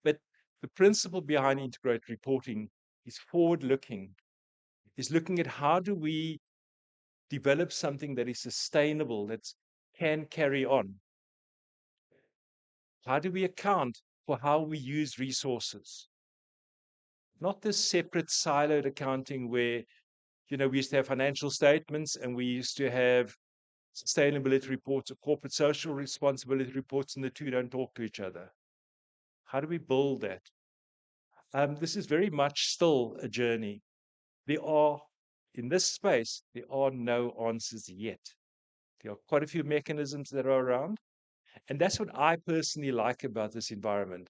[SPEAKER 2] but the principle behind integrated reporting is forward-looking, is looking at how do we develop something that is sustainable, that can carry on. How do we account for how we use resources? Not this separate siloed accounting where, we used to have financial statements and we used to have sustainability reports or corporate social responsibility reports, and the two don't talk to each other. How do we build that? This is very much still a journey. In this space, there are no answers yet. There are quite a few mechanisms that are around. And that's what I personally like about this environment,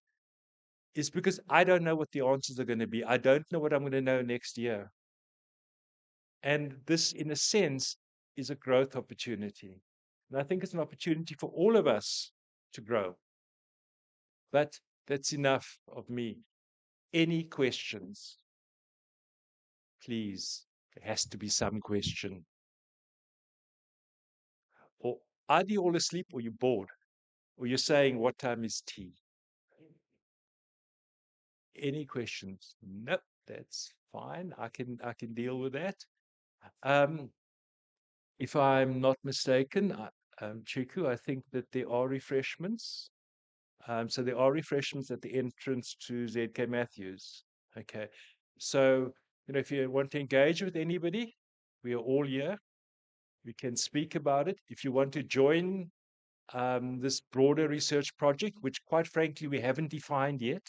[SPEAKER 2] is because I don't know what the answers are going to be. I don't know what I'm going to know next year. And this, in a sense, is a growth opportunity. And I think it's an opportunity for all of us to grow. But that's enough of me. Any questions? Please, there has to be some question. Or either you're all asleep or you're bored, or you're saying, what time is tea? Any questions? Nope, that's fine. I can deal with that. If I'm not mistaken, Chiku, I think that there are refreshments. So there are refreshments at the entrance to ZK Matthews. Okay. So, if you want to engage with anybody, we are all here. We can speak about it. If you want to join this broader research project, which quite frankly, we haven't defined yet,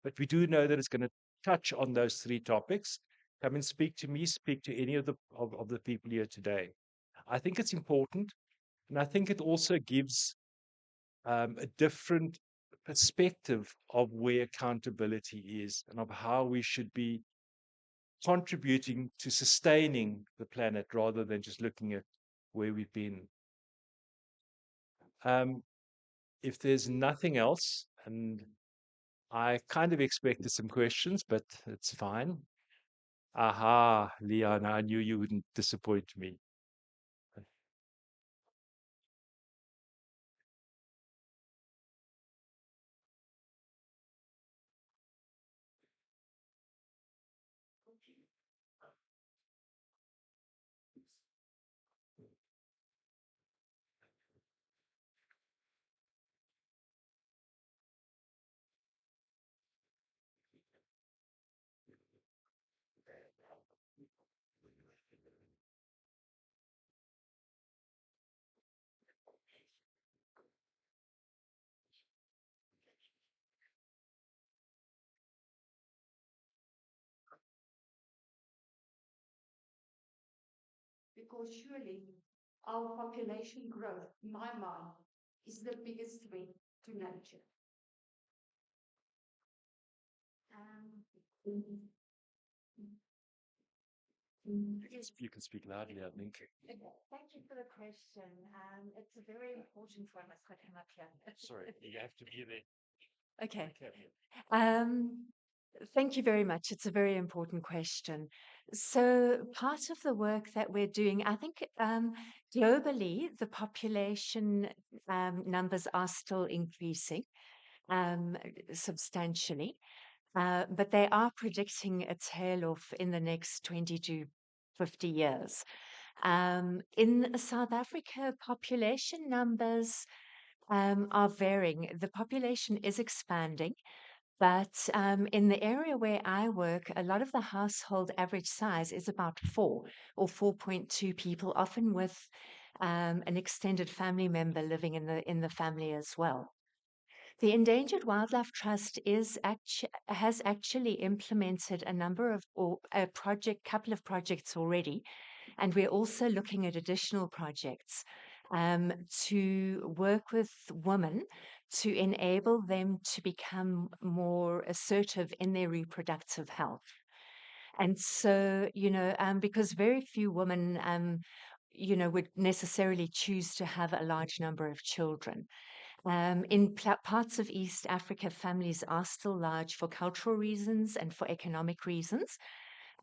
[SPEAKER 2] but we do know that it's going to touch on those three topics. Come and speak to me, speak to any of the people here today. I think it's important, and I think it also gives a different perspective of where accountability is and of how we should be contributing to sustaining the planet rather than just looking at where we've been. If there's nothing else, and I kind of expected some questions, but it's fine. Aha, Leon, I knew you wouldn't disappoint me.
[SPEAKER 5] Because surely our population growth, in my mind, is the biggest threat to nature.
[SPEAKER 2] Yes, you can speak loudly, I think.
[SPEAKER 5] Okay, thank you for the question. It's a very important one. Let's put him up here.
[SPEAKER 2] Sorry, you have to be there.
[SPEAKER 5] Okay.
[SPEAKER 2] Okay.
[SPEAKER 5] Thank you very much. It's a very important question. So, part of the work that we're doing, I think globally, the population numbers are still increasing substantially, but they are predicting a tail off in the next 20 to 50 years. In South Africa, population numbers are varying. The population is expanding. But in the area where I work, a lot of the household average size is about 4 or 4.2 people, often with an extended family member living in the family as well. The Endangered Wildlife Trust has actually implemented a number of or a couple of projects already, and we're also looking at additional projects to work with women to enable them to become more assertive in their reproductive health. And so, because very few women, would necessarily choose to have a large number of children. In parts of East Africa, families are still large for cultural reasons and for economic reasons.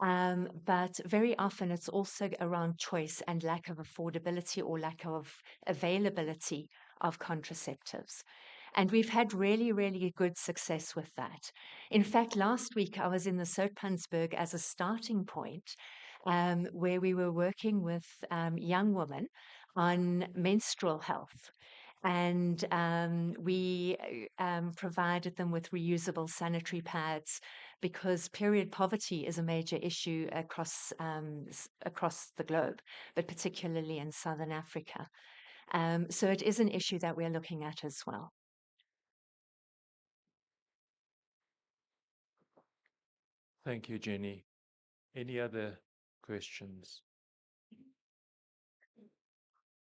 [SPEAKER 5] But very often it's also around choice and lack of affordability or lack of availability of contraceptives. And we've had really, really good success with that. In fact, last week I was in the Soutpansberg as a starting point, where we were working with young women on menstrual health. And we provided them with reusable sanitary pads because period poverty is a major issue across the globe, but particularly in Southern Africa. So it is an issue that we're looking at as well.
[SPEAKER 2] Thank you, Jenny. Any other questions?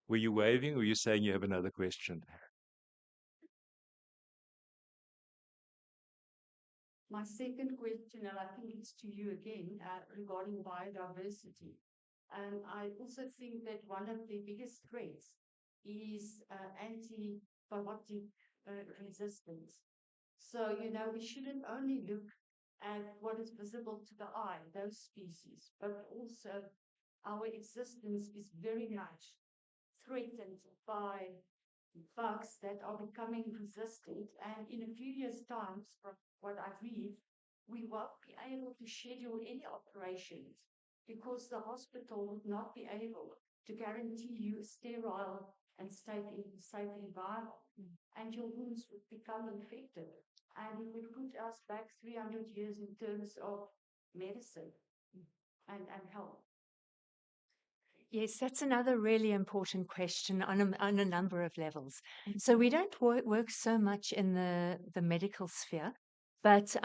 [SPEAKER 2] Were you waving or were you saying you have another question?
[SPEAKER 6] My second question, and I think it's to you again, regarding biodiversity. And I also think that one of the biggest threats is antibiotic resistance. So, we shouldn't only look at what is visible to the eye, those species, but also our existence is very much threatened by bugs that are becoming resistant. And in a few years' time, from what I read, we won't be able to schedule any operations because the hospital would not be able to guarantee you a sterile and safe environment. And your wounds would become infected. And it would put us back 300 years in terms of medicine and health.
[SPEAKER 5] Yes, that's another really important question on a number of levels. So we don't work so much in the medical sphere, but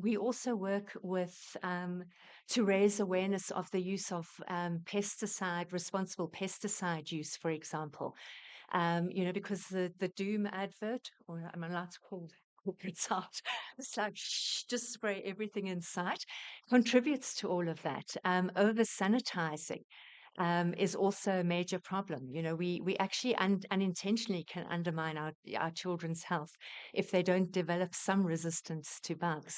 [SPEAKER 5] we also work with to raise awareness of the use of responsible pesticide use, for example. Because the Doom advert, or I'm allowed to call corporates out, it's like, shh, just spray everything in sight, contributes to all of that. Over sanitizing is also a major problem. We actually unintentionally can undermine our children's health if they don't develop some resistance to bugs.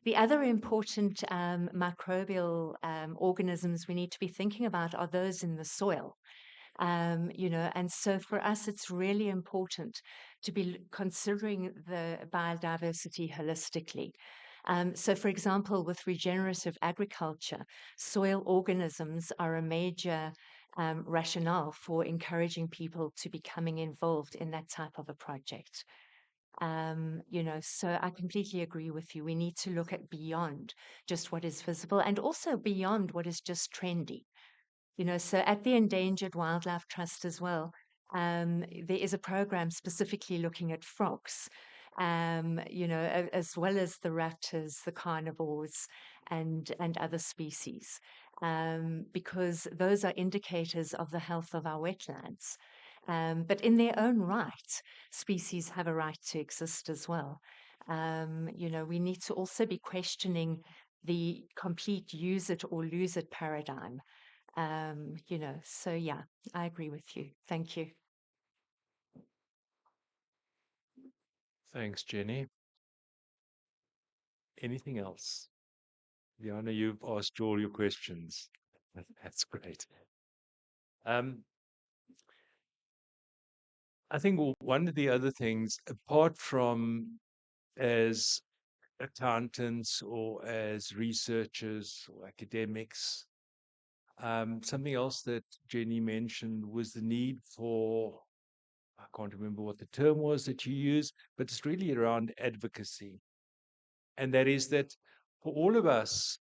[SPEAKER 5] The other important microbial organisms we need to be thinking about are those in the soil. And so for us, it's really important to be considering the biodiversity holistically. So, for example, with regenerative agriculture, soil organisms are a major rationale for encouraging people to becoming involved in that type of a project. So I completely agree with you. We need to look at beyond just what is visible and also beyond what is just trendy. So at the Endangered Wildlife Trust as well, there is a program specifically looking at frogs, as well as the raptors, the carnivores, and other species, because those are indicators of the health of our wetlands. But in their own right, species have a right to exist as well. We need to also be questioning the complete use it or lose it paradigm. So yeah, I agree with you. Thank you.
[SPEAKER 2] Thanks, Jenny. Anything else? Diana, you've asked all your questions. That's great. I think one of the other things, apart from as accountants or as researchers or academics, something else that Jenny mentioned was the need for, I can't remember what the term was that you used, but it's really around advocacy. And that is that for all of us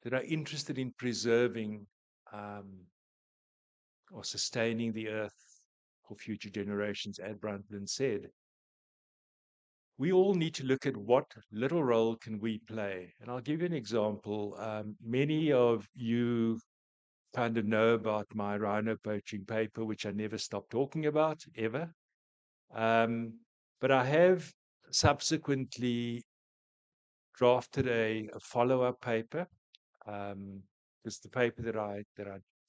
[SPEAKER 2] that are interested in preserving or sustaining the earth for future generations, as Brundtland said, we all need to look at what little role can we play. And I'll give you an example. Many of you kind of know about my rhino poaching paper, which I never stopped talking about ever. But I have subsequently drafted a follow-up paper, because the paper that I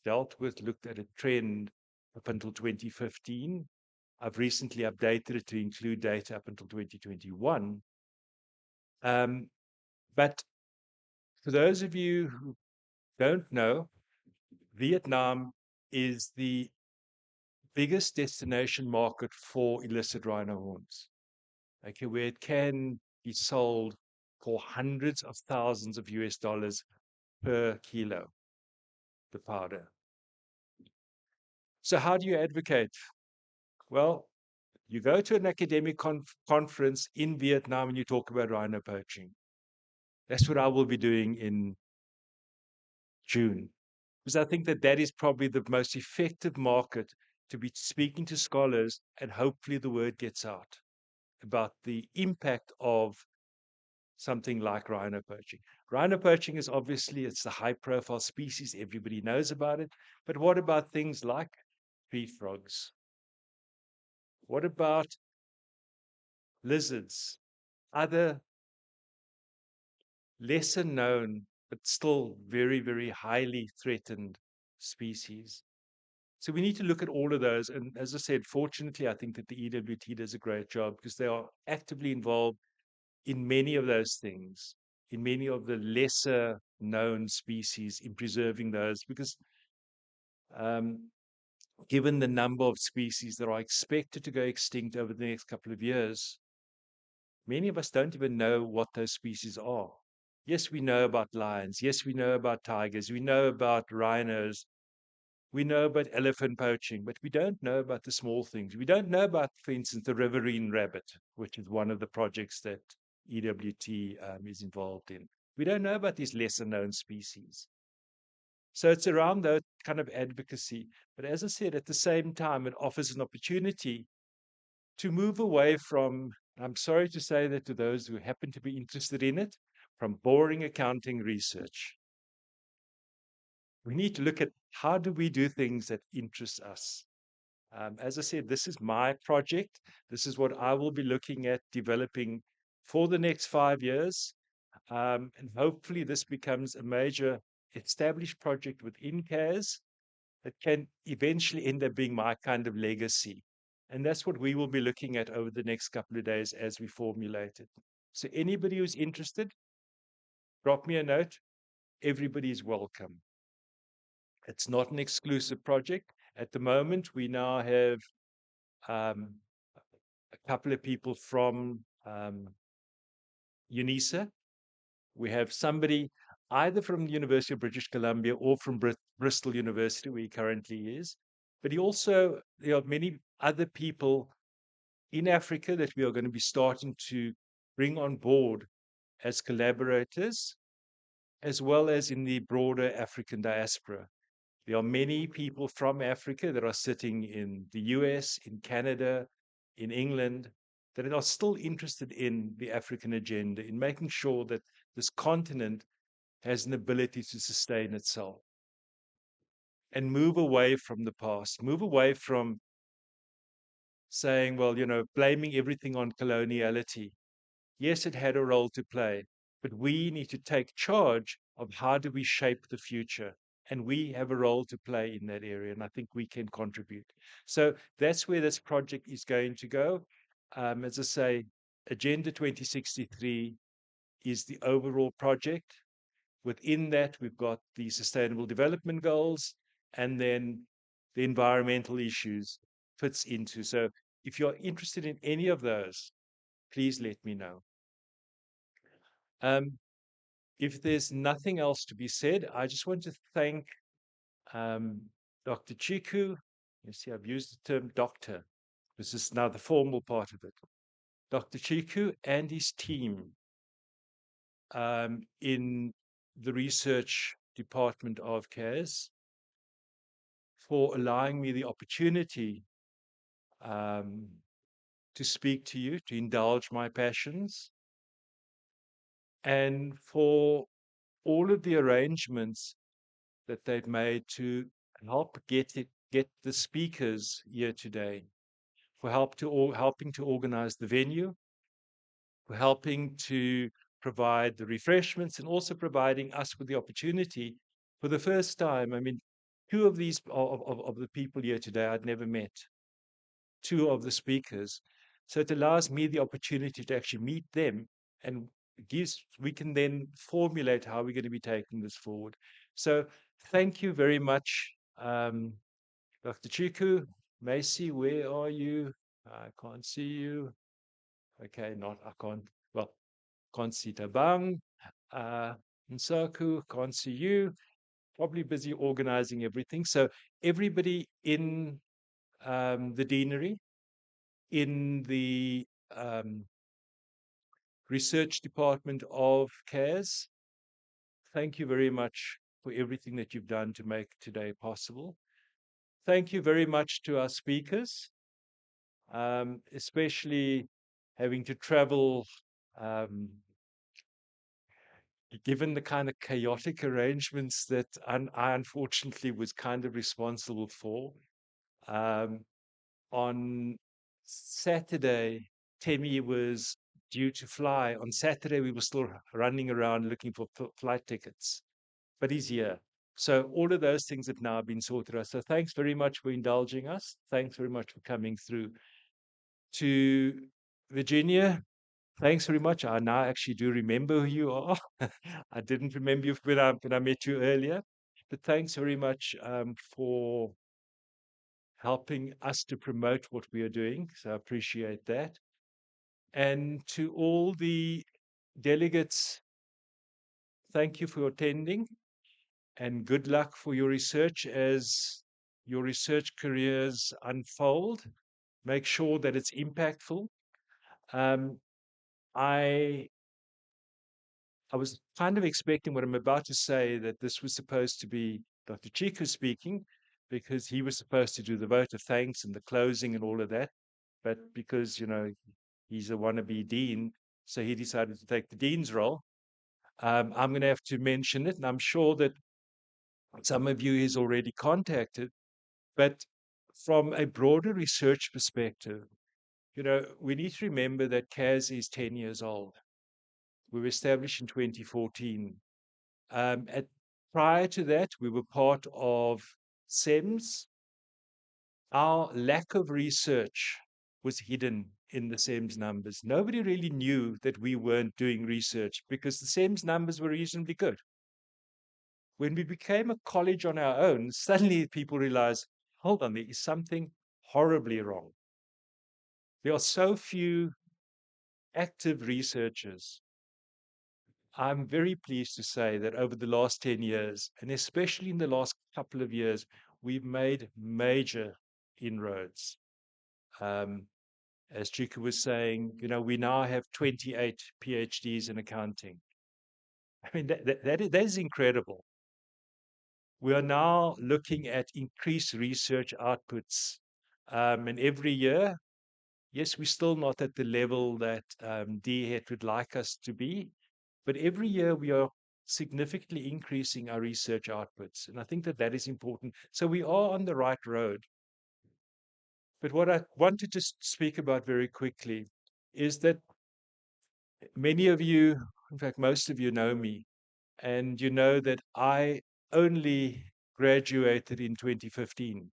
[SPEAKER 2] dealt with looked at a trend up until 2015. I've recently updated it to include data up until 2021. But for those of you who don't know, Vietnam is the biggest destination market for illicit rhino horns, okay, where it can be sold for hundreds of thousands of US dollars per kilo, the powder. So how do you advocate? Well, you go to an academic conference in Vietnam and you talk about rhino poaching. That's what I will be doing in June, because I think that that is probably the most effective market to be speaking to scholars, and hopefully the word gets out about the impact of something like rhino poaching. Rhino poaching is obviously, it's a high profile species. Everybody knows about it. But what about things like tree frogs? What about lizards? Other lesser known, but still very, very highly threatened species. So we need to look at all of those. And as I said, fortunately, I think that the EWT does a great job because they are actively involved in many of those things, in many of the lesser known species, in preserving those. Because given the number of species that are expected to go extinct over the next couple of years, many of us don't even know what those species are. Yes, we know about lions. Yes, we know about tigers. We know about rhinos. We know about elephant poaching, but we don't know about the small things. We don't know about, for instance, the riverine rabbit, which is one of the projects that EWT is involved in. We don't know about these lesser known species. So it's around that kind of advocacy. But as I said, at the same time, it offers an opportunity to move away from, I'm sorry to say that to those who happen to be interested in it, from boring accounting research. We need to look at how do we do things that interest us. As I said, this is my project. This is what I will be looking at developing for the next 5 years. And hopefully this becomes a major established project within CAS that can eventually end up being my kind of legacy. And that's what we will be looking at over the next couple of days as we formulate it. So anybody who's interested, drop me a note. Everybody is welcome. It's not an exclusive project. At the moment, we now have a couple of people from UNISA. We have somebody either from the University of British Columbia or from Bristol University, where he currently is. But there are many other people in Africa that we are going to be starting to bring on board as collaborators, as well as in the broader African diaspora. There are many people from Africa that are sitting in the US, in Canada, in England, that are still interested in the African agenda, in making sure that this continent has an ability to sustain itself and move away from the past, move away from saying, well, blaming everything on coloniality. Yes, it had a role to play, but we need to take charge of how do we shape the future. And we have a role to play in that area, and I think we can contribute. So that's where this project is going to go. As I say, Agenda 2063 is the overall project. Within that, we've got the Sustainable Development Goals, and then the environmental issues fits into. So if you're interested in any of those, please let me know. If there's nothing else to be said, I just want to thank Dr. Chiku. You see, I've used the term doctor. This is now the formal part of it. Dr. Chiku and his team in the research department of CAS for allowing me the opportunity to speak to you, to indulge my passions, and for all of the arrangements that they've made to help get the speakers here today, for helping to organize the venue, for helping to provide the refreshments, and also providing us with the opportunity for the first time. I mean, two of these of the people here today I'd never met, two of the speakers. So it allows me the opportunity to actually meet them, and we can then formulate how we're going to be taking this forward. So thank you very much, Dr. Chiku. Macy, where are you? I can't see you. Okay, can't see Tabang. Nsaku, can't see you. Probably busy organizing everything. So everybody in the deanery, in the research department of CAS, thank you very much for everything that you've done to make today possible. Thank you very much to our speakers, especially having to travel, given the kind of chaotic arrangements that I unfortunately was kind of responsible for. On Saturday, Temi was due to fly. On Saturday, we were still running around looking for flight tickets, but he's here. So all of those things have now been sorted out. So thanks very much for indulging us. Thanks very much for coming through. To Virginia, thanks very much. I now actually do remember who you are. I didn't remember you when I met you earlier, but thanks very much for helping us to promote what we are doing. So I appreciate that. And to all the delegates, thank you for attending, and good luck for your research as your research careers unfold. Make sure that it's impactful. I was kind of expecting what I'm about to say, that this was supposed to be Dr. Chiku speaking, because he was supposed to do the vote of thanks and the closing and all of that. But because, he's a wannabe dean, so he decided to take the dean's role. I'm going to have to mention it, and I'm sure that some of you he's already contacted. But from a broader research perspective, we need to remember that CAS is 10 years old. We were established in 2014. Prior to that, we were part of SEMS. Our lack of research was hidden in the SEMS numbers. Nobody really knew that we weren't doing research because the SEMS numbers were reasonably good. When we became a college on our own, suddenly people realized, hold on, there is something horribly wrong. There are so few active researchers. I'm very pleased to say that over the last 10 years, and especially in the last couple of years, we've made major inroads. As Chika was saying, we now have 28 PhDs in accounting. I mean, that is incredible. We are now looking at increased research outputs. And every year, yes, we're still not at the level that DHET would like us to be, but every year we are significantly increasing our research outputs. And I think that is important. So we are on the right road. But what I wanted to speak about very quickly is that many of you, in fact, most of you know me, and you know that I only graduated in 2015.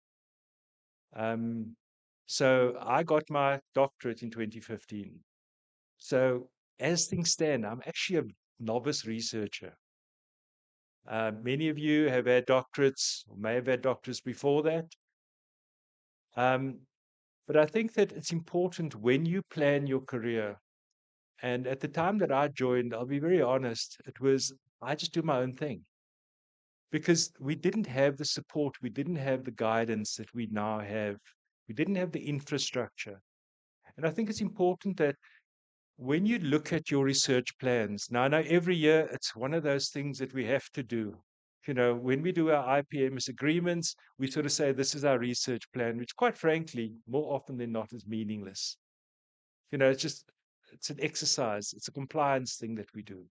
[SPEAKER 2] So I got my doctorate in 2015. So as things stand, I'm actually a novice researcher. Many of you have had doctorates or may have had doctorates before that. But I think that it's important when you plan your career. And at the time that I joined, I'll be very honest, I just do my own thing. Because we didn't have the support, we didn't have the guidance that we now have. We didn't have the infrastructure. And I think it's important that when you look at your research plans, now I know every year it's one of those things that we have to do. When we do our IPMS agreements, we sort of say this is our research plan, which quite frankly, more often than not is meaningless. It's an exercise, it's a compliance thing that we do.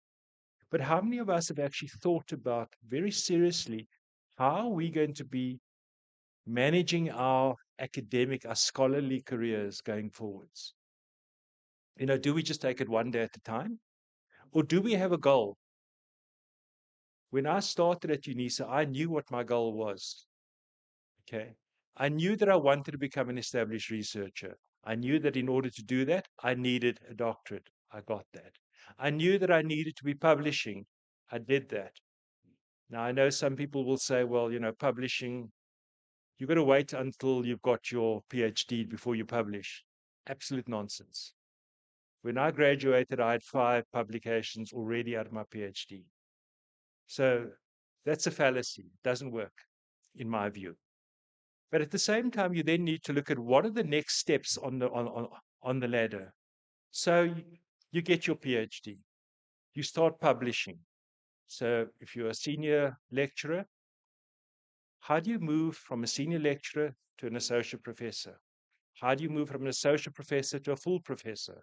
[SPEAKER 2] But how many of us have actually thought about very seriously how are we going to be managing our academic, our scholarly careers going forwards? Do we just take it one day at a time? Or do we have a goal? When I started at UNISA, I knew what my goal was. Okay. I knew that I wanted to become an established researcher. I knew that in order to do that, I needed a doctorate. I got that. I knew that I needed to be publishing. I did that. Now, I know some people will say, well, publishing, you've got to wait until you've got your PhD before you publish. Absolute nonsense. When I graduated, I had 5 publications already out of my PhD. So that's a fallacy. It doesn't work, in my view. But at the same time, you then need to look at what are the next steps on the ladder. So you get your PhD. You start publishing. So if you're a senior lecturer, how do you move from a senior lecturer to an associate professor? How do you move from an associate professor to a full professor?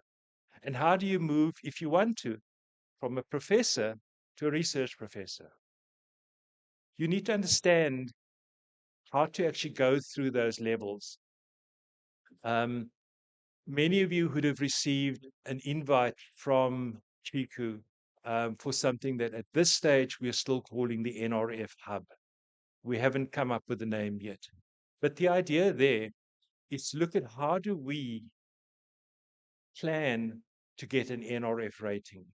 [SPEAKER 2] And how do you move, if you want to, from a professor to a research professor? You need to understand how to actually go through those levels. Many of you would have received an invite from Chiku for something that at this stage we are still calling the NRF Hub. We haven't come up with a name yet. But the idea there is to look at how do we plan to get an NRF rating.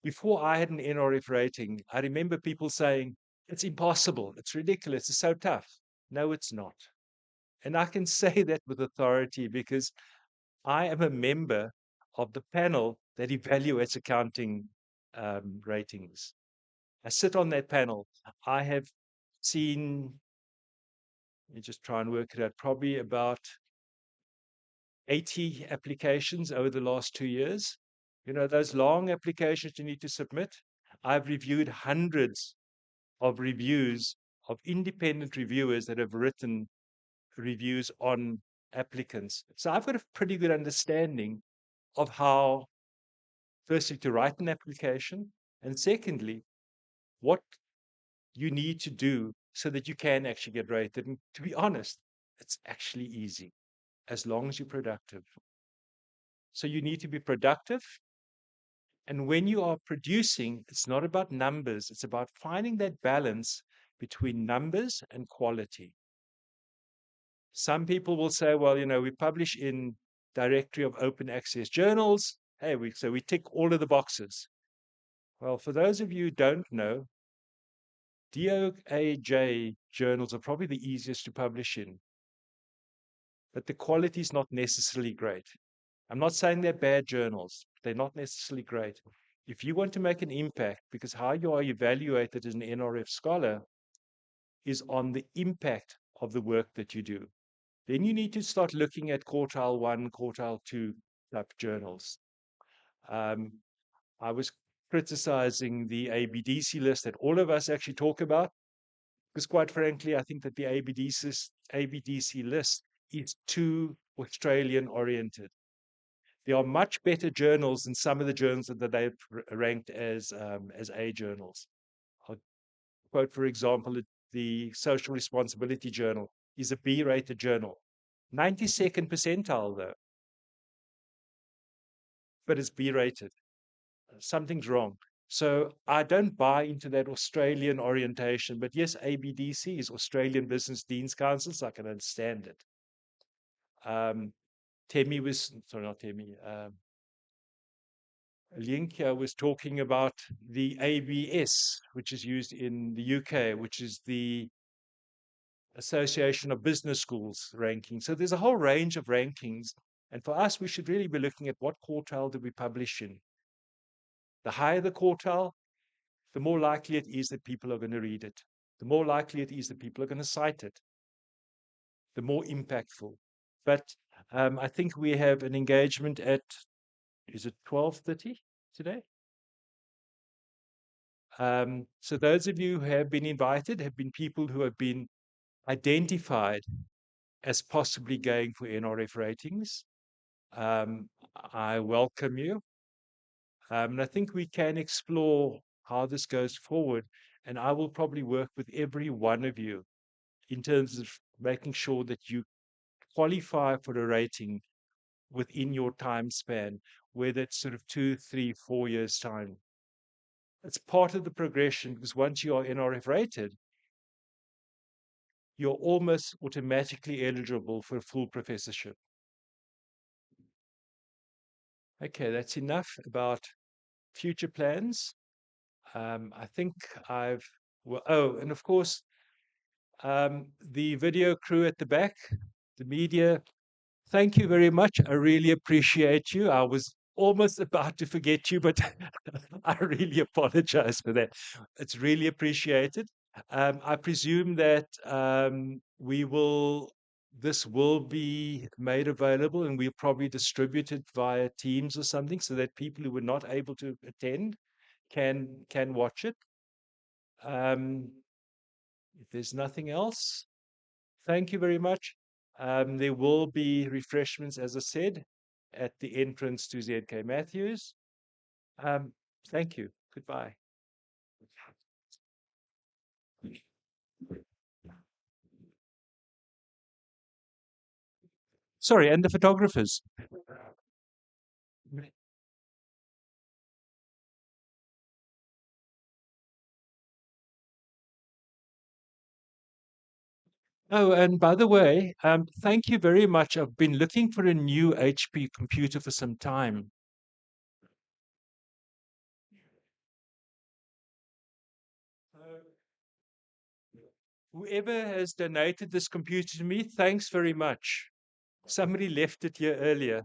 [SPEAKER 2] Before I had an NRF rating, I remember people saying, it's impossible, it's ridiculous, it's so tough. No, it's not. And I can say that with authority because I am a member of the panel that evaluates accounting ratings. I sit on that panel. I have seen, let me just try and work it out, probably about 80 applications over the last 2 years. Those long applications you need to submit. I've reviewed hundreds of reviews of independent reviewers that have written reviews on applicants. So I've got a pretty good understanding of how, firstly, to write an application, and secondly, what you need to do so that you can actually get rated. And to be honest, It's actually easy as long as you're productive. So you need to be productive. And when you are producing, it's not about numbers, it's about finding that balance between numbers and quality. Some people will say, well, we publish in directory of open access journals. Hey, so we tick all of the boxes. Well, for those of you who don't know, DOAJ journals are probably the easiest to publish in, but the quality is not necessarily great. I'm not saying they're bad journals. They're not necessarily great. If you want to make an impact, because how you are evaluated as an NRF scholar is on the impact of the work that you do, then you need to start looking at quartile 1, quartile 2 type journals. I was criticizing the ABDC list that all of us actually talk about, because quite frankly, I think that the ABDC list is too Australian oriented. There are much better journals than some of the journals that they've ranked as A journals. I'll quote, for example, the Social Responsibility Journal is a B-rated journal. 92nd percentile, though. But it's B-rated. Something's wrong. So I don't buy into that Australian orientation. But yes, ABDC is Australian Business Deans Council, so I can understand it. Temi was, sorry, not Temi, Lienkia was talking about the ABS, which is used in the UK, which is the Association of Business Schools ranking. So there's a whole range of rankings. And for us, we should really be looking at what quartile do we publish in. The higher the quartile, the more likely it is that people are going to read it. The more likely it is that people are going to cite it. The more impactful. But I think we have an engagement at, is it 12:30 today? So those of you who have been invited have been people who have been identified as possibly going for NRF ratings. I welcome you. And I think we can explore how this goes forward. And I will probably work with every one of you in terms of making sure that you qualify for a rating within your time span, whether it's sort of 2, 3, 4 years' time. It's part of the progression, because once you are NRF rated, you're almost automatically eligible for a full professorship. Okay, that's enough about future plans. I think and of course, the video crew at the back, the media, thank you very much. I really appreciate you. I was almost about to forget you, but I really apologize for that. It's really appreciated. I presume that this will be made available, and we'll probably distribute it via Teams or something, so that people who were not able to attend can watch it. If there's nothing else, thank you very much. There will be refreshments, as I said, at the entrance to ZK Matthews. Thank you. Goodbye. Sorry, and the photographers. Oh, and by the way, thank you very much. I've been looking for a new HP computer for some time. Whoever has donated this computer to me, thanks very much. Somebody left it here earlier.